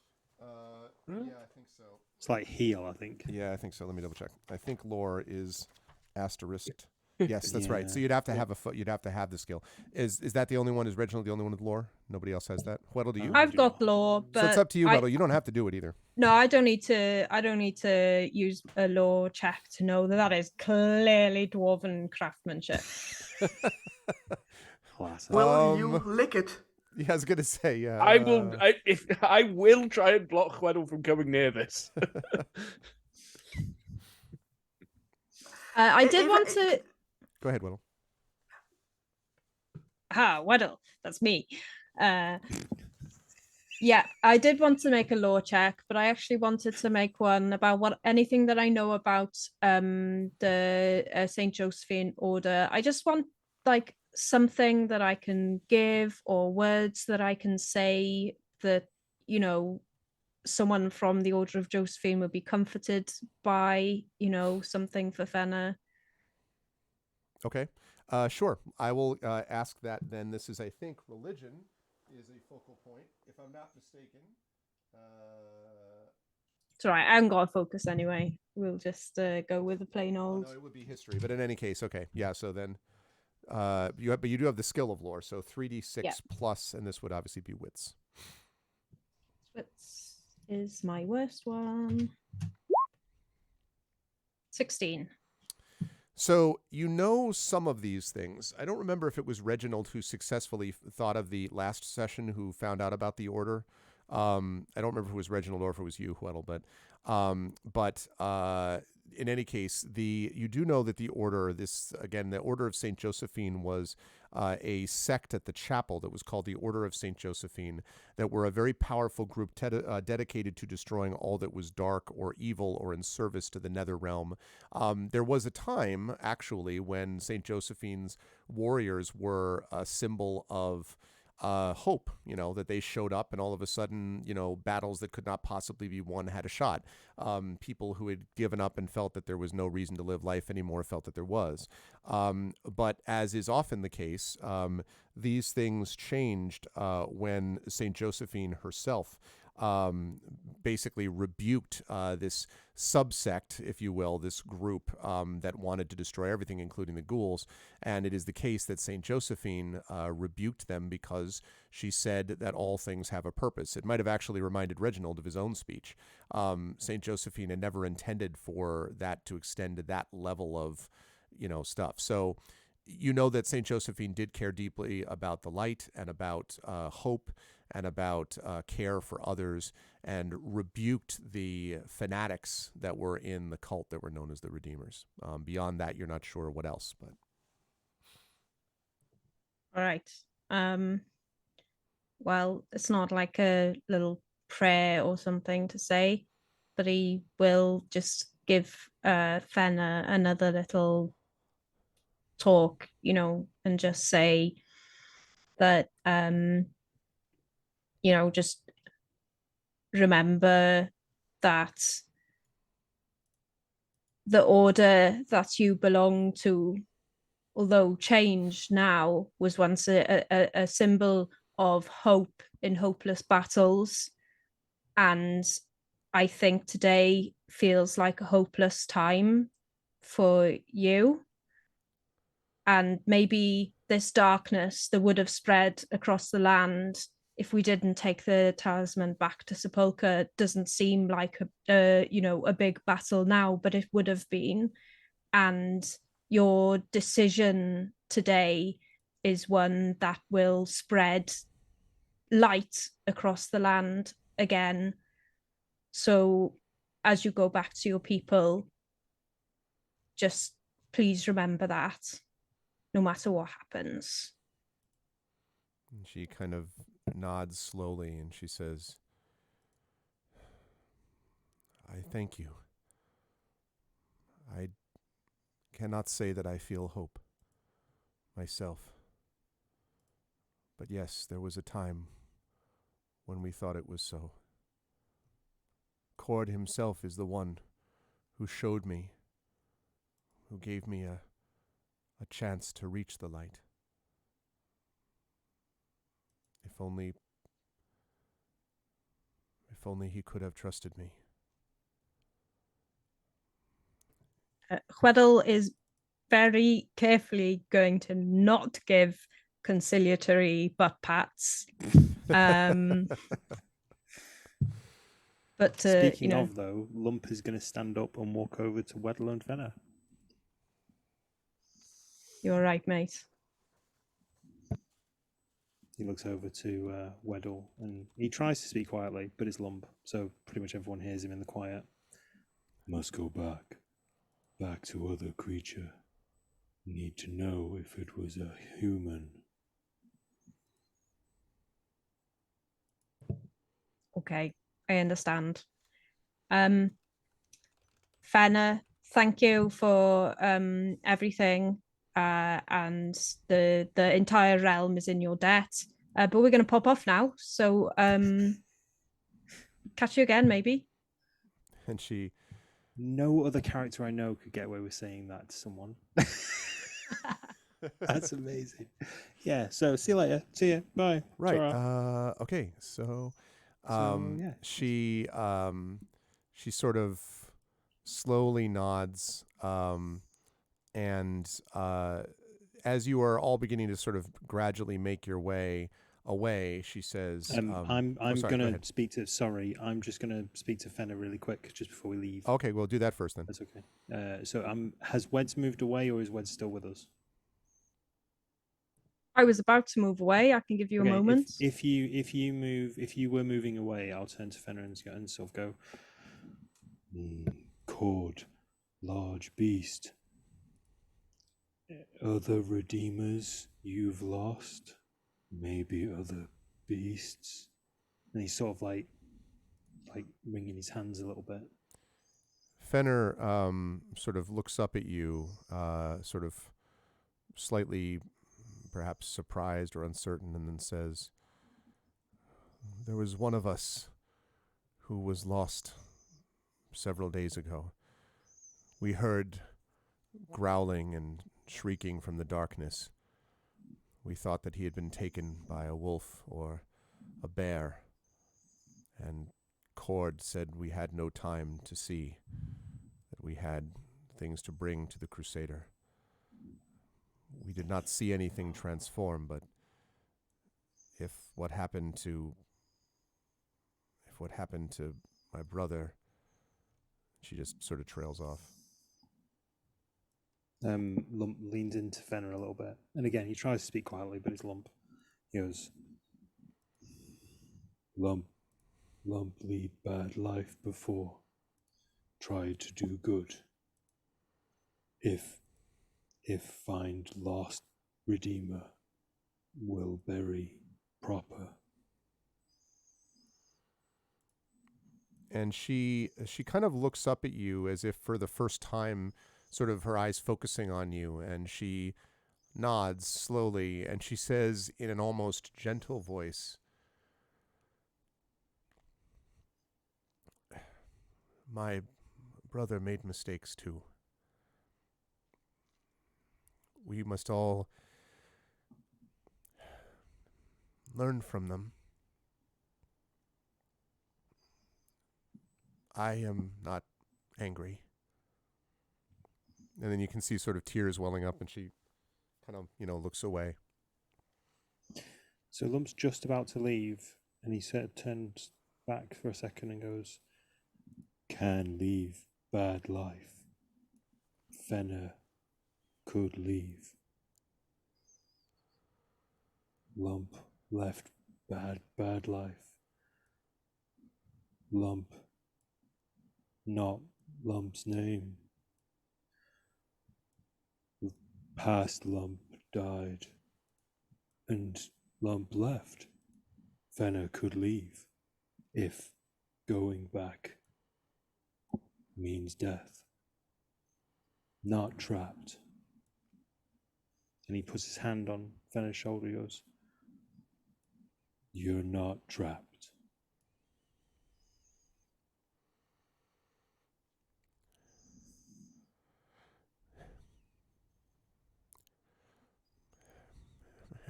Yeah, I think so. It's like heal, I think. Yeah, I think so. Let me double check. I think lore is asterisked Yes, that's right. So Yeah. you'd have to have you'd have to have the skill. Is that the only one? Is Reginald the only one with lore? Nobody else has that. Weddle, do you? I I've do got not. law, So it's but up to you, Weddle. You don't have to do it either. no, I don't need to. I don't need to use a law check to know that that is clearly dwarven craftsmanship. Classic. Will you lick it? Yeah, I was gonna say, yeah. I will try and block Weddle from coming near this. I did If want I- to. Go ahead, Weddle. Weddle, that's me. Yeah, I did want to make a law check, but I actually wanted to make one about anything that I know about the Saint Josephine Order. I just want like something that I can give or words that I can say that someone from the Order of Josephine would be comforted by, something for Fenna. Okay. Sure. I will ask that then. This is, I think, religion is a focal point, if I'm not mistaken. It's all right. I haven't got a focus anyway. We'll just go with the plain old. No, it would be history. But in any case, okay. Yeah, so then but you do have the skill of lore. So 3d6 Yeah. plus, and this would obviously be wits. Wits is my worst one. 16. So you know some of these things. I don't remember if it was Reginald who successfully thought of the last session who found out about the order. I don't remember if it was Reginald or if it was you, Huddle, but in any case, you do know that the order, the Order of Saint Josephine was a sect at the chapel that was called the Order of Saint Josephine, that were a very powerful group dedicated to destroying all that was dark or evil or in service to the nether realm. There was a time, actually, when Saint Josephine's warriors were a symbol of hope, that they showed up and all of a sudden, battles that could not possibly be won had a shot. People who had given up and felt that there was no reason to live life anymore felt that there was. But as is often the case, these things changed when St. Josephine herself basically rebuked this subsect, if you will, this group that wanted to destroy everything, including the ghouls. And it is the case that St. Josephine rebuked them because she said that all things have a purpose. It might have actually reminded Reginald of his own speech. St. Josephine had never intended for that to extend to that level of, stuff. So you know that St. Josephine did care deeply about the light and about hope and about care for others, and rebuked the fanatics that were in the cult that were known as the Redeemers. Beyond that, you're not sure what else. But All right. Well, it's not like a little prayer or something to say, but he will just give Fenna another little talk, and just say that just remember that the order that you belong to, although changed now, was once a symbol of hope in hopeless battles. And I think today feels like a hopeless time for you. And maybe this darkness that would have spread across the land if we didn't take the talisman back to Sepulchre doesn't seem like a big battle now, but it would have been. And your decision today is one that will spread light across the land again. So as you go back to your people, just please remember that no matter what happens. and she kind of nods slowly and she says, I thank you. I cannot say that I feel hope myself. But yes, there was a time when we thought it was so. Cord himself is the one who showed me, who gave me a chance to reach the light. If only he could have trusted me. Weddle is very carefully going to not give conciliatory butt pats. But Speaking of, though, Lump is going to stand up and walk over to Weddle and Fenner. You're right, mate. He looks over to Weddle and he tries to speak quietly, but it's Lump, so pretty much everyone hears him in the quiet. Must go back to other creature. Need to know if it was a human. Okay, I understand. Fenner, thank you for everything. And the entire realm is in your debt. But we're going to pop off now. So catch you again, maybe. And she, No other character I know could get away with saying that to someone. That's amazing. Yeah, so see you later. See ya. Bye. right. Ta-ra. Okay. So, yeah. she sort of slowly nods, and as you are all beginning to sort of gradually make your way away, she says, I'm sorry, go gonna ahead. speak to. Sorry, I'm just gonna speak to Fenner really quick just before we leave. Okay, we'll do that first then. That's okay. So has Weds moved away or is Weds still with us? I was about to move away. I can give you a moment. If you were moving away, I'll turn to Fenner and sort of go. Cord, large beast. Other redeemers you've lost, maybe other beasts, and he's sort of like wringing his hands a little bit. Fenner sort of looks up at you, sort of slightly perhaps surprised or uncertain, and then says, there was one of us who was lost several days ago. We heard growling and shrieking from the darkness. We thought that he had been taken by a wolf or a bear, and Cord said we had no time to see, that we had things to bring to the Crusader. We did not see anything transform, but if what happened to my brother, she just sort of trails off. Lump leans into Fenner a little bit, and again he tries to speak quietly, but it's Lump. He goes, Lump lead bad life before, tried to do good. If find lost redeemer, will bury proper. And she kind of looks up at you as if for the first time, sort of her eyes focusing on you, and she nods slowly, and she says in an almost gentle voice, my brother made mistakes too. We must all learn from them. I am not angry. And then you can see sort of tears welling up, and she kind of, looks away. So Lump's just about to leave, and he sort of turns back for a second and goes, can leave bad life. Fenner could leave. Lump left bad life. Lump, not Lump's name. Past Lump died, and Lump left. Fenner could leave, if going back means death. Not trapped. And he puts his hand on Fenner's shoulder. He goes, you're not trapped.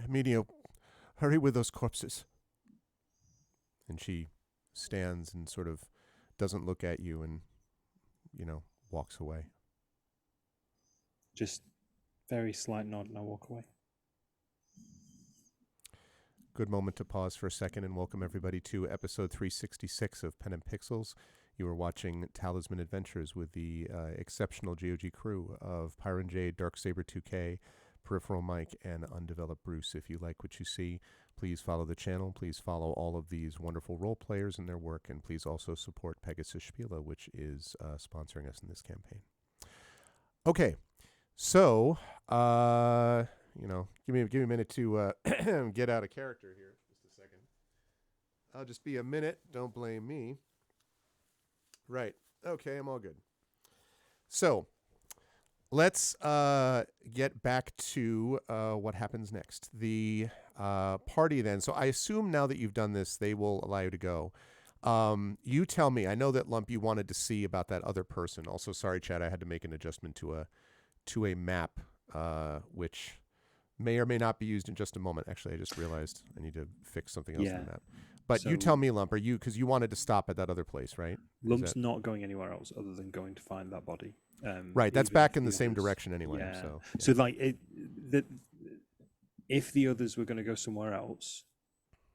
Medio, hurry with those corpses. And she stands and sort of doesn't look at you and, walks away. Just very slight nod, and I walk away. Good moment to pause for a second and welcome everybody to episode 366 of Pen and Pixels. You are watching Talisman Adventures with the exceptional GOG crew of Pyron J, Darksaber 2K, Peripheral Mike, and Undeveloped Bruce. If you like what you see, please follow the channel. Please follow all of these wonderful role players and their work, and please also support Pegasus Spiele, which is sponsoring us in this campaign. Okay, so give me a minute to get out of character here. Just a second. I'll just be a minute. Don't blame me. Right. Okay, I'm all good. So let's get back to what happens next. The party then. So I assume now that you've done this, they will allow you to go. You tell me. I know that Lump, you wanted to see about that other person. Also, sorry, Chad, I had to make an adjustment to a map, which may or may not be used in just a moment. Actually, I just realized I need to fix something else in the map. But you tell me, Lump, because you wanted to stop at that other place, right? Lump's not going anywhere else other than going to find that body. Right, that's back in the same direction anyway. Yeah. So, so like, if the others were going to go somewhere else,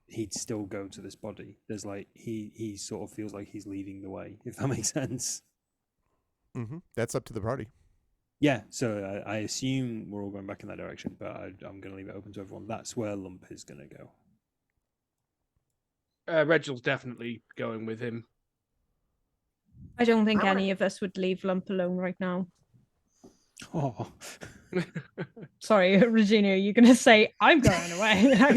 he'd still go to this body. There's like he sort of feels like he's leading the way, if that makes sense. Mm-hmm. That's up to the party. Yeah, so I assume we're all going back in that direction, but I'm going to leave it open to everyone. That's where Lump is going to go. Reginald's definitely going with him. I don't think any of us would leave Lump alone right now. Oh. Sorry, Regina, are you going to say, I'm going away? No,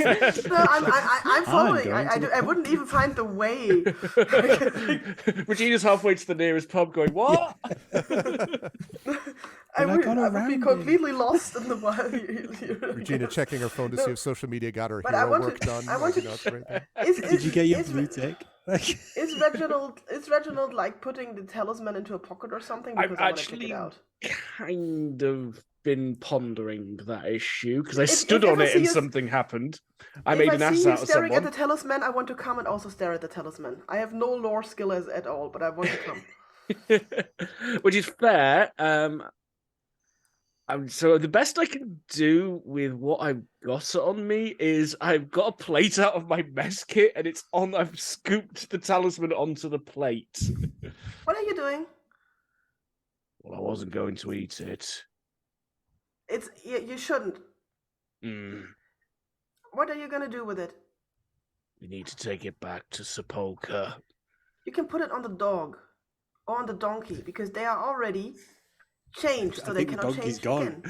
I'm following. I wouldn't even find the way. Regina's halfway to the nearest pub going, what? I would be completely lost in the wild. Regina checking her phone to see if social media got her But hero work done. Did you get your blue tick? Is Reginald like putting the talisman into a pocket or something? Because I want to check it out. Kind of been pondering that issue because I stood on it and something happened. I made an ass out of someone. If I see you staring at the talisman, I want to come and also stare at the talisman. I have no lore skill at all, but I want to come. Which is fair. So the best I can do with what I've got on me is I've got a plate out of my mess kit, and it's on. I've scooped the talisman onto the plate. What are you doing? Well, I wasn't going to eat it. You shouldn't. What are you gonna do with it? We need to take it back to Sepulchre. You can put it on the dog or on the donkey because they are already changed, so they cannot change again.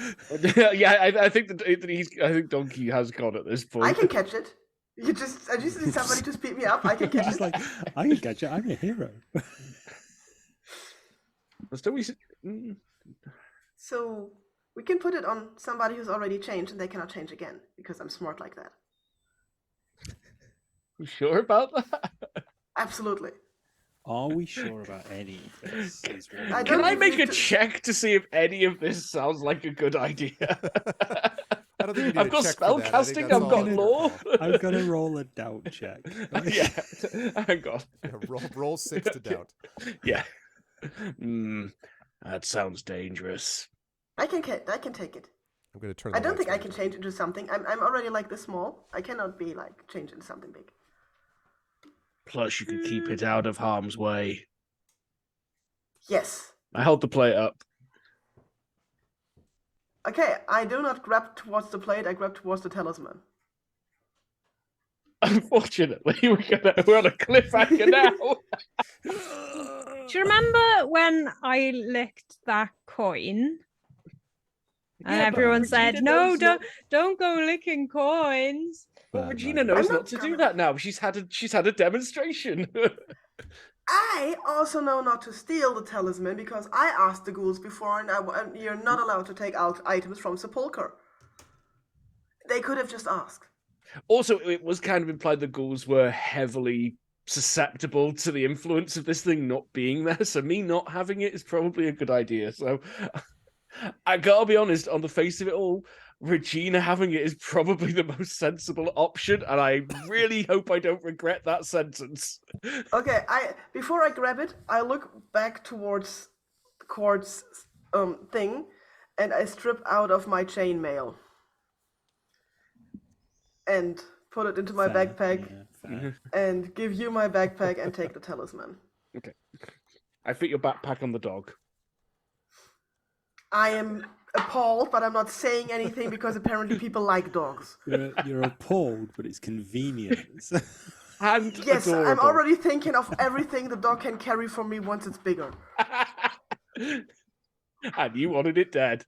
Yeah, I think I think Donkey has gone at this point. I can catch it. I just need somebody to speed me up. I can catch it. Like, I can catch it. I'm a hero. So we can put it on somebody who's already changed, and they cannot change again because I'm smart like that. You sure about that? Absolutely. Are we sure about any of this? Can I make a check to see if any of this sounds like a good idea? I don't think you need I've got spell casting, I've got lore. I'm gonna roll a doubt check. Yeah, hang on. Yeah, roll 6 to doubt. Yeah. That sounds dangerous. I can take it. I'm gonna turn. I don't think I can change into something. I'm already like this small. I cannot be like changed into something big. Plus, you could keep it out of harm's way. Yes. I held the plate up. Okay, I do not grab towards the plate. I grab towards the talisman. Unfortunately, we're on a cliffhanger now. Do you remember when I licked that coin? And everyone said, "No, don't go licking coins." Well, Regina knows not to do that now. She's had a demonstration. I also know not to steal the talisman because I asked the ghouls before, and you're not allowed to take out items from Sepulchre. They could have just asked. Also, it was kind of implied the ghouls were heavily susceptible to the influence of this thing not being there, so me not having it is probably a good idea. So I gotta be honest, on the face of it all, Regina having it is probably the most sensible option, and I really hope I don't regret that sentence. Okay, before I grab it, I look back towards the quartz thing, and I strip out of my chainmail and put it into my Fair, backpack yeah, fair. and give you my backpack and take the talisman. Okay. I fit your backpack on the dog. I am appalled, but I'm not saying anything because apparently people like dogs. You're appalled, but it's convenience. And Yes, adorable. I'm already thinking of everything the dog can carry for me once it's bigger. And you wanted it dead.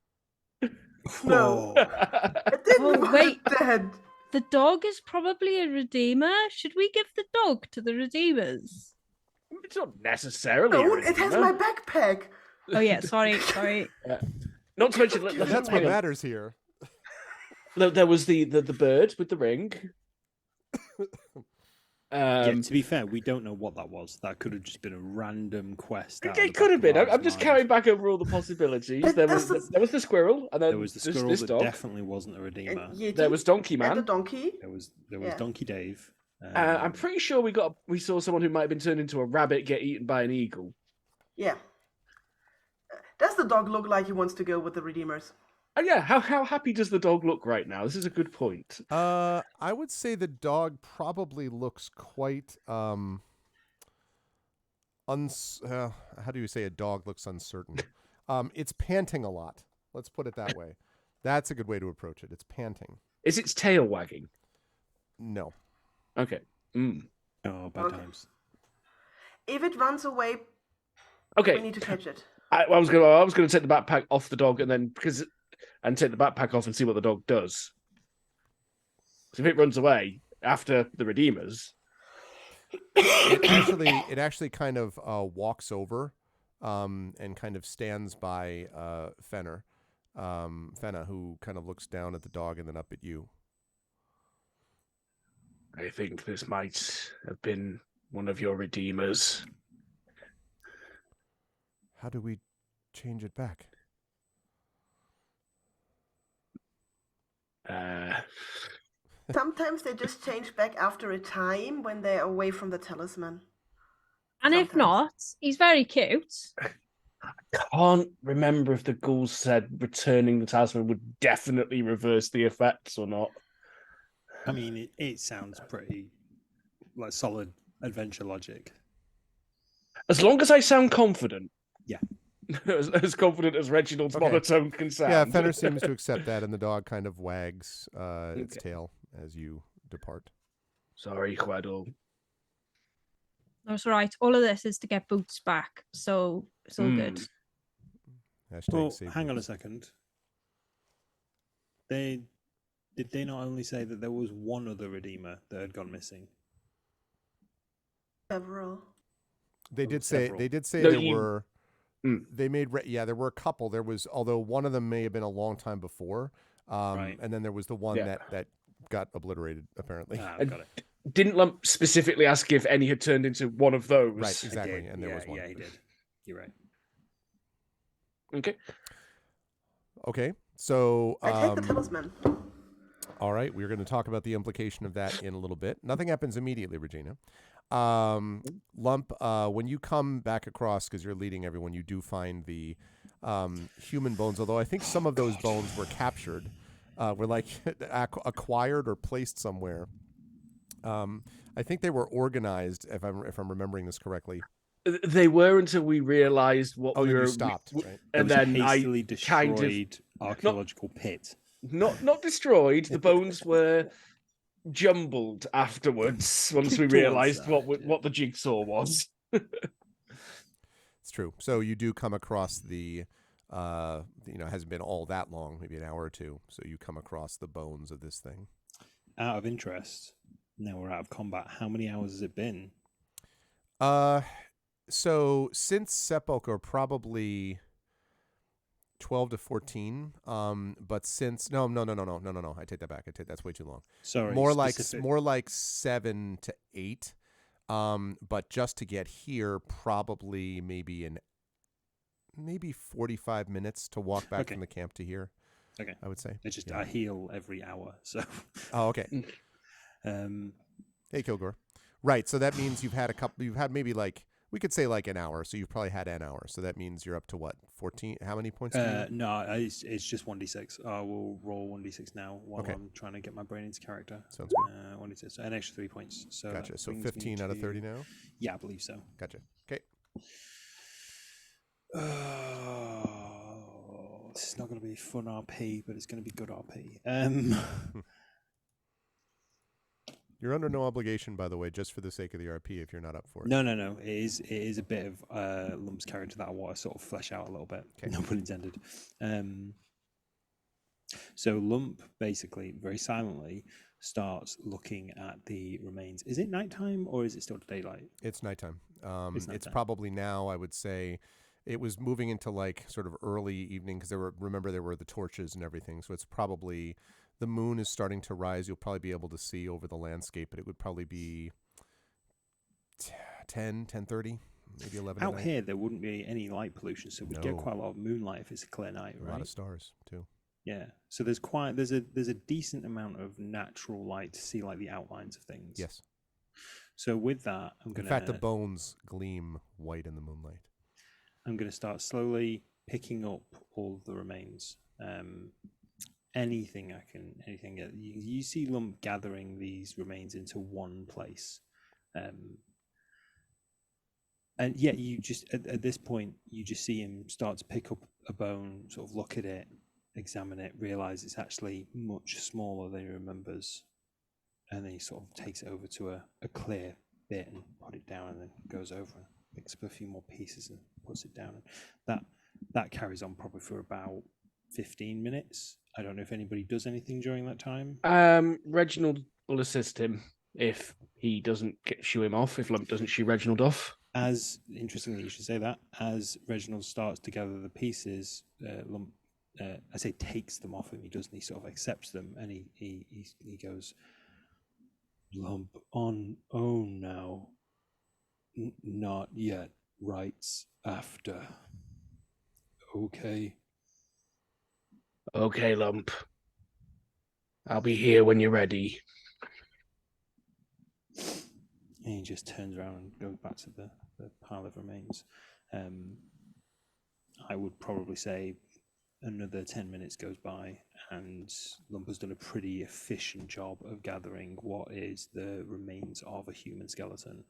No. Oh. I didn't Oh, want wait. it dead. The dog is probably a redeemer. Should we give the dog to the redeemers? It's not necessarily. No, a it has redeemer. my backpack. Oh yeah, sorry. Not to mention, That's what matters here. there was the bird with the ring. Yeah, to be fair, we don't know what that was. That could have just been a random quest. out of It the could have back been. of I'm Mark's just mind. carrying back over all the possibilities. There was the squirrel, and then There was the this squirrel that dog. definitely wasn't a redeemer. And Yeti, There was Donkey and the Man. donkey. There was Yeah. Donkey Dave. I'm pretty sure we saw someone who might have been turned into a rabbit get eaten by an eagle. Yeah. Does the dog look like he wants to go with the redeemers? And yeah, how happy does the dog look right now? This is a good point. I would say the dog probably looks quite how do you say a dog looks uncertain? It's panting a lot. Let's put it that way. That's a good way to approach it. It's panting. Is its tail wagging? No. Okay. Oh, bad times. If it runs away, Okay. we need to catch it. I was gonna take the backpack off the dog and take the backpack off and see what the dog does. So if it runs away after the redeemers, It actually kind of walks over and kind of stands by Fenna, who kind of looks down at the dog and then up at you. I think this might have been one of your redeemers. How do we change it back? Sometimes they just change back after a time when they're away from the talisman. And if Sometimes. not, he's very cute. Can't remember if the ghouls said returning the talisman would definitely reverse the effects or not. I mean, it sounds pretty like solid adventure logic. As long as I sound confident. Yeah. as confident as Reginald's Okay. monotone can sound. Yeah, Fenner seems to accept that, and the dog kind of wags its tail as you depart. Sorry, Quaddle. That's right. All of this is to get Boots back, so it's all good. Hashtag Well, save hang on a boots. second. Did they not only say that there was one other redeemer that had gone missing? Several. They Oh, did say several. No, there you- were. They made there were a couple. There was, although one of them may have been a long time before, Right. and then there was the one Yeah. that got obliterated apparently. Ah, got it. Didn't Lump specifically ask if any had turned into one of those? Right, I exactly, did. and there Yeah, was one. Yeah, he did. You're right. Okay. Okay, so I take the talisman. all right, we're going to talk about the implication of that in a little bit. Nothing happens immediately, Regina. Lump, when you come back across, because you're leading everyone, you do find the human bones, although I think some of those bones were captured, were like acquired or placed somewhere. I think they were organized, if I'm remembering this correctly. They were until we realized what Oh, we were. you stopped, right? And There was then a I hastily kind destroyed archaeological pit. not destroyed. The bones were jumbled afterwards once we Towards realized that, what the jigsaw was. It's true. So you do come across the, it hasn't been all that long, maybe an hour or two. So you come across the bones of this thing. Out of interest, now we're out of combat. How many hours has it been? So since Sepulchre, probably 12 to 14. But since no, I take that back. That's way too long. Sorry, More specific- like 7 to 8. But just to get here, probably maybe 45 minutes to walk back Okay. from the camp to here. Okay. I would say. It's just Yeah. I heal every hour, so Oh, okay. um, Hey, Kilgore. Right. So that means you've had maybe like We could say like an hour. So you've probably had an hour. So that means you're up to what? 14? How many points do you? No, it's just 1d6. I will roll 1d6 now while Okay. I'm trying to get my brain into character. Sounds good. 1d6, so an extra 3 points. So Gotcha. that So brings me 15 out of 30 now? Yeah, I believe so. Gotcha. Okay. Oh, this is not going to be fun RP, but it's going to be good RP. You're under no obligation, by the way, just for the sake of the RP if you're not up for it. No. It is a bit of Lump's character that I want to sort of flesh out a little bit. Okay. No pun intended. So Lump basically very silently starts looking at the remains. Is it nighttime or is it still daylight? It's nighttime. It's It's nighttime. probably now, I would say. It was moving into like sort of early evening because there were the torches and everything. So it's probably the moon is starting to rise. You'll probably be able to see over the landscape, but it would probably be 10:30, maybe 11 at Out night. here, there wouldn't be any light pollution, so we'd get No. quite a lot of moonlight if it's a clear night, A right? lot of stars too. Yeah. So there's a decent amount of natural light to see like the outlines of things. Yes. So with that, In fact, the bones gleam white in the moonlight. I'm going to start slowly picking up all of the remains. Anything I can, you see Lump gathering these remains into one place. And yeah, you just, at this point, you just see him start to pick up a bone, sort of look at it, examine it, realize it's actually much smaller than he remembers. And then he sort of takes it over to a clear bit and put it down, and then goes over and picks up a few more pieces and puts it down. And that carries on probably for about 15 minutes. I don't know if anybody does anything during that time. Reginald will assist him if he doesn't shoo him off, if Lump doesn't shoo Reginald off. As interestingly, you should say that as Reginald starts to gather the pieces, Lump, I say takes them off him. He doesn't. He sort of accepts them, and he goes, "Lump on own now. Not yet. Rights after. Okay." Okay, Lump. I'll be here when you're ready. And he just turns around and goes back to the pile of remains. I would probably say another 10 minutes goes by, and Lump has done a pretty efficient job of gathering what is the remains of a human skeleton.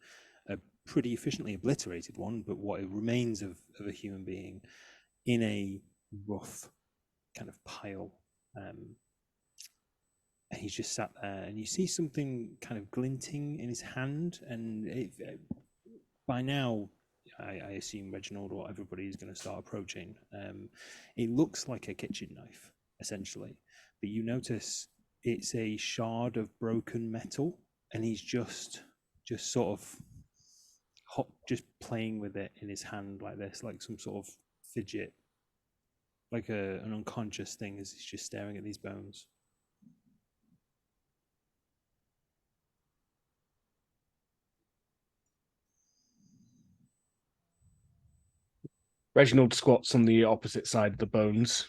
A pretty efficiently obliterated one, but what remains of a human being in a rough kind of pile. And he's just sat there, and you see something kind of glinting in his hand, and by now, I assume Reginald or everybody is going to start approaching. It looks like a kitchen knife, essentially, but you notice it's a shard of broken metal, and he's just sort of just playing with it in his hand like this, like some sort of fidget, like an unconscious thing, as he's just staring at these bones. Reginald squats on the opposite side of the bones.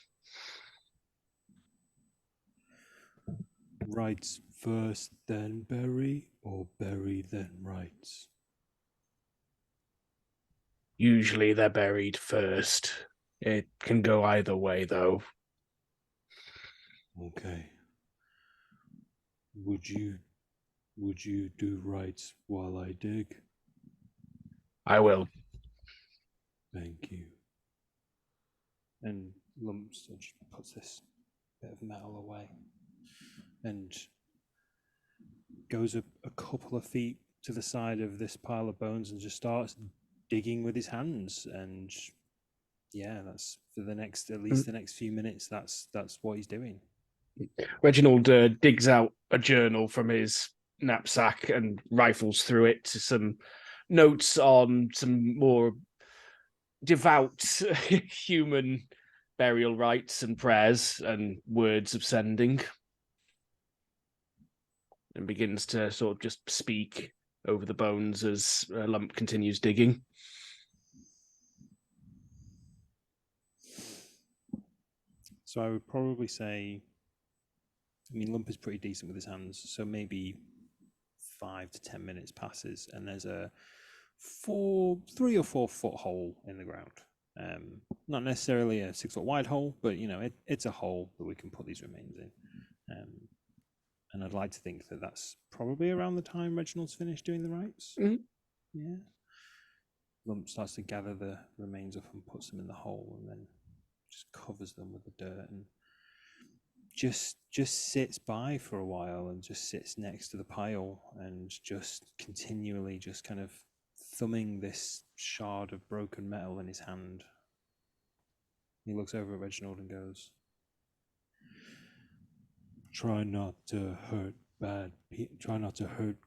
Rights first, then bury, or bury, then rights? Usually they're buried first. It can go either way, though. Okay. Would you do rights while I dig? I will. Thank you. And Lump just puts this bit of metal away and goes a couple of feet to the side of this pile of bones and just starts digging with his hands. And yeah, that's for the next, at least the next few minutes, that's what he's doing. Reginald digs out a journal from his knapsack and rifles through it to some notes on some more devout human burial rites and prayers and words of sending, and begins to sort of just speak over the bones as Lump continues digging. So I would probably say, I mean, Lump is pretty decent with his hands, so maybe 5 to 10 minutes passes, and there's a 3 or 4 foot hole in the ground. Not necessarily a 6 foot wide hole, but it's a hole that we can put these remains in. And I'd like to think that that's probably around the time Reginald's finished doing the rites. Mhm. Yeah. Lump starts to gather the remains up and puts them in the hole, and then just covers them with the dirt and just sits by for a while, and just sits next to the pile and just continually just kind of thumbing this shard of broken metal in his hand. He looks over at Reginald and goes, try not to hurt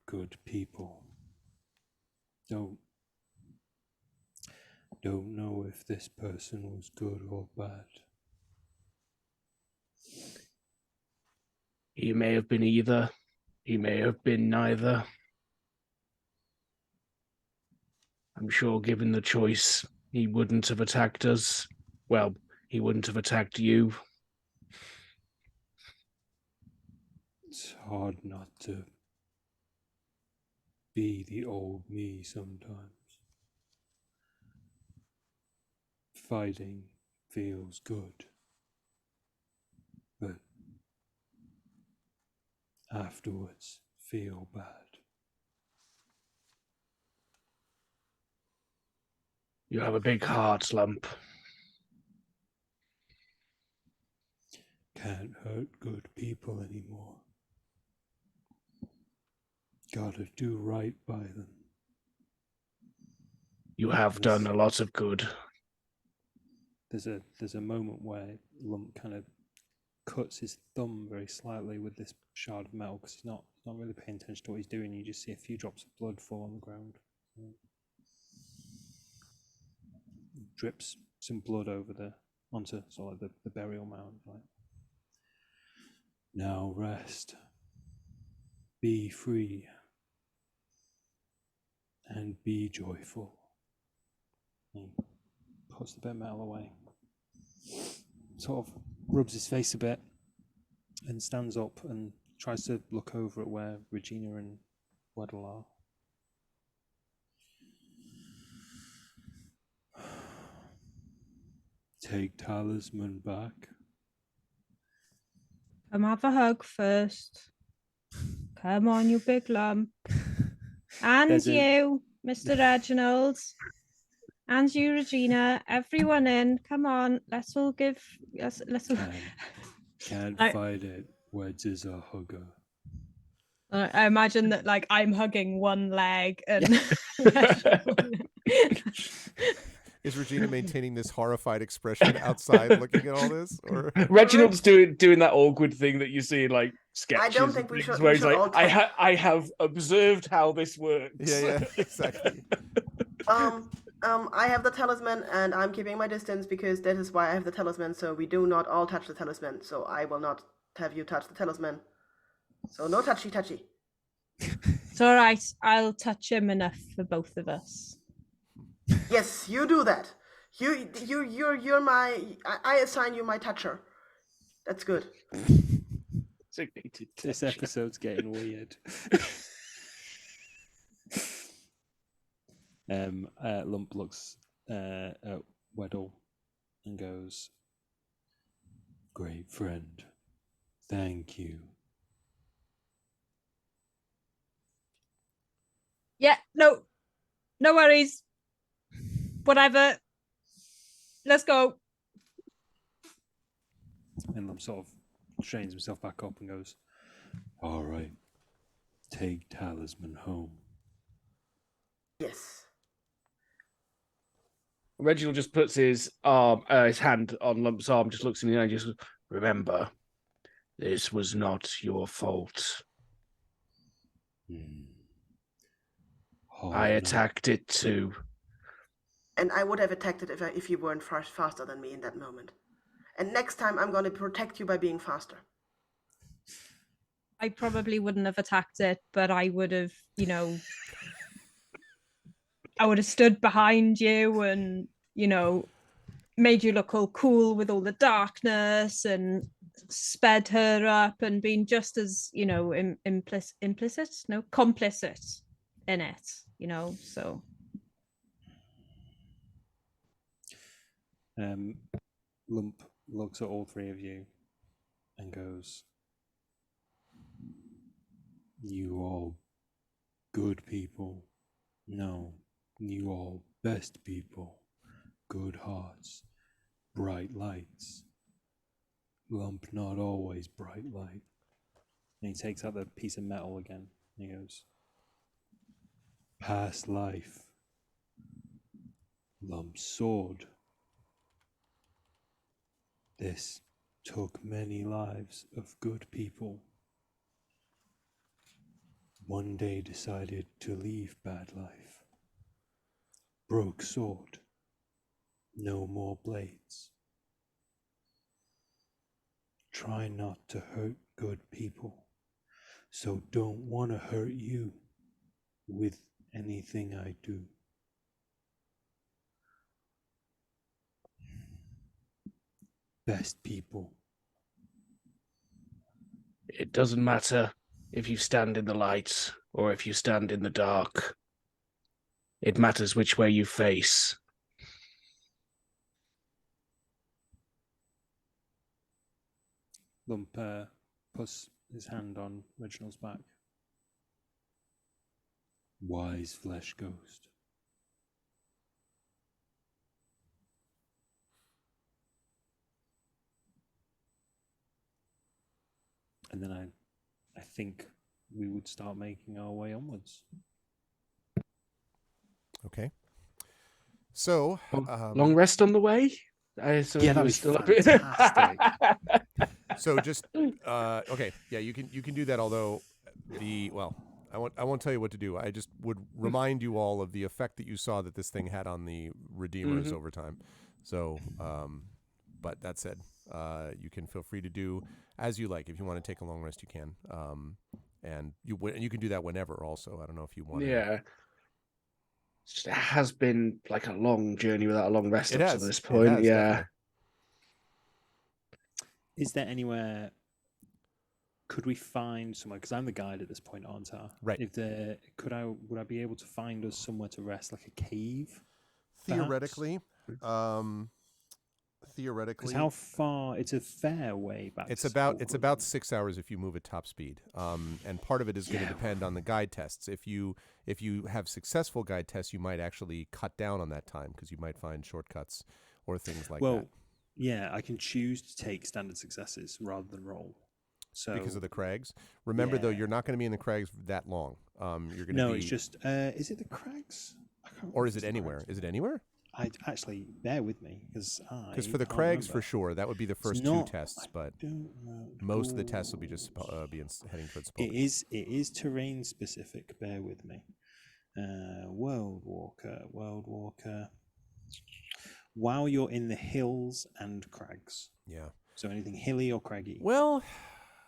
good people. Don't know if this person was good or bad. He may have been either. He may have been neither. I'm sure given the choice, he wouldn't have attacked us. Well, he wouldn't have attacked you. It's hard not to be the old me sometimes. Fighting feels good, but afterwards feel bad. You have a big heart, Lump. Can't hurt good people anymore. Gotta do right by them. You have done a lot of good. There's a moment where Lump kind of cuts his thumb very slightly with this shard of metal because he's not really paying attention to what he's doing. You just see a few drops of blood fall on the ground. Drips some blood onto sort of the burial mound. Right? Now rest. Be free. And be joyful. He puts the bit of metal away. Sort of rubs his face a bit and stands up and tries to look over at where Regina and Weddle are. Take Talisman back. Come have a hug first. Come on, you big lump. And you, Mr. Reginald. And you, Regina. Everyone in. Come on. Let's all give. Let's all. Can't fight it. Wedge is a hugger. I imagine that, like, I'm hugging one leg and. Is Regina maintaining this horrified expression outside, looking at all this? Or Reginald's doing that awkward thing that you see in like sketches. I don't think we should. Where he's like, all I have observed how this works. Yeah, exactly. I have the talisman, and I'm keeping my distance because that is why I have the talisman. So we do not all touch the talisman. So I will not have you touch the talisman. So no touchy. It's all right. I'll touch him enough for both of us. Yes, you do that. You're my. I assign you my toucher. That's good. This episode's getting weird. Lump looks at Weddle and goes, "Great friend, thank you." Yeah, no worries. Whatever. Let's go. And Lump sort of strains himself back up and goes, "All right, take Talisman home." Yes. Reginald just puts his hand on Lump's arm, just looks in the eye and just goes, remember, this was not your fault. I attacked it too. And I would have attacked it if you weren't faster than me in that moment. And next time I'm going to protect you by being faster. I probably wouldn't have attacked it, but I would have, I would have stood behind you and, made you look all cool with all the darkness and sped her up and been just as, complicit in it, so. Lump looks at all three of you and goes, "You all good people. No, you all best people. Good hearts, bright lights. Lump not always bright light." And he takes out the piece of metal again. And he goes, "Past life. Lump's sword. This took many lives of good people. One day decided to leave bad life. Broke sword. No more blades. Try not to hurt good people, so don't want to hurt you with anything I do. Best people." It doesn't matter if you stand in the light or if you stand in the dark. It matters which way you face. Lump puts his hand on Reginald's back. Wise flesh ghost. And then I think we would start making our way onwards. Okay. So, Long rest on the way? Yeah, that'd be fantastic. So just okay, yeah, you can do that. Although I won't tell you what to do. I just would remind you all of the effect that you saw that this thing had on the Redeemers over time. So, but that said, you can feel free to do as you like. If you want to take a long rest, you can. And you can do that whenever. Also, I don't know if you want. Yeah. It has been like a long journey without a long rest up to this point. It has, yeah. definitely. Is there anywhere? Could we find somewhere? Because I'm the guide at this point, aren't I? Right. If there, would I be able to find us somewhere to rest, like a cave? Theoretically, Because how far? It's a fair way back. It's about 6 hours if you move at top speed, and part of it is going to depend on the guide tests. If you have successful guide tests, you might actually cut down on that time because you might find shortcuts or things like that. Yeah, I can choose to take standard successes rather than roll. So because of the crags. Remember though, you're not going to be in the crags that long. You're going to be. It's just. Is it the crags? Or is it anywhere? Is it anywhere? I actually bear with me because for the crags for sure that would be the first two tests, but most of the tests will be just heading towards. It is terrain specific. Bear with me. World Walker. While you're in the hills and crags. Yeah. So anything hilly or craggy? Well,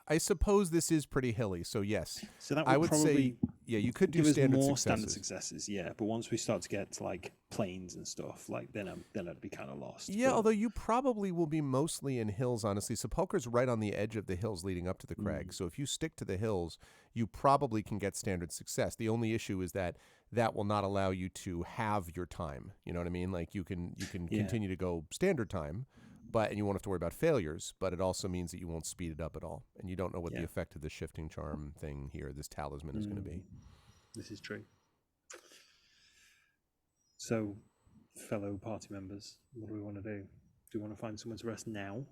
I suppose this is pretty hilly, so yes. So that I would say, you could do standard successes. Yeah, but once we start to get to like plains and stuff, like then I'd be kind of lost. Yeah, although you probably will be mostly in hills, honestly. Sepulchre's right on the edge of the hills leading up to the crags, so if you stick to the hills, you probably can get standard success. The only issue is that will not allow you to have your time. You know what I mean? Like you can continue to go standard time. And you won't have to worry about failures, but it also means that you won't speed it up at all. And you don't know what the effect of the shifting charm thing here, this talisman, is going to be. This is true. So, fellow party members, what do we want to do? Do we want to find someone to rest now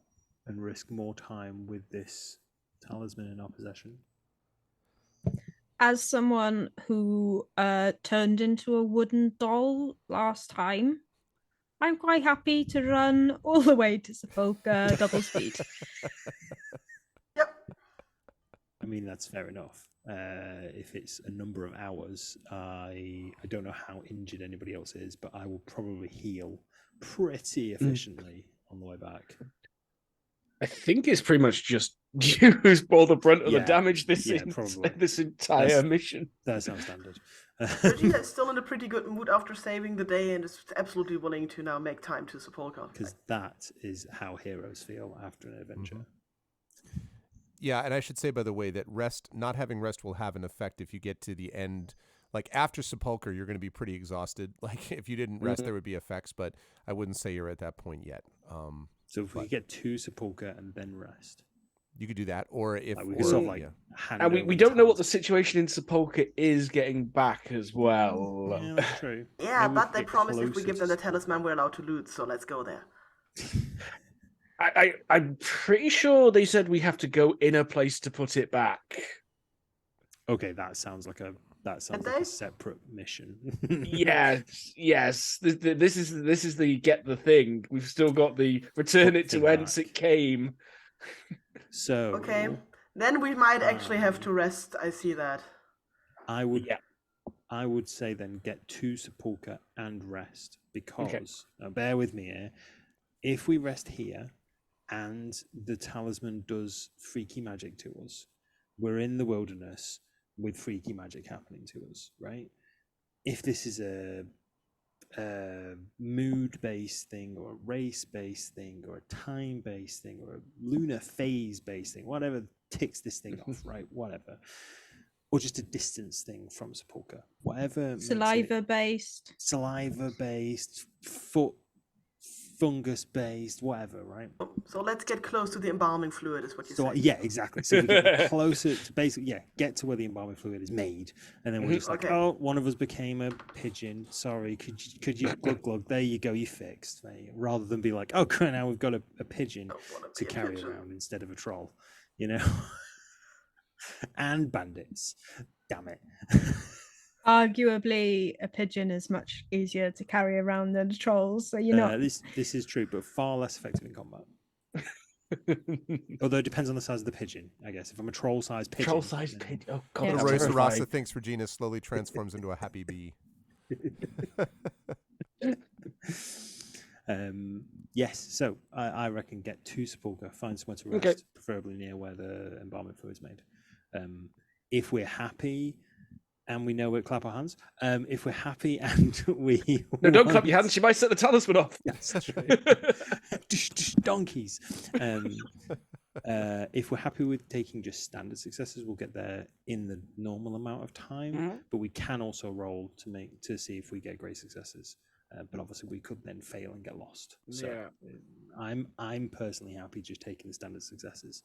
and risk more time with this talisman in our possession? As someone who turned into a wooden doll last time, I'm quite happy to run all the way to Sepulchre double speed. Yep. I mean, that's fair enough. If it's a number of hours, I don't know how injured anybody else is, but I will probably heal pretty efficiently on the way back. I think it's pretty much just you who's bore the brunt of the damage this entire mission. That sounds standard. Regina is still in a pretty good mood after saving the day and is absolutely willing to now make time to Sepulchre. Because that is how heroes feel after an adventure. Mm-hmm. Yeah, and I should say, by the way, that not having rest will have an effect if you get to the end, like after Sepulcher, you're going to be pretty exhausted. Like if you didn't rest, Mhm. there would be effects, but I wouldn't say you're at that point yet. So if we but- get 2 Sepulcher and then rest, You could do that, or if like we or, could sort of like yeah. hand And we over don't know what the Talisman. situation in Sepulcher is getting back as well. Yeah, that's true. Yeah, Maybe we but could they get promised if we closer give to them the Sepulcher. talisman, we're allowed to loot. So let's go there. I'm pretty sure they said we have to go in a place to put it back. Okay, that sounds like a they? separate mission. Yes. This is the get the thing. We've still got the return Put it to thing whence back. it came. So Okay. Then we might actually have to rest. I see that. I would Yeah. I would say then get 2 Sepulcher and rest because now bear with me here. If we rest here and the talisman does freaky magic to us, we're in the wilderness with freaky magic happening to us, right? If this is a mood-based thing or a race-based thing or a time-based thing or a lunar phase-based thing, whatever ticks this thing off, right? Whatever. Or just a distance thing from Sepulcher. Whatever makes it- Saliva based. saliva-based, foot fungus-based, whatever, right? So let's get close to the embalming fluid, is what you So say. yeah, exactly. So we get closer to basically, get to where the embalming fluid is made, and then we're just like, Okay. oh, one of us became a pigeon. Sorry, could you glug glug? There you go, you fixed. There you go. Rather than be like, oh, great, now we've got a pigeon Don't wanna to be a carry pigeon. around instead of a troll, you know. And bandits, damn it. Arguably, a pigeon is much easier to carry around than a troll. So you're not. This is true, but far less effective in combat. Although it depends on the size of the pigeon, I guess. If I'm a troll-sized pigeon, Troll-sized then- pigeon. Oh god, Yeah. The that's Royce terrifying. Rasa thinks Regina slowly transforms into a happy bee. Yes, so I reckon get 2 Sepulcher, find somewhere to rest, Okay. preferably near where the embalming fluid's made. If we're happy and we know where to clap our hands, if we're happy and we No, don't clap want- your hands. You might set the talisman off. That's true. Dish, dish, donkeys. If we're happy with taking just standard successes, we'll get there in the normal amount of time. Mhm. But we can also roll to see if we get great successes. But obviously, we could then fail and get lost. So Yeah. I'm personally happy just taking the standard successes.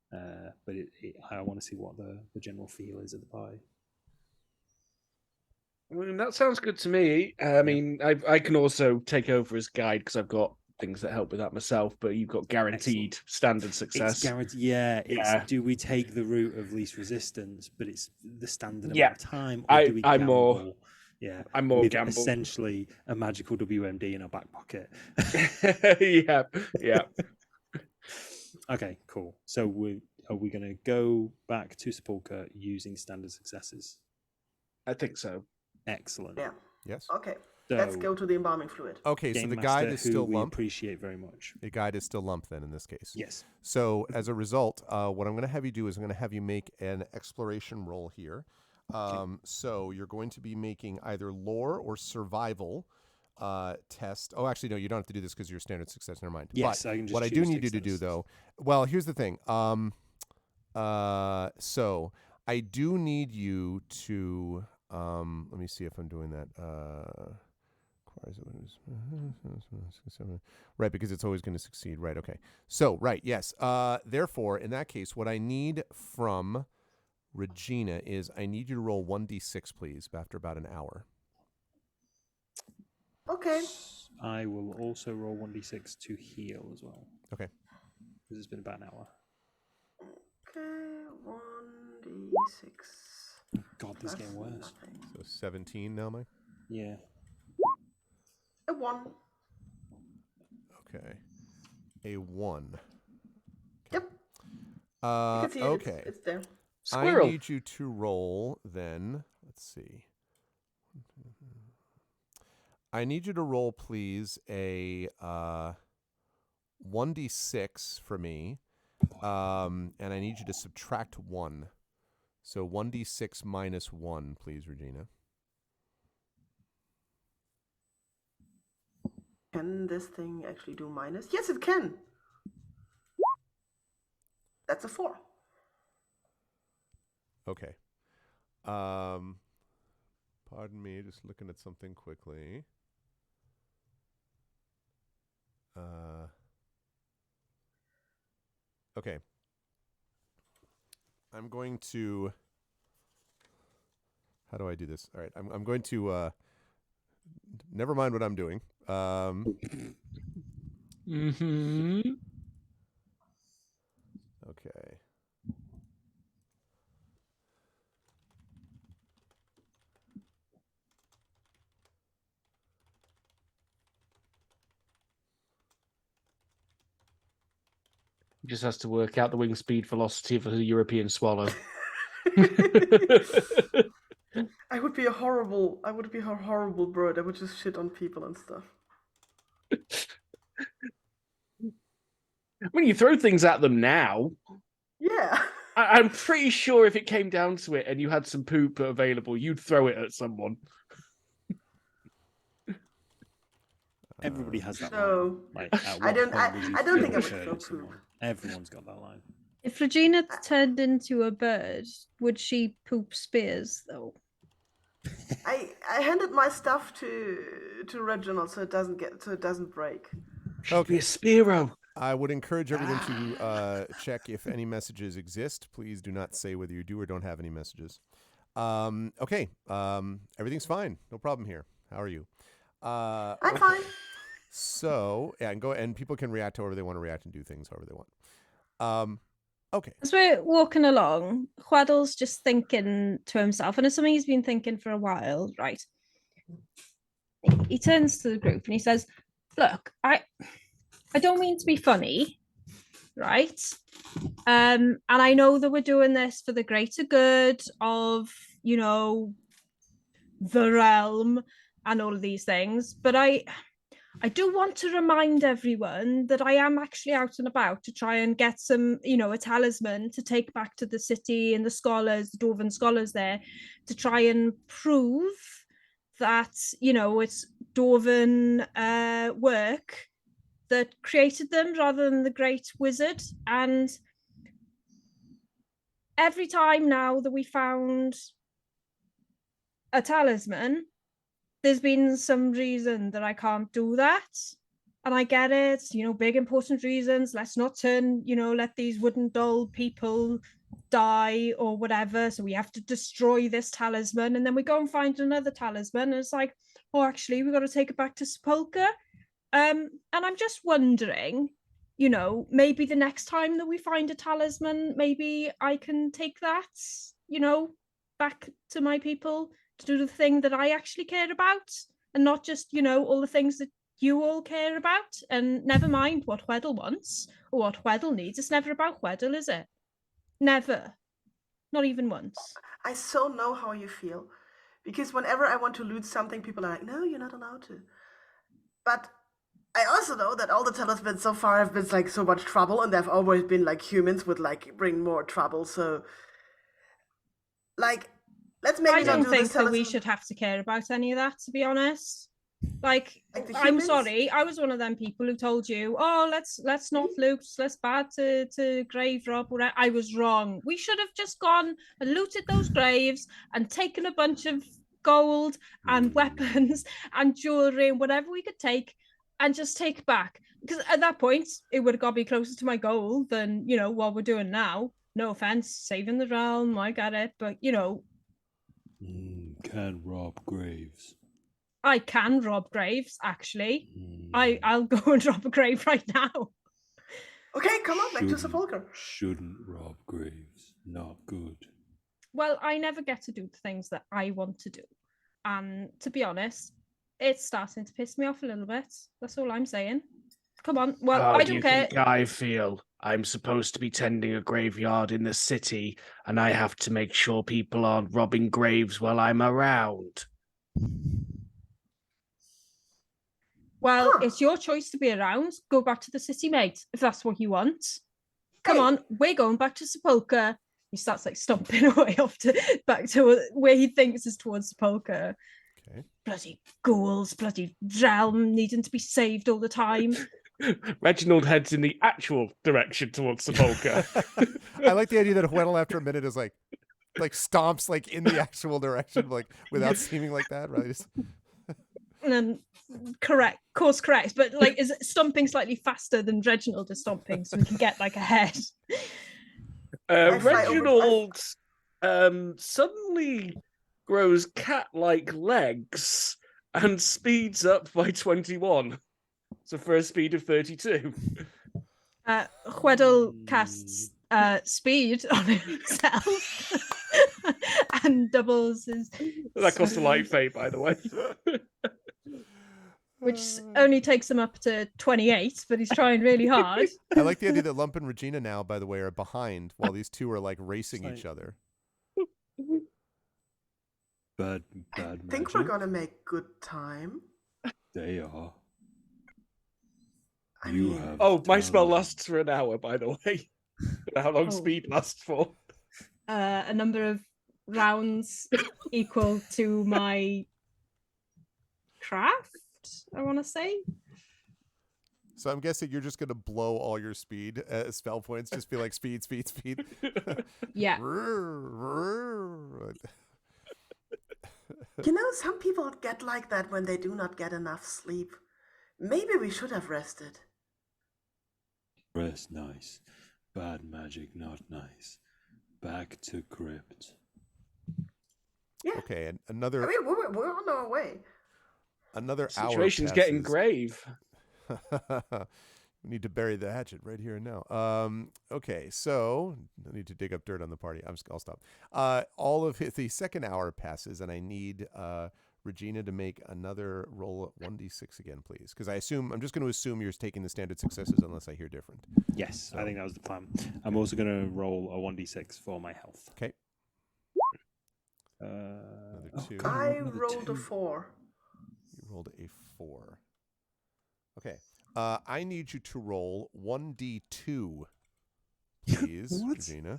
But I want to see what the general feel is of the party. I mean, that sounds good to me. I mean, I can also take over as guide because I've got things that help with that myself. But you've got guaranteed standard success. It's guaranteed. Yeah. Yeah. Do we take the route of least resistance, but it's the standard Yeah. amount of time, or do we I'm more- gamble? Yeah, I'm more with gamble. essentially a magical WMD in our back pocket. yeah. Okay, cool. So are we going to go back to Sepulcher using standard successes? I think so. Excellent. Yeah. Yes. Okay. So, Let's go to the embalming fluid. Okay, so Game the Master, guide is who still we lump. appreciate very much. The guide is still lump then in this case. Yes. So as a result, what I'm going to have you do is I'm going to have you make an exploration roll here. So you're going to be making either lore or survival test. Oh, actually, no, you don't have to do this because you're standard success. Never mind. Yes, But I can just what I choose do to need you to extend do this. though, well, here's the thing. So I do need you to. Let me see if I'm doing that. Right, because it's always going to succeed. Right. Okay. So right. Yes. Therefore, in that case, what I need from Regina is I need you to roll 1d6, please, after about an hour. Okay. I will also roll 1d6 to heal as well. Okay. Because it's been about an hour. Okay. 1d6. God, this Plus game worse. nothing. So 17 now, Mike. Yeah. A 1. Okay. A 1. Yep. You can see it. Okay. It's there. Squirrel. I need you to roll then. Let's see. I need you to roll, please, a 1d6 for me. And I need you to subtract 1. So 1d6 minus 1, please, Regina. Can this thing actually do minus? Yes, it can. That's a 4. Okay. Pardon me, just looking at something quickly. Okay. I'm going to... How do I do this? All right, I'm going to... Never mind what I'm doing. Okay. He just has to work out the wing speed velocity of a European swallow. I would be a horrible bird. I would just shit on people and stuff. When you throw things at them now, Yeah. I'm pretty sure if it came down to it and you had some poop available, you'd throw it at someone. Everybody has that So, line. Like, at I what don't. point would you I don't throw think I a would shirt throw at someone? poop. Everyone's got that line. If Regina turned into a bird, would she poop spears though? I handed my stuff to Reginald so it doesn't break. Should be a Spiro. I would encourage everyone to check if any messages exist. Please do not say whether you do or don't have any messages. Okay. Everything's fine. No problem here. How are you? I'm fine. So, yeah, and people can react however they want to react and do things however they want. Okay. As we're walking along, Chweddle's just thinking to himself, and it's something he's been thinking for a while, right? He turns to the group and he says, look, I don't mean to be funny, right? And I know that we're doing this for the greater good of, you know, the realm and all of these things, but I do want to remind everyone that I am actually out and about to try and get some, you know, a talisman to take back to the city and the scholars, the Dwarven scholars there, to try and prove that, you know, it's Dwarven work that created them rather than the great wizard. And every time now that we found a talisman, there's been some reason that I can't do that. And I get it, you know, big important reasons. Let's not let these wooden doll people die or whatever. So we have to destroy this talisman. And then we go and find another talisman. And it's like, oh, actually, we've got to take it back to Sepulchre. And I'm just wondering, you know, maybe the next time that we find a talisman, maybe I can take that, you know, back to my people to do the thing that I actually care about, and not just, you know, all the things that you all care about. And never mind what Chweddle wants or what Chweddle needs. It's never about Chweddle, is it? Never. Not even once. I so know how you feel. Because whenever I want to loot something, people are like, no, you're not allowed to. But I also know that all the talismans so far have been like so much trouble, and they've always been like humans would like bring more trouble. So, like, let's maybe I not don't do think this that we talisman. should have to care about any of that, to be honest. Like the I'm humans? sorry, I was one of them people who told you, oh, let's not loot, let's bad to grave rob. I was wrong. We should have just gone and looted those graves and taken a bunch of gold and weapons and jewelry and whatever we could take and just take back. Because at that point, it would have got me closer to my goal than, you know, what we're doing now. No offense, saving the realm, I get it, but you know, Can rob graves. I can rob graves, actually. I'll go and rob a grave right now. Okay, come on, back to Sepulchre. Shouldn't rob graves. Not good. Well, I never get to do the things that I want to do. And to be honest, it's starting to piss me off a little bit. That's all I'm saying. Come on. Well, How I do you don't care. think I feel? I'm supposed to be tending a graveyard in the city, and I have to make sure people aren't robbing graves while I'm around. Well, it's your choice to be around. Go back to the city, mate, if that's what you want. Come on, we're going back to Sepulchre. He starts like stomping away off back to where he thinks is towards Sepulchre. Okay. Bloody ghouls, bloody realm needing to be saved all the time. Reginald heads in the actual direction towards Sepulchre. I like the idea that Chweddle after a minute is like, like stomps like in the actual direction, like without seeming like that, right? And then course correct, but like is it stomping slightly faster than Reginald is stomping so we can get like ahead? I fly Reginald suddenly grows cat-like legs and speeds up by 21. So for a speed of 32. Weddle casts speed on himself and doubles his That cost a speed, light fate, by the way. which only takes him up to 28, but he's trying really hard. I like the idea that Lump and Regina now, by the way, are behind while these two are like racing It's each other. Bad I think we're gonna make good time. They are. I You mean, have. Oh, my spell time. lasts for an hour, by the way. How long Oh. speed lasts for? A number of rounds equal to my craft, I want to say. So I'm guessing you're just gonna blow all your speed spell points. Just be like speed, speed, speed. Yeah. you know, some people get like that when they do not get enough sleep. Maybe we should have rested. Rest nice. Bad magic not nice. Back to crypt. Yeah. Okay, and I another mean, we're on our way. hour Situation's getting passes. grave. We need to bury the hatchet right here and now. Okay, so I need to dig up dirt on the party. I'll stop. The second hour passes, and I need Regina to make another roll 1d6 again, please, because I'm just going to assume you're taking the standard successes unless I hear different. Yes, I think that was the plan. I'm also going to roll a 1d6 for my health. Okay. Another two. God, I another rolled a two. 4. You rolled a 4. Okay. I need you to roll 1d2, please, What? Regina.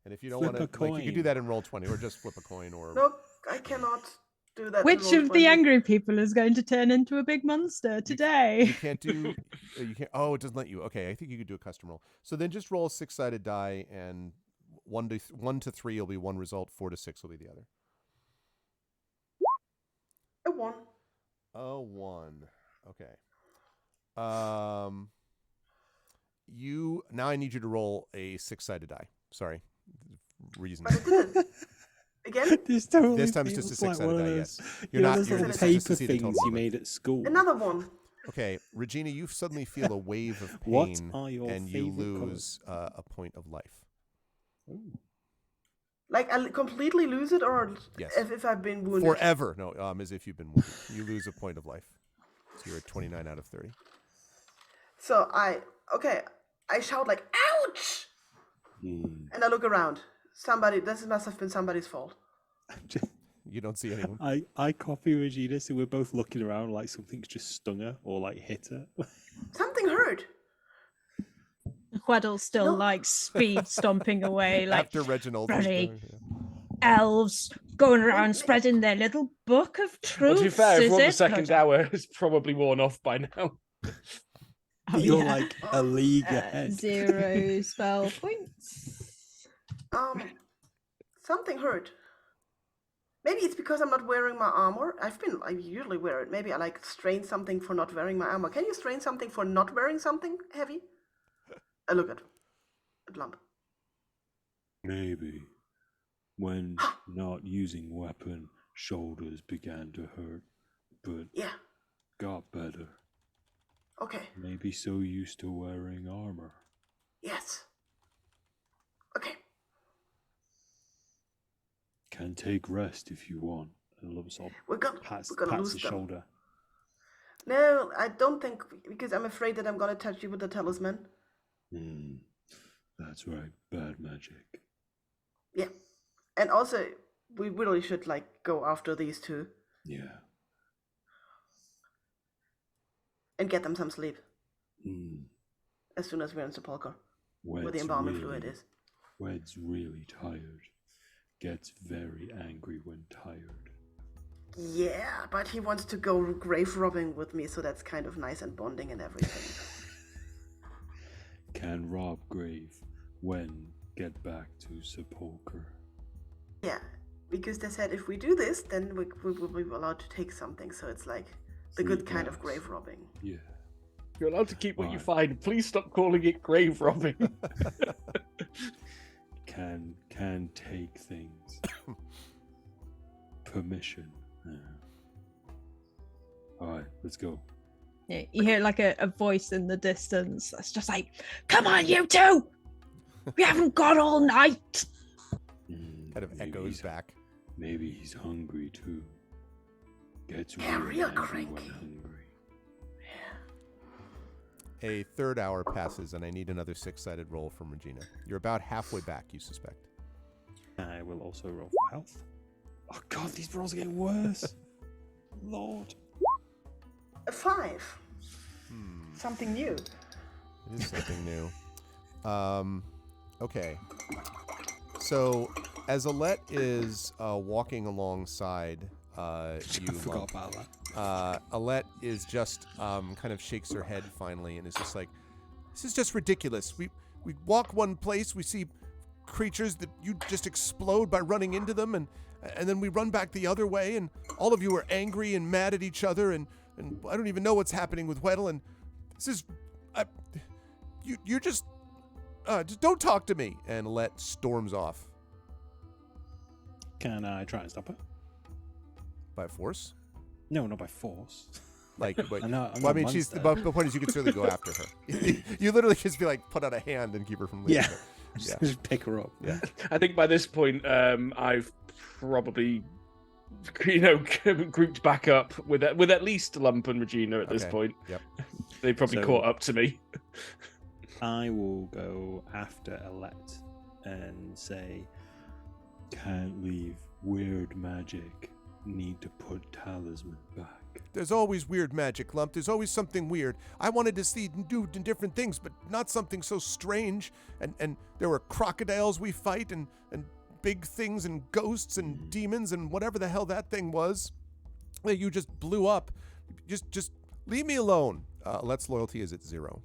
And if you don't Flip want a to, like, you can do coin. that in roll 20, or just flip a coin, or Nope, I cannot do that. in Which roll of 20. the angry people is going to turn into a big monster you today? can't do. You can't. Oh, it doesn't let you. Okay, I think you could do a custom roll. So then just roll a 6-sided die, and 1 to 3 will be one result. 4 to 6 will be the other. A 1. A 1. Okay. Now I need you to roll a 6-sided die. Sorry, reason. But I did it. Again? This totally This time it's just a feels like 6-sided one of die. those, Yes, you know, not. those You're little just just to paper see the total things you number. made at school. Another 1. Okay, Regina, you suddenly feel a wave of What pain, are your and you favorite lose a point of life. Ooh. Like, I completely lose it, or Yes. if I've been wounded? Forever. No, as if you've been wounded. You lose a point of life. So you're at 29 out of 30. So I shout like, ouch! Hmm. And I look around. This must have been somebody's fault. You don't see anyone. I copy Regina, so we're both looking around like something's just stung her or like hit her. Something hurt. Weddle still No. like speed stomping away, like After Reginald. bloody elves going around spreading their little book of Well, truths. to be fair, if we're on the is it? second hour, it's probably worn off by now. Oh, You're yeah. like a league ahead. 0 spell points. Something hurt. Maybe it's because I'm not wearing my armor. I usually wear it. Maybe I like strain something for not wearing my armor. Can you strain something for not wearing something heavy? I look at Lump. Maybe when not using weapon, shoulders began to hurt, but Yeah. got better. Okay. Maybe so used to wearing armor. Yes. Okay. Can take rest if you want. And Lump sort We're of gonna pats lose his them. shoulder. No, I don't think, because I'm afraid that I'm gonna touch you with the talisman. That's right, bad magic. Yeah. And also, we really should like go after these two Yeah. and get them some sleep Mm. as soon as we're in Sepulchre, where the Wed's embalming fluid is. Wed's really tired. Gets very angry when tired. Yeah, but he wants to go grave robbing with me, so that's kind of nice and bonding and everything. Can rob grave when get back to Sepulchre. Yeah, because they said if we do this, then we will be allowed to take something. So it's like the good kind of grave robbing. Yeah. You're allowed to keep what you Right. find. Please stop calling it grave robbing. Can take things. Permission. Yeah. All right, let's go. Yeah, you hear like a voice in the distance that's just like, "Come on, you two! We haven't got all night." Kind of Maybe echoes he's- back. Maybe he's hungry too. Gets Yeah, real real angry cranky. when hungry. A third hour passes, and I need another 6-sided roll from Regina. You're about halfway back, you suspect. I will also roll for health. Oh god, these rolls are getting worse. Lord. A 5. Hmm. Something new. It is something new. Okay. So, as Alette is walking alongside you, I forgot about that. Alette is just kind of shakes her head finally and is just like, "This is just ridiculous. We walk one place, we see creatures that you just explode by running into them, and then we run back the other way, and all of you are angry and mad at each other, and I don't even know what's happening with Weddle, and this is, you're just don't talk to me." And Alette storms off Can I try and stop her? by force. No, not by force. Like, but, I know, I'm well, I not mean, a she's monster. the point is you could certainly go after her. You literally just be like, put out a hand and keep her from leaving. Yeah. Yeah. Just pick her up. Yeah. I think by this point, I've probably, grouped back up with at least Lump and Regina at this Okay. point. Yep. They probably So- caught up to me. I will go after Alette and say, Can't leave. Weird magic. Need to put Talisman back. There's always weird magic, Lump. There's always something weird. I wanted to see new and different things, but not something so strange. And there were crocodiles we fight, and big things, and ghosts, and demons, and whatever the hell that thing was that you just blew up. Just leave me alone. Alette's loyalty is at 0.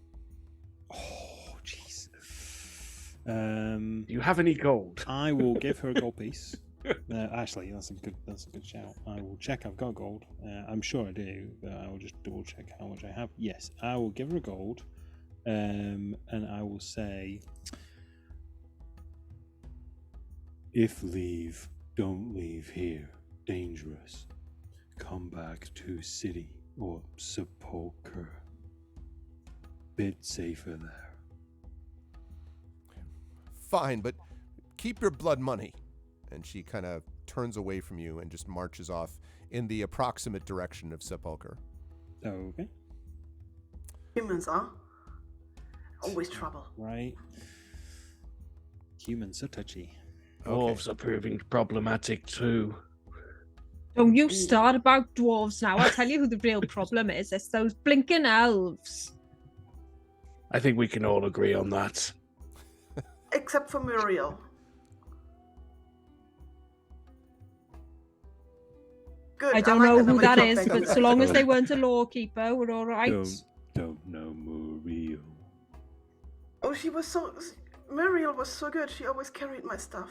oh, jeez. Do you have any gold? I will give her a gold piece. Actually, that's a good shout. I will check. I've got gold. I'm sure I do, but I will just double check how much I have. Yes, I will give her a gold, and I will say, If leave, don't leave here. Dangerous. Come back to city or sepulcher. Bit safer there. Fine, but keep your blood money. And she kind of turns away from you and just marches off in the approximate direction of Sepulcher. okay, Humans are always trouble. right. Humans are touchy. Dwarves are proving problematic too. Don't you start about dwarves now. I'll tell you who the real problem is. It's those blinking elves. I think we can all agree on that. Except for Muriel. Good. I don't like know who nobody that talked is, back but up. so long as they weren't a lawkeeper, we're all right. Don't know Muriel. Oh, she was so... Muriel was so good. She always carried my stuff.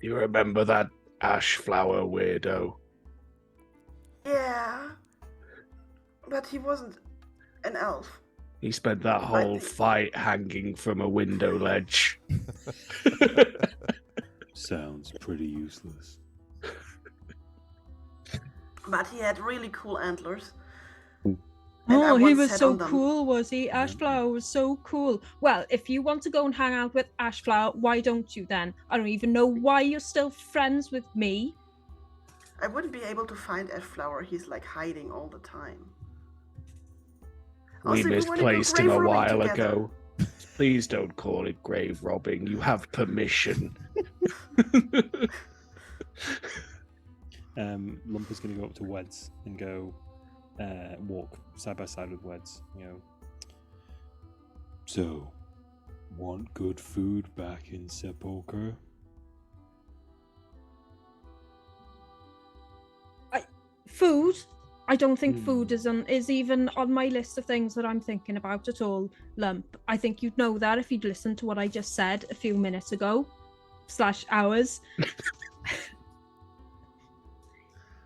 You remember that ash flower weirdo? Yeah. But he wasn't an elf. He spent that whole think- fight hanging from a window ledge. Sounds pretty useless. But he had really cool antlers. And I Oh, he once was sat so on them. cool, was he? Ashflower was so cool. Well, if you want to go and hang out with Ashflower, why don't you then? I don't even know why you're still friends with me. I wouldn't be able to find Ashflower. He's like hiding all the time. We Also, if you wanna go misplaced him grave a robbing while together- ago. Please don't call it grave robbing. You have permission. Lump is going to go up to Weds and go walk side by side with Weds. So, want good food back in sepulcher? Food? I don't think food is even on my list of things that I'm thinking about at all, Lump. I think you'd know that if you'd listened to what I just said a few minutes ago / hours.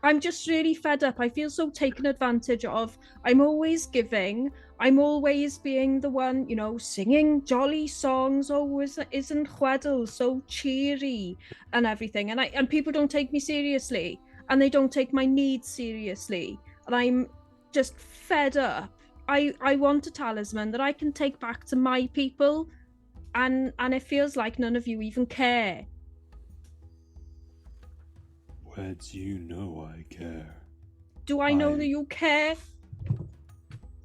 I'm just really fed up. I feel so taken advantage of. I'm always giving. I'm always being the one, you know, singing jolly songs. Oh, isn't Chweddle so cheery and everything? And people don't take me seriously, and they don't take my needs seriously. And I'm just fed up. I want a talisman that I can take back to my people, and it feels like none of you even care. Weds, you know I care. Do I know that you care?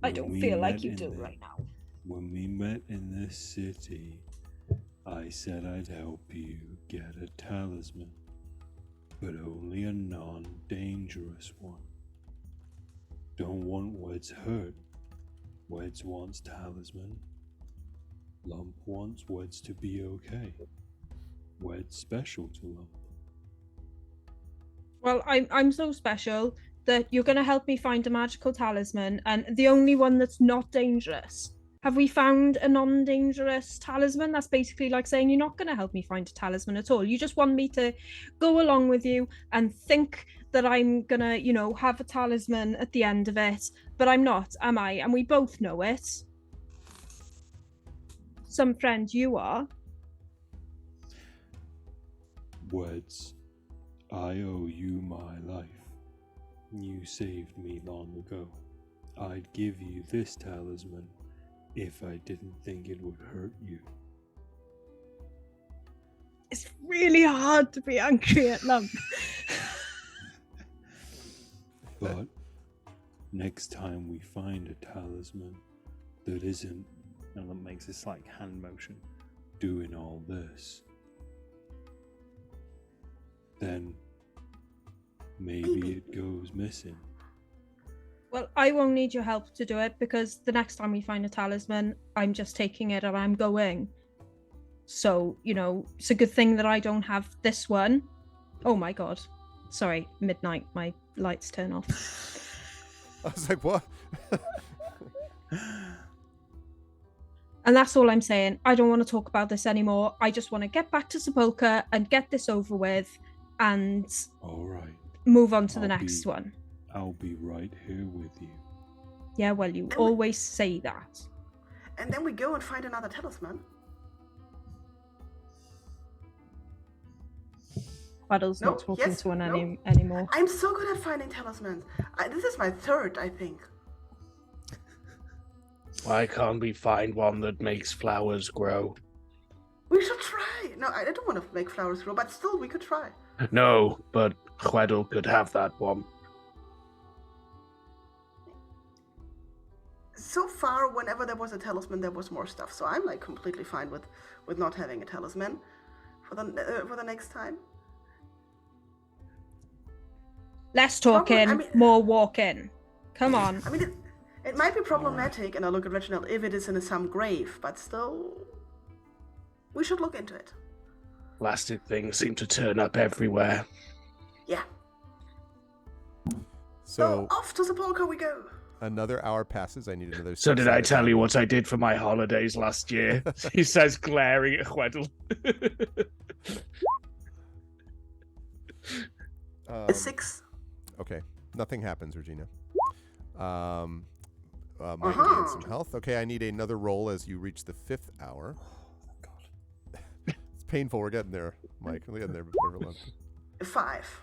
I When don't we feel like met you in do the- right now. When we met in this city, I said I'd help you get a talisman, but only a non-dangerous one. Don't want Weds hurt. Weds wants talisman. Lump wants Weds to be okay. Weds special to Lump. Well, I'm so special that you're going to help me find a magical talisman, and the only one that's not dangerous. Have we found a non-dangerous talisman? That's basically like saying you're not going to help me find a talisman at all. You just want me to go along with you and think that I'm going to, you know, have a talisman at the end of it, but I'm not, am I? And we both know it. Some friend you are. Weds, I owe you my life. You saved me long ago. I'd give you this talisman if I didn't think it would hurt you. It's really hard to be angry at Lump. But next time we find a talisman that isn't, And Lump makes this like hand motion. doing all this, then maybe it goes missing. Well, I won't need your help to do it, because the next time we find a talisman, I'm just taking it and I'm going. So, you know, it's a good thing that I don't have this one. Oh my god. Sorry, midnight, my lights turn off. I was like, what? And that's all I'm saying. I don't want to talk about this anymore. I just want to get back to Sepulchre and get this over with and All right, move on to the I'll next be- one. I'll be right here with you. Yeah, well, you always say that. And then we go and find another talisman. Waddle's No, not talking yes, to one no. anymore. I'm so good at finding talismans. This is my third, I think. Why can't we find one that makes flowers grow? We should try. No, I don't want to make flowers grow, but still, we could try. No, but Chweddle could have that one. So far, whenever there was a talisman, there was more stuff. So I'm like completely fine with not having a talisman for the next time. Less talking, I mean- more walking. Come on. I mean, it might be problematic, and I look at Reginald, if it is in some grave, but still, we should look into it. Plastic things seem to turn up everywhere. Yeah. So Off to Sepulchre we go. another hour passes. I need another. So did I 6 tell you what I did for my holidays last year? He says, glaring at Chweddle. A 6. Okay, nothing happens, Regina. Might Uh-huh. gain some health. Okay, I need another roll as you reach the 5th hour. It's painful. We're getting there, Mike. We're getting there. A 5.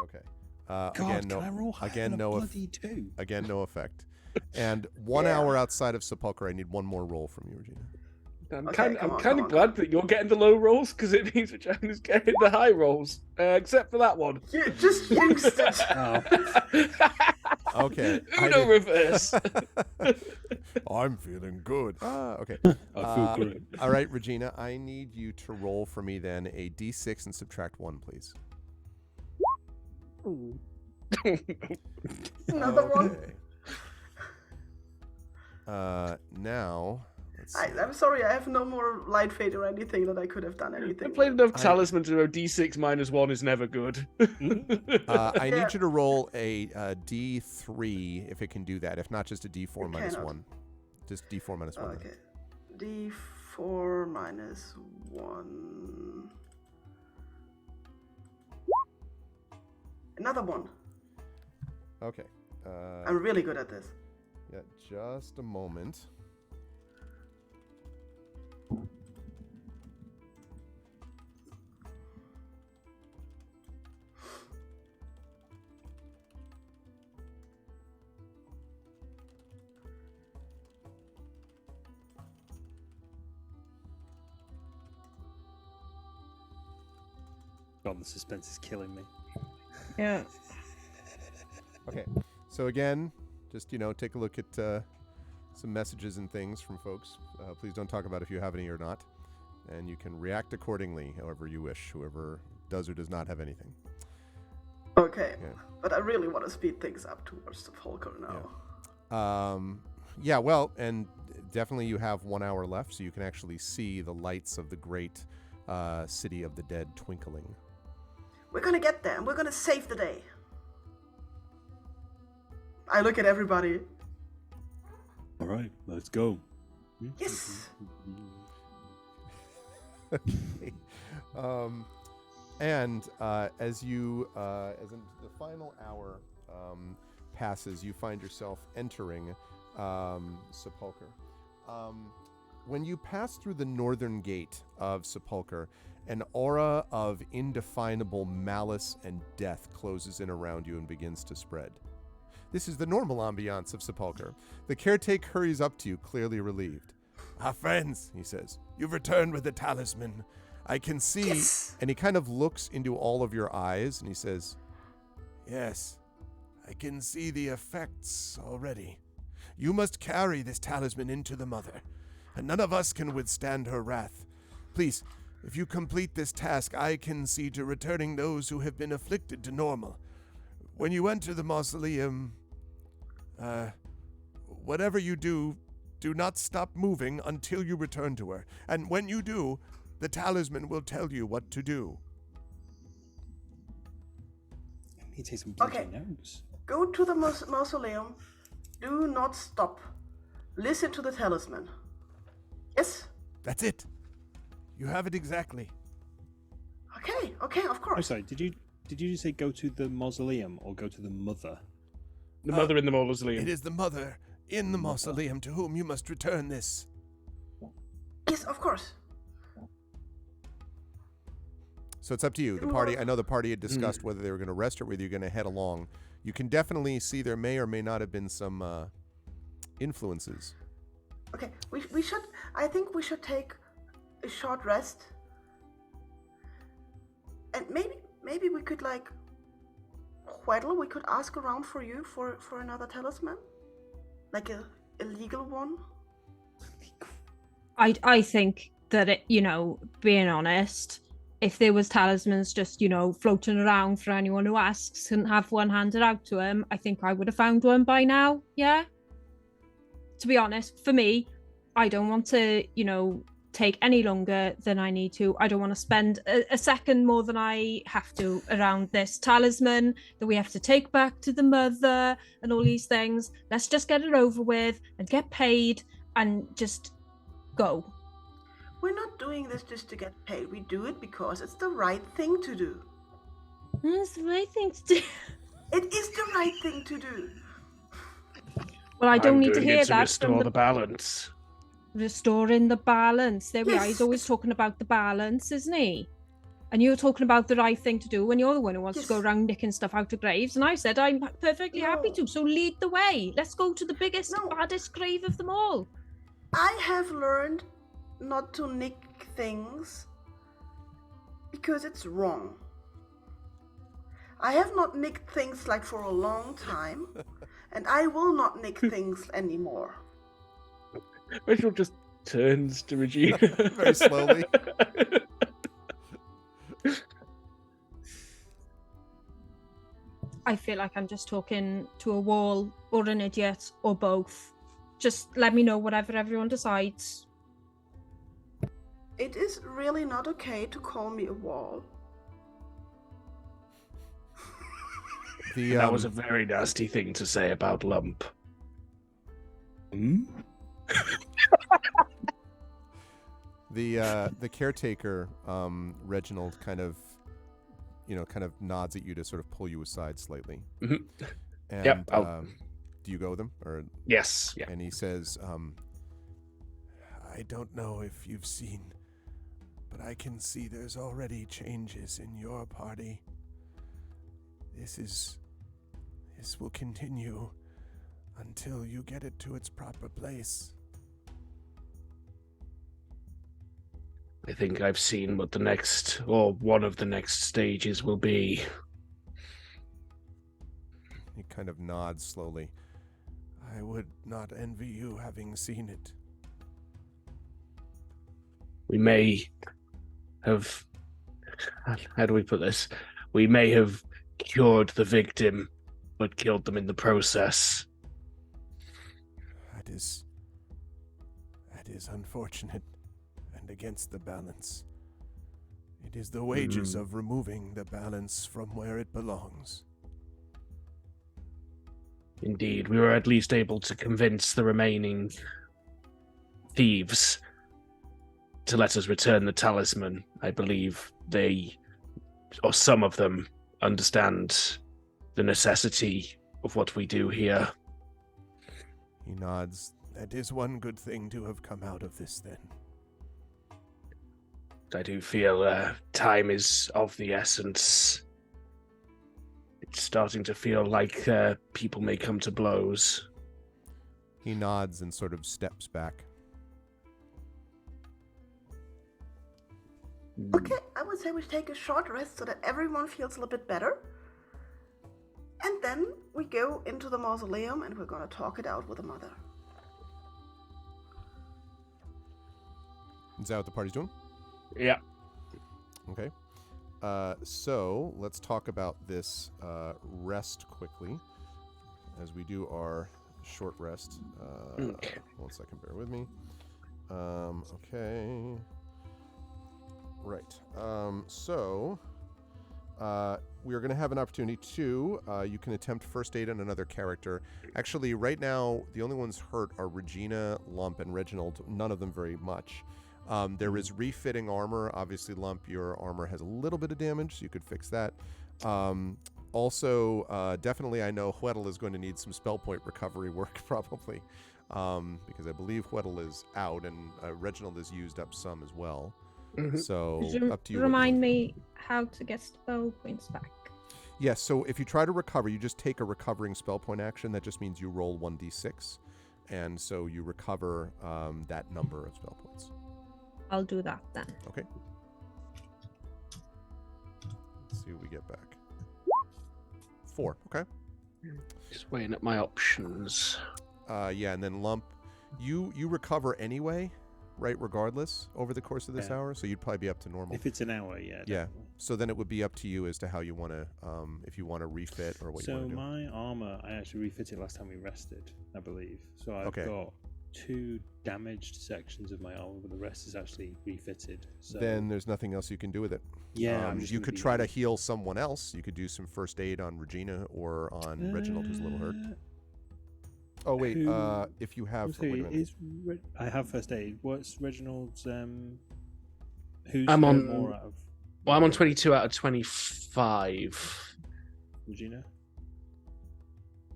Okay. God, again, no. can I roll higher Again, than a no. bloody 2? Again, no effect. And 1 Yeah. hour outside of Sepulchre, I need one more roll from you, Regina. I'm Okay, kind come of on, come on. glad that you're getting the low rolls because it means Regina's getting the high rolls, except for that one. You just used it. Okay. I Uno did- reverse. I'm feeling good. Okay. I feel great. All right, Regina, I need you to roll for me then a d6 and subtract 1, please. Another one. Okay. Now, I'm sorry, I have no more light fade or anything that I could have done I anything. played enough Talisman to know D6 -1 is never good. I Yeah. need you to roll a D3 if it can do that. If not, just a D4 It minus cannot. 1. Just D4 minus 1. Okay. D4 minus 1. Another one. Okay. I'm really good at this. Yeah, just a moment. God, the suspense is killing me. Yeah. Okay. So again, just, take a look at some messages and things from folks. Please don't talk about if you have any or not. And you can react accordingly, however you wish, whoever does or does not have anything. Okay. Yeah. But I really want to speed things up towards the Volker now. Yeah, well, and definitely you have 1 hour left, so you can actually see the lights of the great city of the dead twinkling. We're gonna get there, and we're gonna save the day. I look at everybody. All right, let's go. Yes! And as in the final hour passes, you find yourself entering Sepulchre. When you pass through the northern gate of Sepulchre, an aura of indefinable malice and death closes in around you and begins to spread. This is the normal ambiance of Sepulchre. The caretaker hurries up to you, clearly relieved. "Ah, friends," he says, "you've returned with the talisman. I can see..." Yes! And he kind of looks into all of your eyes and he says, "Yes, I can see the effects already. You must carry this talisman into the Mother, and none of us can withstand her wrath. Please, if you complete this task, I can see to returning those who have been afflicted to normal. When you enter the mausoleum, whatever you do, do not stop moving until you return to her. And when you do, the talisman will tell you what to do." I need to take some bloody Okay. notes. Go to the mausoleum. Do not stop. Listen to the talisman. Yes? That's it. You have it exactly. Okay, of I'm course. sorry, did you say go to the mausoleum or go to the mother? The mother in the mausoleum. It is the Mother in the mausoleum to whom you must return this. Yes, of course. So it's up to you. The party, I know the party had discussed whether they were going to rest or whether you're going to head along. You can definitely see there may or may not have been some influences. Okay, we should. I think we should take a short rest, and maybe we could Weddle. We could ask around for you for another talisman, like a legal one. I think that being honest, if there was talismans just floating around for anyone who asks and have one handed out to him, I think I would have found one by now. Yeah. To be honest, for me, I don't want to take any longer than I need to. I don't want to spend a second more than I have to around this talisman that we have to take back to the Mother and all these things. Let's just get it over with and get paid and just go. We're not doing this just to get paid. We do it because it's the right thing to do. That's the right thing to do. It is the right thing to do. Well, I don't I'm need to doing hear it to that restore from the balance. restoring the balance. There we are. Yes. He's always talking about the balance, isn't he? And you're talking about the right thing to do when you're the one who wants to go Yes. around nicking stuff out of graves. And I said I'm perfectly happy No. to. So lead the way. Let's go to the biggest, No. baddest grave of them all. I have learned not to nick things because it's wrong. I have not nicked things for a long time, and I will not nick things anymore. Rachel just turns to Regina. Very slowly. I feel like I'm just talking to a wall or an idiot or both. Just let me know whatever everyone decides. It is really not okay to call me a wall. That was a very nasty thing to say about Lump. Hmm? The caretaker, Reginald, kind of nods at you to sort of pull you aside slightly. Mhm. And Yep, do you go with him, or? Yes. Yeah. And he says, I don't know if you've seen, but I can see there's already changes in your party. This will continue until you get it to its proper place. I think I've seen what the next, or one of the next stages will be. He kind of nods slowly. I would not envy you having seen it. We may have, how do we put this? We may have cured the victim, but killed them in the process. That is unfortunate and against the balance. It is the wages of removing the balance from where it belongs. Indeed, we were at least able to convince the remaining thieves to let us return the talisman. I believe they, or some of them, understand the necessity of what we do here. He nods. That is one good thing to have come out of this, then. I do feel time is of the essence. It's starting to feel like people may come to blows. He nods and sort of steps back. Okay, I would say we take a short rest so that everyone feels a little bit better. And then we go into the mausoleum and we're gonna talk it out with the mother. Is that what the party's doing? Yeah. Okay. So let's talk about this rest quickly as we do our short rest. Okay. 1 second, bear with me. Okay. Right. So we are going to have an opportunity to, you can attempt first aid on another character. Actually, right now, the only ones hurt are Regina, Lump, and Reginald. None of them very much. There is refitting armor. Obviously, Lump, your armor has a little bit of damage, so you could fix that. Also, definitely I know Huedel is going to need some spell point recovery work, probably, because I believe Huedel is out, and Reginald has used up some as well. Mhm. So, Could you up to you. remind me how to get spell points back? Yes, so if you try to recover, you just take a recovering spell point action. That just means you roll 1d6, and so you recover that number of spell points. I'll do that then. Okay. Let's see what we get back. 4. Okay. Just weighing up my options. Yeah, and then Lump, you recover anyway, right? Regardless, over the course of this hour, so you'd probably be up to normal. If it's an hour, yeah. Yeah. Definitely. So then it would be up to you as to how you want to, if you want to refit or what you want to do. So my armor, I actually refitted last time we rested, I believe. So I've got 2 damaged sections of my armor, but the rest is actually refitted. So then there's nothing else you can do with it. yeah, You could try to heal someone else. You could do some first aid on Regina or on Reginald, who's a little hurt. Oh wait, if you have, wait a minute. I have first aid. What's Reginald's? Who's I'm on- more out of? Well, I'm on 22 out of 25. Regina.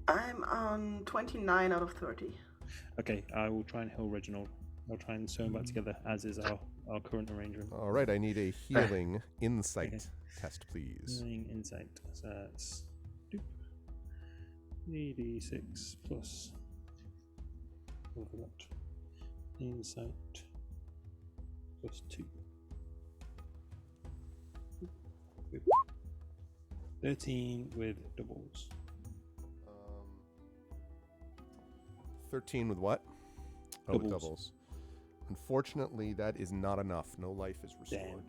I'm on 29 out of 30. Okay, I will try and heal Reginald. I'll try and sew him back together, as is our current arrangement. All right, I need a healing insight test, please. Healing insight. So that's 3d6 plus overlap. Insight plus 2. 13 with doubles. 13 with what? Oh, with Doubles. doubles. Unfortunately, that is not enough. No life is restored.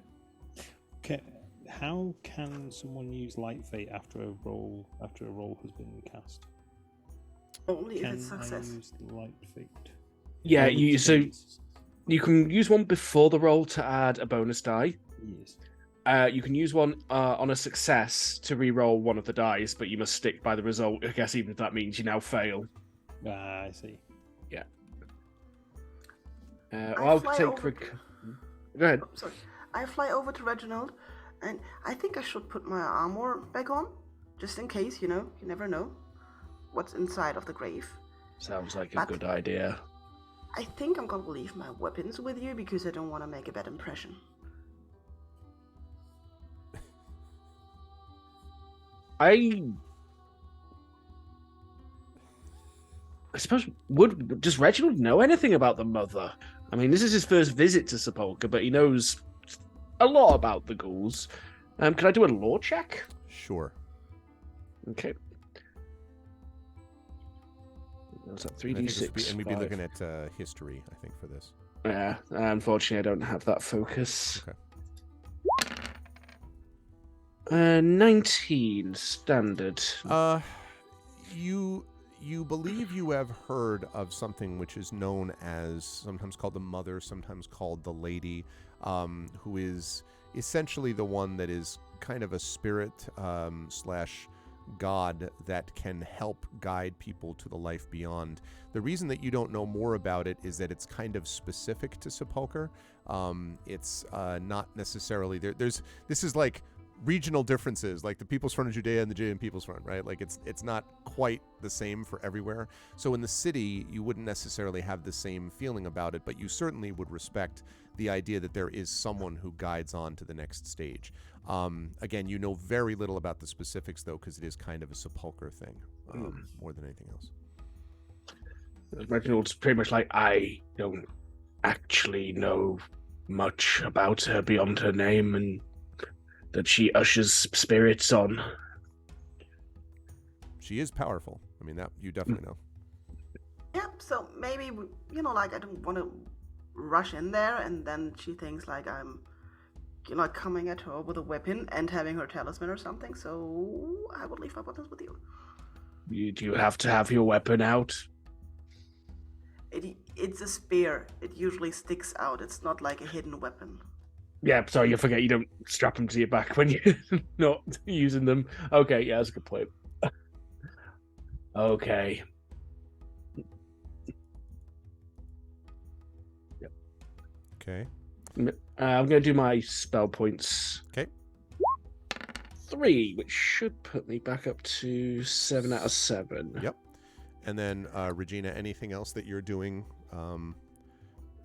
Okay, how can someone use Light Fate after a roll has been cast? Only if Can it's I success. use Light Fate? Yeah, Oh, you it's so success. You can use one before the roll to add a bonus die. Yes. You can use one on a success to re-roll one of the dice, but you must stick by the result. I guess even if that means you now fail. I see. Yeah. I I'll fly take. over- Go ahead. Oh, sorry. I fly over to Reginald, and I think I should put my armor back on, just in case, you never know what's inside of the grave. Sounds like a But- good idea. I think I'm gonna leave my weapons with you because I don't want to make a bad impression. I suppose, does Reginald know anything about the mother? I mean, this is his first visit to Sepulchre, but he knows a lot about the ghouls. Can I do a lore check? Sure. Okay. What's that? I think this would 3d6. and we'd be 5. looking at history, I think, for this. Yeah, unfortunately, I don't have that focus. Okay. 19 standard. You believe you have heard of something which is known as, sometimes called the mother, sometimes called the lady, who is essentially the one that is kind of a spirit slash god that can help guide people to the life beyond. The reason that you don't know more about it is that it's kind of specific to Sepulchre. It's not necessarily this is like regional differences, like the People's Front of Judea and the Judean People's Front, right? Like it's not quite the same for everywhere. So in the city, you wouldn't necessarily have the same feeling about it, but you certainly would respect the idea that there is someone who guides on to the next stage. Again, you know very little about the specifics, though, because it is kind of a Sepulchre thing, more than anything else. Reginald's pretty much like, I don't actually know much about her beyond her name and that she ushers spirits on. She is powerful. I mean, that you definitely know. Yeah, so maybe, like I don't want to rush in there and then she thinks like I'm, coming at her with a weapon and having her talisman or something, so I would leave my weapons with you. Do you have to have your weapon out? It's a spear. It usually sticks out. It's not like a hidden weapon. Yeah, sorry, you forget you don't strap them to your back when you're not using them. Okay, yeah, that's a good point. Okay. Yep. Okay. I'm going to do my spell points. Okay. 3, which should put me back up to 7 out of 7. Yep. And then, Regina, anything else that you're doing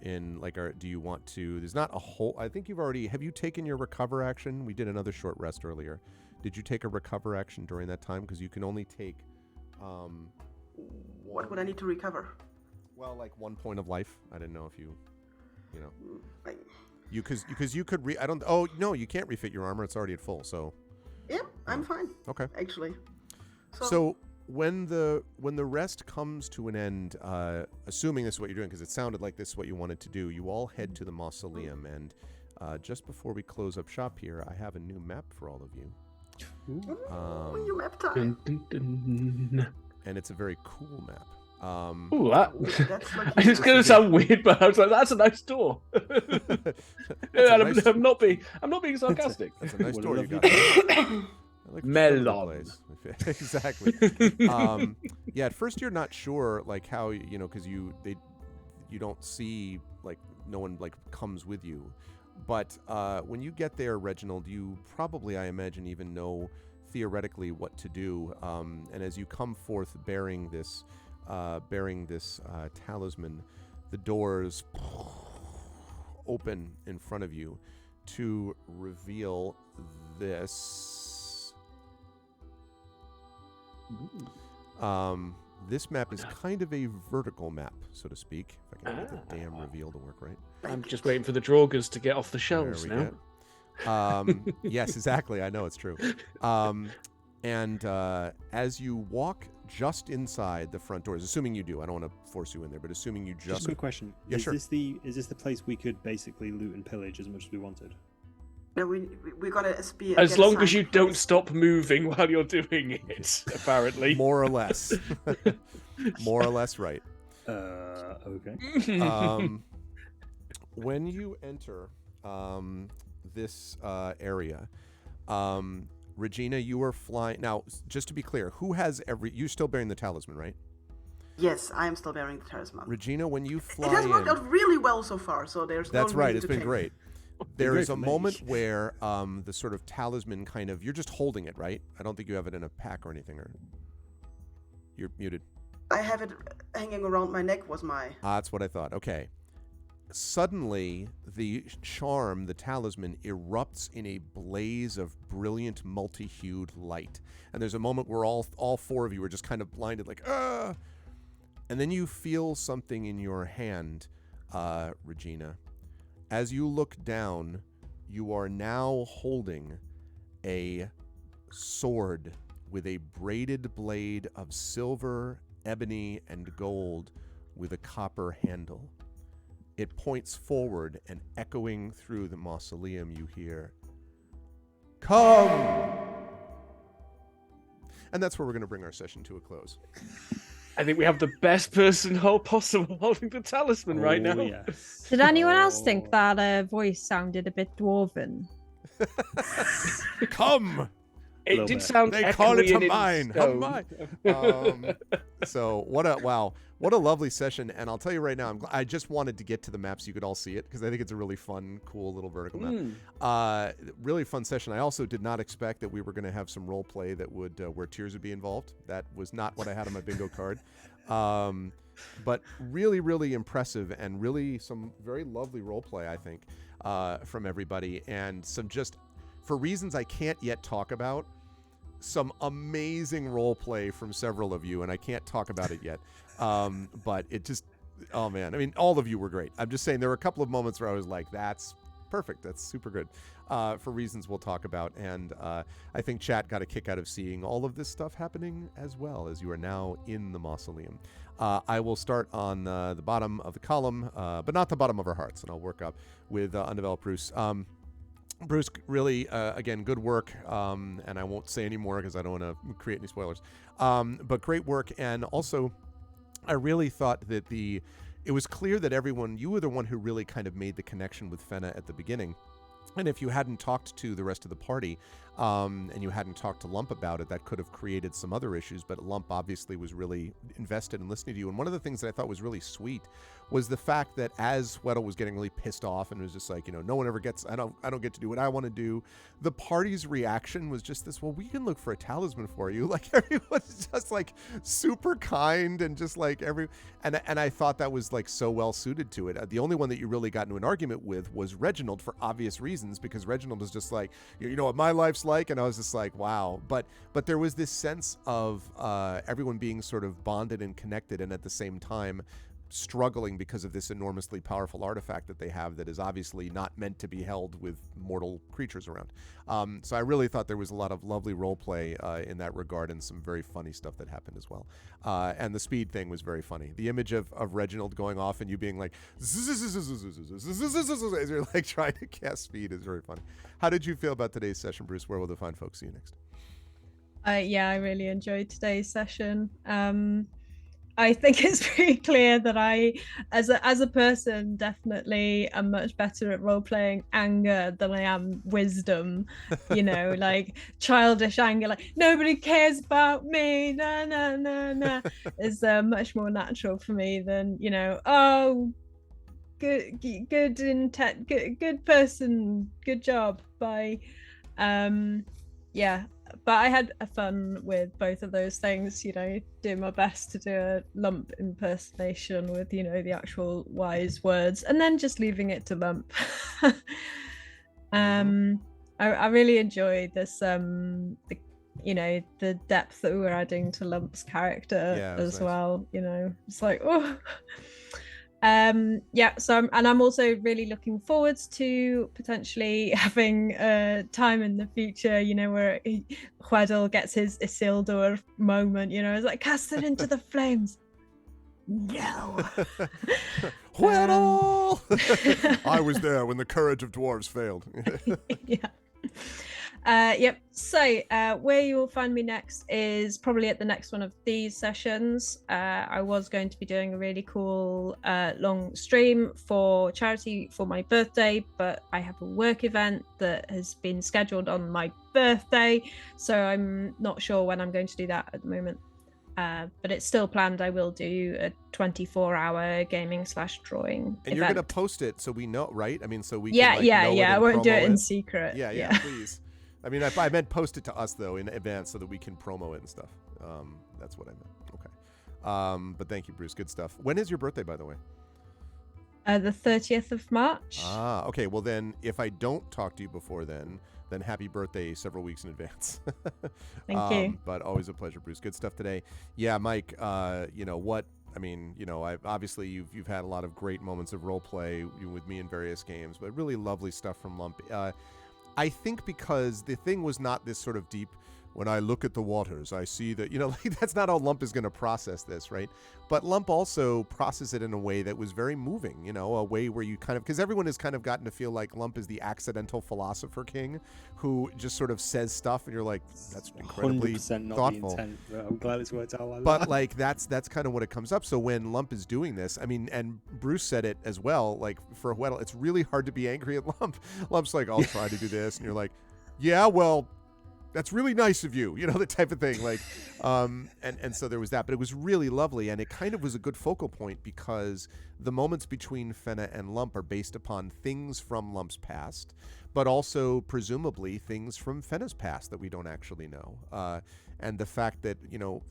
do you want to, there's not a whole, I think have you taken your recover action? We did another short rest earlier. Did you take a recover action during that time? Because you can only take, What would I need to recover? well, like 1 point of life. I didn't know if you know. Like, Because you could no, you can't refit your armor. It's already at full, so. yeah, I'm fine. Okay. Actually. So when the rest comes to an end, assuming this is what you're doing, because it sounded like this is what you wanted to do, you all head to the mausoleum. And just before we close up shop here, I have a new map for all of you. New map time. And it's a very cool map. Ooh, that... That's like it's going to sound weird, but I was like, that's a nice door. I'm not being sarcastic. That's a nice door you got. I like the Melon. front of the place. Exactly. Yeah, at first you're not sure, like how because you don't see, like no one like comes with you, but when you get there, Reginald, you probably, I imagine, even know theoretically what to do. And as you come forth bearing this talisman, the doors open in front of you to reveal this. This map is kind of a vertical map, so to speak. If I can get the damn reveal to work right. I'm just waiting for the draugers to get off the shelves There now. we go. Yes, exactly. I know, it's true. And as you walk just inside the front doors, assuming you do, I don't want to force you in there, but assuming you Just just a quick question. Yeah, is sure. this the place we could basically loot and pillage as much as we wanted? No, we gotta be. As long as you don't stop moving while you're doing it, apparently. more or less, more or less right. Okay. when you enter this area, Regina, you are flying. Now, just to be clear, who has you're still bearing the talisman, right? Yes, I am still bearing the talisman. Regina, when you fly It has worked in, out really well so far, so there's that's no right. need It's to been change. great. There great is a for me. moment where the sort of talisman kind of, you're just holding it, right? I don't think you have it in a pack or anything, or you're muted. I have it hanging around my neck was my... That's what I thought. Okay. Suddenly, the charm, the talisman, erupts in a blaze of brilliant, multi-hued light. And there's a moment where all four of you are just kind of blinded, like, ah! And then you feel something in your hand, Regina. As you look down, you are now holding a sword with a braided blade of silver, ebony, and gold with a copper handle. It points forward, and echoing through the mausoleum, you hear, "Come!" And that's where we're going to bring our session to a close. I think we have the best person possible holding the talisman right now. Yes. Did anyone else Oh. think that voice sounded a bit dwarven? Come! It Little did bit. sound They call it echoey a and in mine. stone. Mine. So what a lovely session. And I'll tell you right now, I just wanted to get to the map so you could all see it, because I think it's a really fun, cool little vertical map. Really fun session. I also did not expect that we were going to have some role play that would where tears would be involved. That was not what I had on my bingo card. But really, really impressive, and really some very lovely role play, I think, from everybody, and some just, for reasons I can't yet talk about, some amazing role play from several of you, and I can't talk about it yet. But it just, oh man, I mean, all of you were great. I'm just saying there were a couple of moments where I was like, that's perfect. That's super good, for reasons we'll talk about. And I think chat got a kick out of seeing all of this stuff happening as well, as you are now in the mausoleum. I will start on the bottom of the column, but not the bottom of our hearts, and I'll work up with undeveloped Bruce. Bruce, really, again, good work, and I won't say any more because I don't want to create any spoilers. But great work, and also, I really thought that it was clear that you were the one who really kind of made the connection with Fenna at the beginning. And if you hadn't talked to the rest of the party, and you hadn't talked to Lump about it, that could have created some other issues. But Lump obviously was really invested in listening to you. And one of the things that I thought was really sweet was the fact that as Weddle was getting really pissed off and was just like, no one ever gets, I don't get to do what I want to do. The party's reaction was just this, well, we can look for a talisman for you. Like, everyone's just like super kind, and just like and I thought that was like so well suited to it. The only one that you really got into an argument with was Reginald, for obvious reasons, because Reginald is just like, you know what my life's like. And I was just like, wow. But there was this sense of everyone being sort of bonded and connected, and at the same time struggling because of this enormously powerful artifact that they have that is obviously not meant to be held with mortal creatures around. So I really thought there was a lot of lovely role play in that regard, and some very funny stuff that happened as well. And the speed thing was very funny. The image of Reginald going off and you being like, as you're like trying to cast speed is very funny. How did you feel about today's session, Bruce? Where will the fine folks see you next? Yeah, I really enjoyed today's session. I think it's pretty clear that I, as a person, definitely am much better at role playing anger than I am wisdom. Like childish anger, like nobody cares about me, na na na na, is much more natural for me than oh, good person, good job, bye. Yeah. But I had fun with both of those things, doing my best to do a Lump impersonation with, the actual wise words, and then just leaving it to Lump. I really enjoyed this, the depth that we were adding to Lump's character as nice. Well. It's like, oh. So I'm also really looking forward to potentially having time in the future, where Weddle gets his Isildur moment, it's like, cast it into the flames. No. Weddle! I was there when the courage of dwarves failed. Yeah. Yep. So where you will find me next is probably at the next one of these sessions. I was going to be doing a really cool long stream for charity for my birthday, but I have a work event that has been scheduled on my birthday, so I'm not sure when I'm going to do that at the moment. But it's still planned. I will do a 24-hour gaming / drawing And you're gonna post it so we know, right? I mean, so we yeah, can know it I and won't do promo it in secret. Yeah, please. I mean, I meant post it to us though in advance so that we can promo it and stuff. That's what I meant. Okay. But thank you, Bruce. Good stuff. When is your birthday, by the way? The 30th of March. Okay. Well, then, if I don't talk to you before then happy birthday several weeks in advance. Thank you. But always a pleasure, Bruce. Good stuff today. Yeah, Mike. Obviously you've had a lot of great moments of role play with me in various games, but really lovely stuff from Lump. I think because the thing was not this sort of deep, when I look at the waters, I see that, that's not how Lump is going to process this, right? But Lump also processed it in a way that was very moving, a way where you kind of, because everyone has kind of gotten to feel like Lump is the accidental philosopher king who just sort of says stuff and you're like, that's incredibly 100% not thoughtful. The intent, but I'm glad it's worked out like but that. like that's kind of what it comes up. So when Lump is doing this, I mean, and Bruce said it as well, like for a while, it's really hard to be angry at Lump. Lump's like, I'll try to do this. And you're like, yeah, well, that's really nice of you, the type of thing. Like, and so there was that, but it was really lovely. And it kind of was a good focal point because the moments between Fenna and Lump are based upon things from Lump's past, but also presumably things from Fenna's past that we don't actually know. And the fact that,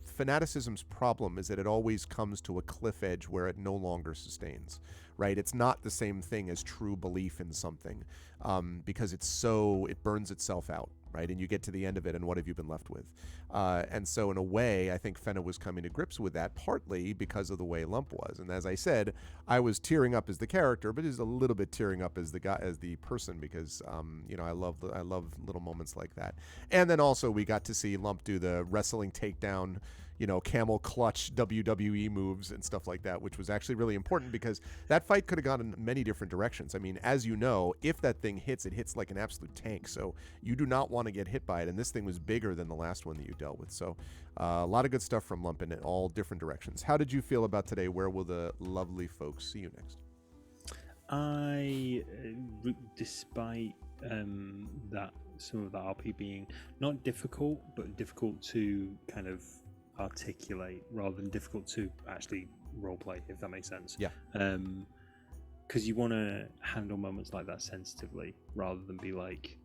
fanaticism's problem is that it always comes to a cliff edge where it no longer sustains, right? It's not the same thing as true belief in something because it burns itself out. Right, and you get to the end of it, and what have you been left with? And so, in a way, I think Fenna was coming to grips with that, partly because of the way Lump was. And as I said, I was tearing up as the character, but just a little bit tearing up as the guy, as the person, because I love little moments like that. And then also, we got to see Lump do the wrestling takedown, camel clutch WWE moves and stuff like that, which was actually really important because that fight could have gone in many different directions. I mean, as you know, if that thing hits, it hits like an absolute tank. So you do not want to get hit by it. And this thing was bigger than the last one that you dealt with. So a lot of good stuff from Lump in all different directions. How did you feel about today? Where will the lovely folks see you next? Despite that some of the RP being not difficult, but difficult to kind of articulate rather than difficult to actually roleplay, if that makes sense. Yeah. Because you want to handle moments like that sensitively rather than be like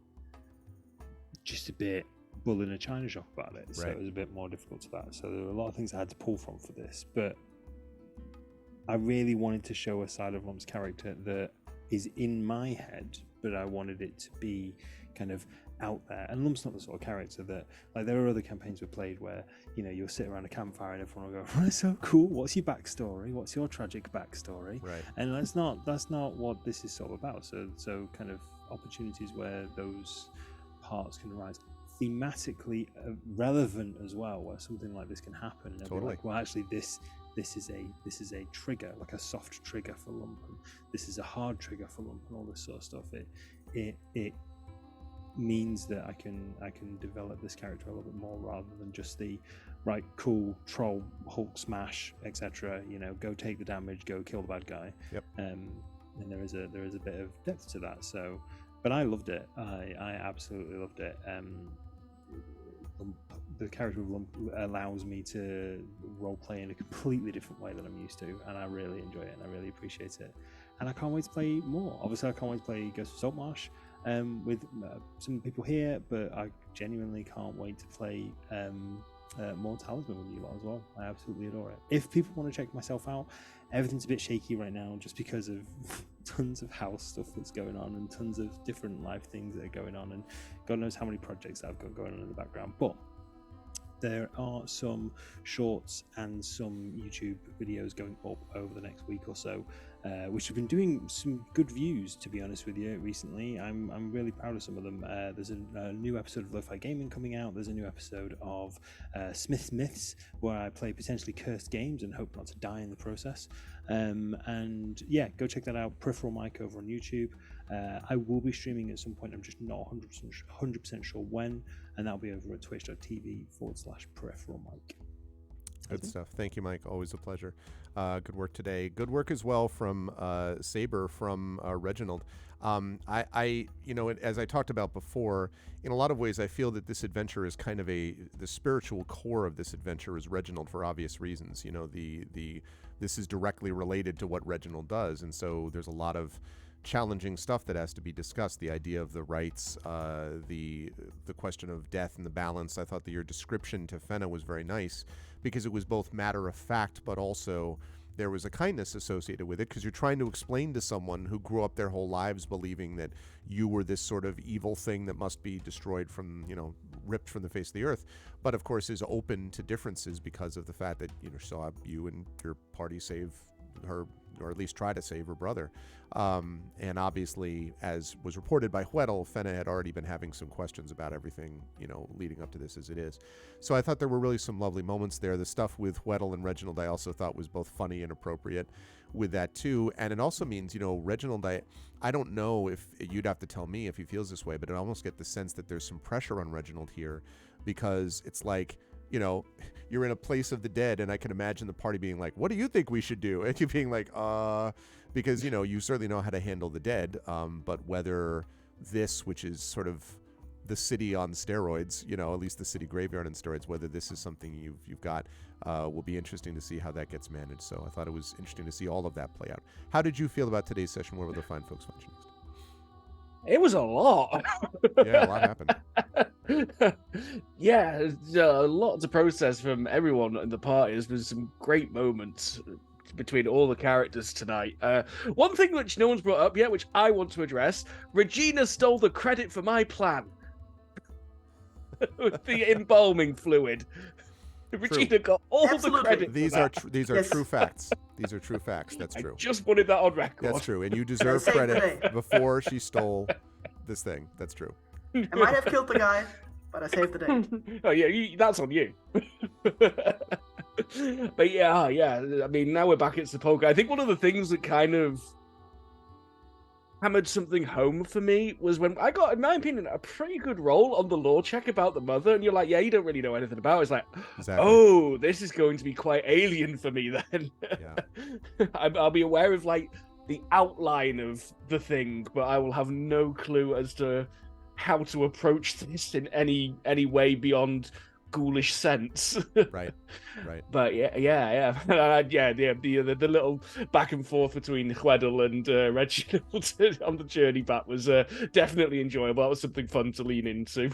just a bit bull in a china shop about it. So right. It was a bit more difficult to that. So there were a lot of things I had to pull from for this, but I really wanted to show a side of Lump's character that is in my head, but I wanted it to be kind of out there. And Lump's not the sort of character that, like, there are other campaigns we've played where, you'll sit around a campfire and everyone will go, oh, that's so cool, what's your backstory, what's your tragic backstory? Right. And that's not what this is sort of about. So kind of opportunities where those parts can arise, thematically relevant as well, where something like this can happen. And totally. Like, well, actually this is a trigger, like a soft trigger for Lump, and this is a hard trigger for Lump, and all this sort of stuff. It means that I can develop this character a little bit more rather than just the right, cool, troll, Hulk smash, etc. Go take the damage, go kill the bad guy. Yep. And there is a bit of depth to that. So, but I loved it. I absolutely loved it. The character of Lump allows me to roleplay in a completely different way than I'm used to, and I really enjoy it and I really appreciate it. And I can't wait to play more. Obviously, I can't wait to play Ghost of Saltmarsh with some people here, but I genuinely can't wait to play more Talisman with you lot as well. I absolutely adore it. If people want to check myself out, everything's a bit shaky right now just because of tons of house stuff that's going on and tons of different live things that are going on, and God knows how many projects I've got going on in the background. But there are some shorts and some YouTube videos going up over the next week or so which have been doing some good views, to be honest with you, recently. I'm really proud of some of them. There's a new episode of Lo-Fi Gaming coming out. There's a new episode of Smith's Myths, where I play potentially cursed games and hope not to die in the process. And yeah, go check that out. Peripheral Mic over on YouTube. I will be streaming at some point. I'm just not 100% sure when, and that'll be over at twitch.tv/peripheral mic. Good stuff. Thank you, Mike. Always a pleasure. Good work today. Good work as well from Saber, from Reginald. As I talked about before, in a lot of ways, I feel that this adventure is kind of the spiritual core of this adventure is Reginald for obvious reasons. You know, this is directly related to what Reginald does, and so there's a lot of challenging stuff that has to be discussed. The idea of the rights, the question of death and the balance. I thought that your description to Fenna was very nice because it was both matter of fact, but also there was a kindness associated with it, because you're trying to explain to someone who grew up their whole lives believing that you were this sort of evil thing that must be destroyed from, ripped from the face of the earth, but of course is open to differences because of the fact that, saw you and your party save her, or at least try to save her brother. And obviously, as was reported by Hweddle, Fenna had already been having some questions about everything, leading up to this as it is. So I thought there were really some lovely moments there. The stuff with Hweddle and Reginald I also thought was both funny and appropriate with that too. And it also means, Reginald, I don't know if you'd have to tell me if he feels this way, but I almost get the sense that there's some pressure on Reginald here, because it's like, you're in a place of the dead, and I can imagine the party being like, what do you think we should do? And you being like, because, you certainly know how to handle the dead, but whether this, which is sort of the city on steroids, at least the city graveyard on steroids, whether this is something you've got, will be interesting to see how that gets managed. So I thought it was interesting to see all of that play out. How did you feel about today's session? Where will the fine folks find you next? It was a lot. Yeah, a lot happened. Yeah, a lot to process from everyone in the party. There's been some great moments between all the characters tonight. One thing which no one's brought up yet, which I want to address: Regina stole the credit for my plan with the embalming fluid. Regina got all Absolutely. the credit. These for are that. these are Yes. true facts. These are true facts. That's I true. just wanted that on record. That's true. And you deserve Same credit thing. before she stole this thing. That's true. I might have killed the guy, but I saved the day. Oh yeah, that's on you. But yeah. I mean, now we're back at the poker. I think one of the things that kind of hammered something home for me was when I got, in my opinion, a pretty good roll on the lore check about the mother, and you're like, yeah, you don't really know anything about it. It's like, Exactly. oh, this is going to be quite alien for me then. Yeah. I'll be aware of like the outline of the thing, but I will have no clue as to how to approach this in any way beyond ghoulish sense. Right. But the little back and forth between Hweddle and Reginald on the journey back was definitely enjoyable. That was something fun to lean into.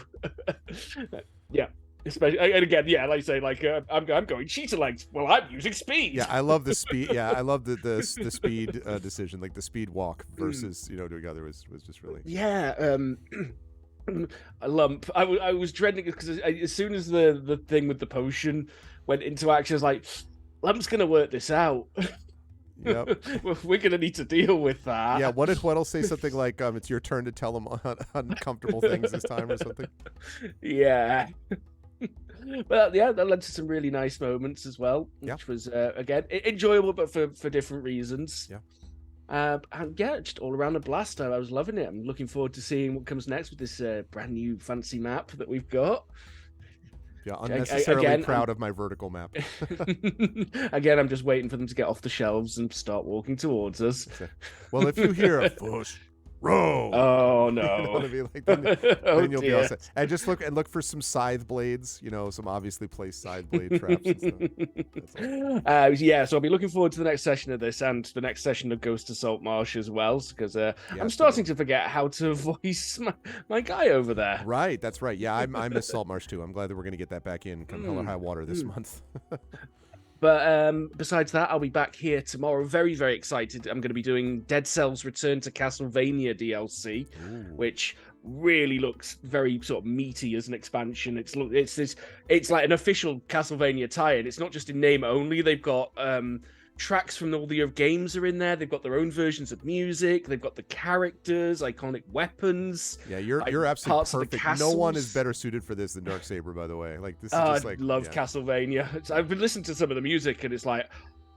Yeah, especially, and again, yeah, like I say, like I'm going cheetah legs. Well, I'm using speed. Yeah, I love the speed. Yeah, I love the speed decision, like the speed walk versus doing other was just really. Yeah. A lump. I was dreading it because as soon as the thing with the potion went into action, I was like, Lump's gonna work this out. Yep. We're gonna need to deal with that. Yeah. What did Hweddle say? Something like, "It's your turn to tell him uncomfortable things this time," or something. Yeah. But yeah, that led to some really nice moments as well, which was again enjoyable, but for different reasons. Yeah. And yeah, just all around a blast. I was loving it. I'm looking forward to seeing what comes next with this brand new fancy map that we've got. Yeah, unnecessarily Again, proud of my vertical map. Again, I'm just waiting for them to get off the shelves and start walking towards us. Well, if you hear a push, row. Oh no! You know what I mean? Like, then you'll be all set. And just look for some scythe blades. Some obviously placed scythe blade traps and stuff. Yeah, so I'll be looking forward to the next session of this and the next session of Ghost of Saltmarsh as well, because I'm starting to forget how to voice my guy over there. Right, that's right. Yeah, I miss Saltmarsh too. I'm glad that we're going to get that back in come hell or high water this month. But besides that, I'll be back here tomorrow. Very, very excited. I'm going to be doing Dead Cells Return to Castlevania DLC, which really looks very sort of meaty as an expansion. It's like an official Castlevania tie-in. It's not just in name only. They've got tracks from all the other games are in there. They've got their own versions of music. They've got the characters, iconic weapons. Yeah, you're like, absolutely parts of the perfect. No one is castles. better suited for this than Darksaber, by the way. Like this is I just like love yeah. Castlevania. I've been listening to some of the music, and it's like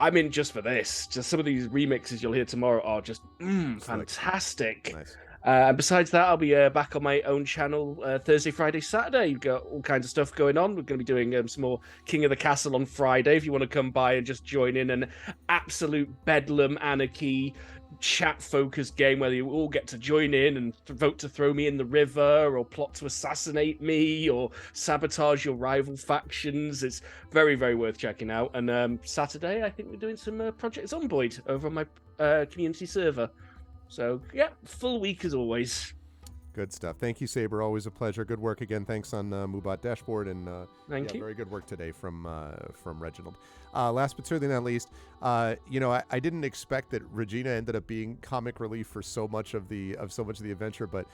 I'm in just for this. Just some of these remixes you'll hear tomorrow are just fantastic. Nice. And besides that, I'll be back on my own channel Thursday, Friday, Saturday. We've got all kinds of stuff going on. We're going to be doing some more King of the Castle on Friday. If you want to come by and just join in an absolute bedlam anarchy chat-focused game where you all get to join in and vote to throw me in the river or plot to assassinate me or sabotage your rival factions. It's very, very worth checking out. And Saturday, I think we're doing some Project Zomboid over on my community server. So, yeah, full week as always. Good stuff. Thank you, Saber. Always a pleasure. Good work again. Thanks on Moobot Dashboard. And Thank you. Very good work today from Reginald. Last but certainly not least, I didn't expect that Regina ended up being comic relief for so much of the adventure, but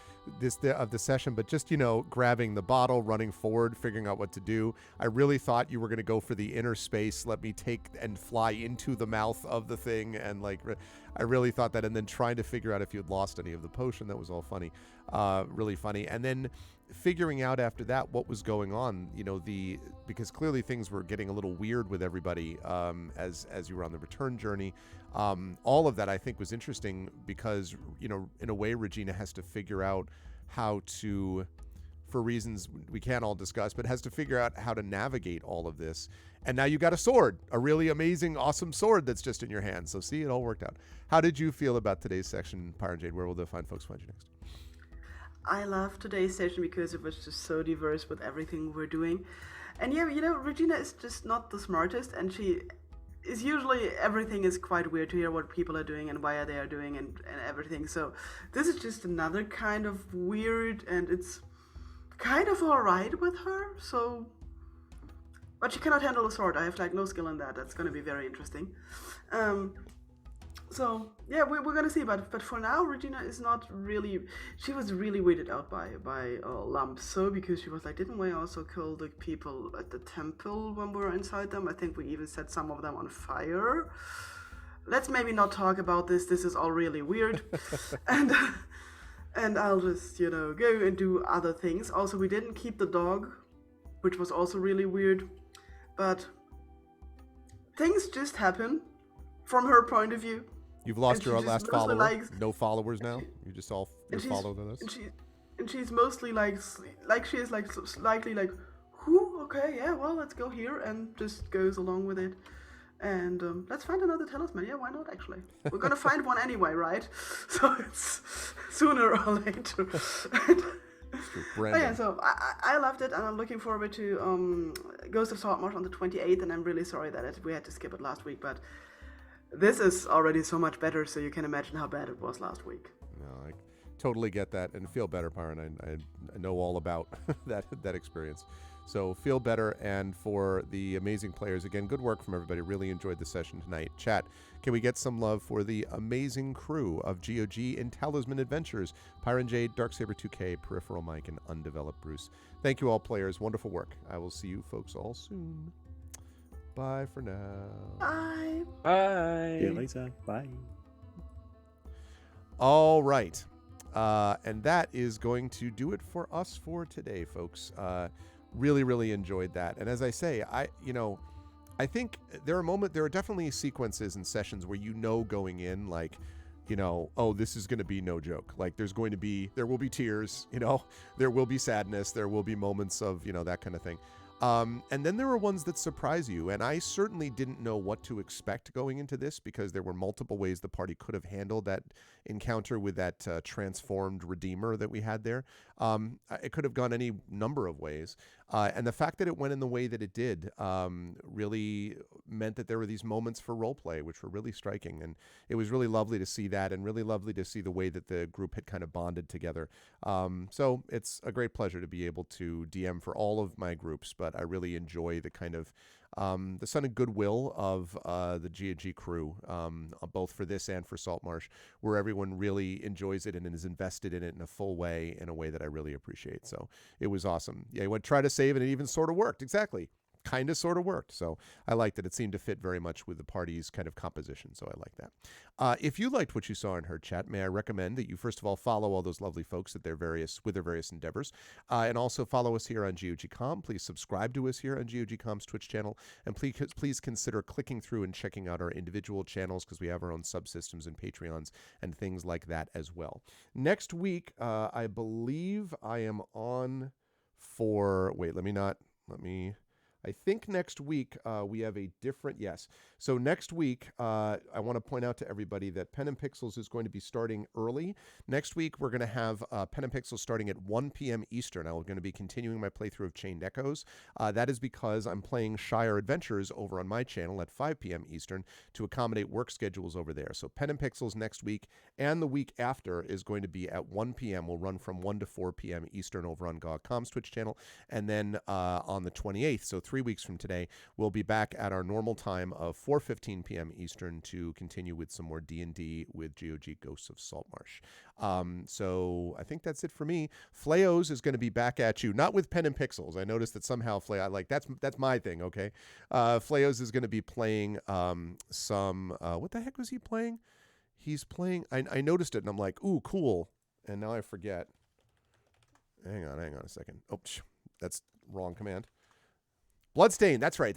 of the session. But just grabbing the bottle, running forward, figuring out what to do. I really thought you were going to go for the inner space. Let me take and fly into the mouth of the thing, and I really thought that. And then trying to figure out if you had lost any of the potion. That was all funny, really funny. And then figuring out after that what was going on, because clearly things were getting a little weird with everybody as you were on the return journey. All of that I think was interesting because, in a way Regina has to figure out how to, for reasons we can't all discuss, but has to figure out how to navigate all of this. And now you got a sword, a really amazing, awesome sword that's just in your hand. So see, it all worked out. How did you feel about today's section, Pyre and Jade? Where will the fine folks find you next? I love today's session because it was just so diverse with everything we're doing. And yeah, Regina is just not the smartest, and she is usually, everything is quite weird to hear what people are doing and why they are doing and everything. So this is just another kind of weird, and it's kind of alright with her. So, but she cannot handle a sword. I have no skill in that. That's going to be very interesting. So yeah, we're gonna see, but for now, Regina is not really. She was really weirded out by lumps. So because she was like, didn't we also kill the people at the temple when we were inside them? I think we even set some of them on fire. Let's maybe not talk about this. This is all really weird, and I'll just go and do other things. Also, we didn't keep the dog, which was also really weird, but things just happen from her point of view. You've lost your last follower. No followers now. You just all follow this. And she's mostly she is slightly like, who? Okay, yeah, well, let's go here, and just goes along with it. And let's find another talisman. Yeah, why not? Actually, we're gonna find one anyway, right? So it's sooner or later. Yeah, so I loved it, and I'm looking forward to Ghost of Saltmarsh on the 28th. And I'm really sorry that we had to skip it last week, but. This is already so much better, so you can imagine how bad it was last week. No, I totally get that and feel better, Pyron. I know all about that experience. So feel better, and for the amazing players, again, good work from everybody. Really enjoyed the session tonight. Chat, can we get some love for the amazing crew of GOG and Talisman Adventures? Pyron Jade, Darksaber 2K, Peripheral Mike, and Undeveloped Bruce. Thank you all, players. Wonderful work. I will see you folks all soon. Bye for now. Bye. Bye. See you later. Bye. All right. And that is going to do it for us for today, folks. Really, really enjoyed that. And as I say, I think there are definitely sequences and sessions where going in, oh, this is going to be no joke. Like there will be tears, there will be sadness, there will be moments of, that kind of thing. And then there are ones that surprise you, and I certainly didn't know what to expect going into this because there were multiple ways the party could have handled that encounter with that transformed Redeemer that we had there. It could have gone any number of ways, and the fact that it went in the way that it did really meant that there were these moments for roleplay, which were really striking, and it was really lovely to see that, and really lovely to see the way that the group had kind of bonded together. So it's a great pleasure to be able to DM for all of my groups, but I really enjoy the kind of the son of goodwill of the GOG crew, both for this and for Saltmarsh, where everyone really enjoys it and is invested in it in a full way, in a way that I really appreciate. So it was awesome. Yeah, you went try to save, and it even sort of worked. Exactly. kind of sort of worked. So I liked it. It seemed to fit very much with the party's kind of composition. So I like that. If you liked what you saw and heard, chat, may I recommend that you first of all follow all those lovely folks at their various endeavors, and also follow us here on GOG.com. Please subscribe to us here on GOG.com's Twitch channel, and please consider clicking through and checking out our individual channels, because we have our own subsystems and Patreons and things like that as well. Next week, I believe I am on for. I think next week we have a different, yes. So next week, I want to point out to everybody that Pen and Pixels is going to be starting early. Next week, we're going to have Pen and Pixels starting at 1 p.m. Eastern. I'm going to be continuing my playthrough of Chained Echoes. That is because I'm playing Shire Adventures over on my channel at 5 p.m. Eastern to accommodate work schedules over there. So Pen and Pixels next week and the week after is going to be at 1 p.m. We'll run from 1 to 4 p.m. Eastern over on GOG.com's Twitch channel. And then on the 28th, so 3 weeks from today, we'll be back at our normal time of 4:15 p.m. Eastern to continue with some more D&D with GOG Ghosts of Saltmarsh. So I think that's it for me. Fleos is going to be back at you, not with Pen and Pixels. I noticed that somehow that's my thing, okay? Fleos is going to be playing some, what the heck was he playing? He's playing, I noticed it and I'm like, ooh, cool. And now I forget. Hang on a second. Oh, that's wrong command. Bloodstain. That's right.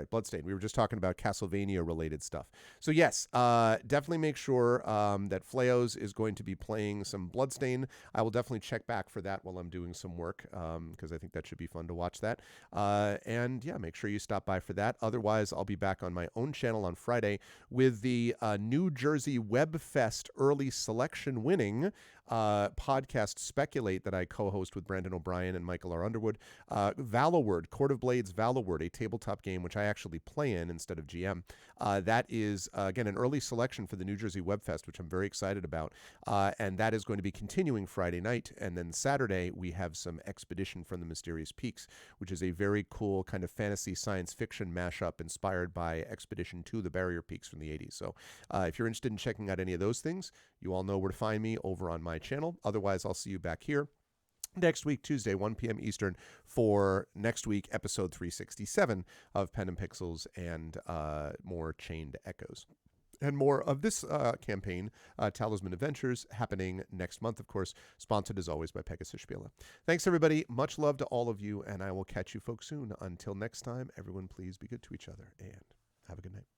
Bloodstain. We were just talking about Castlevania-related stuff. So yes, definitely make sure that Fleos is going to be playing some Bloodstain. I will definitely check back for that while I'm doing some work, because I think that should be fun to watch that. And yeah, make sure you stop by for that. Otherwise, I'll be back on my own channel on Friday with the New Jersey Web Fest early selection winning podcast Speculate that I co-host with Brandon O'Brien and Michael R. Underwood. Valoward, Court of Blades Valoward, a tabletop game which I actually play in instead of GM. That is, again, an early selection for the New Jersey Web Fest, which I'm very excited about. And that is going to be continuing Friday night. And then Saturday, we have some Expedition from the Mysterious Peaks, which is a very cool kind of fantasy science fiction mashup inspired by Expedition to the Barrier Peaks from the 80s. So if you're interested in checking out any of those things, you all know where to find me over on my channel. Otherwise, I'll see you back here next week, Tuesday, 1 p.m. Eastern, for next week, episode 367 of Pen and Pixels and more Chained Echoes. And more of this campaign, Talisman Adventures, happening next month, of course, sponsored as always by Pegasus Spiele. Thanks, everybody. Much love to all of you, and I will catch you folks soon. Until next time, everyone, please be good to each other, and have a good night.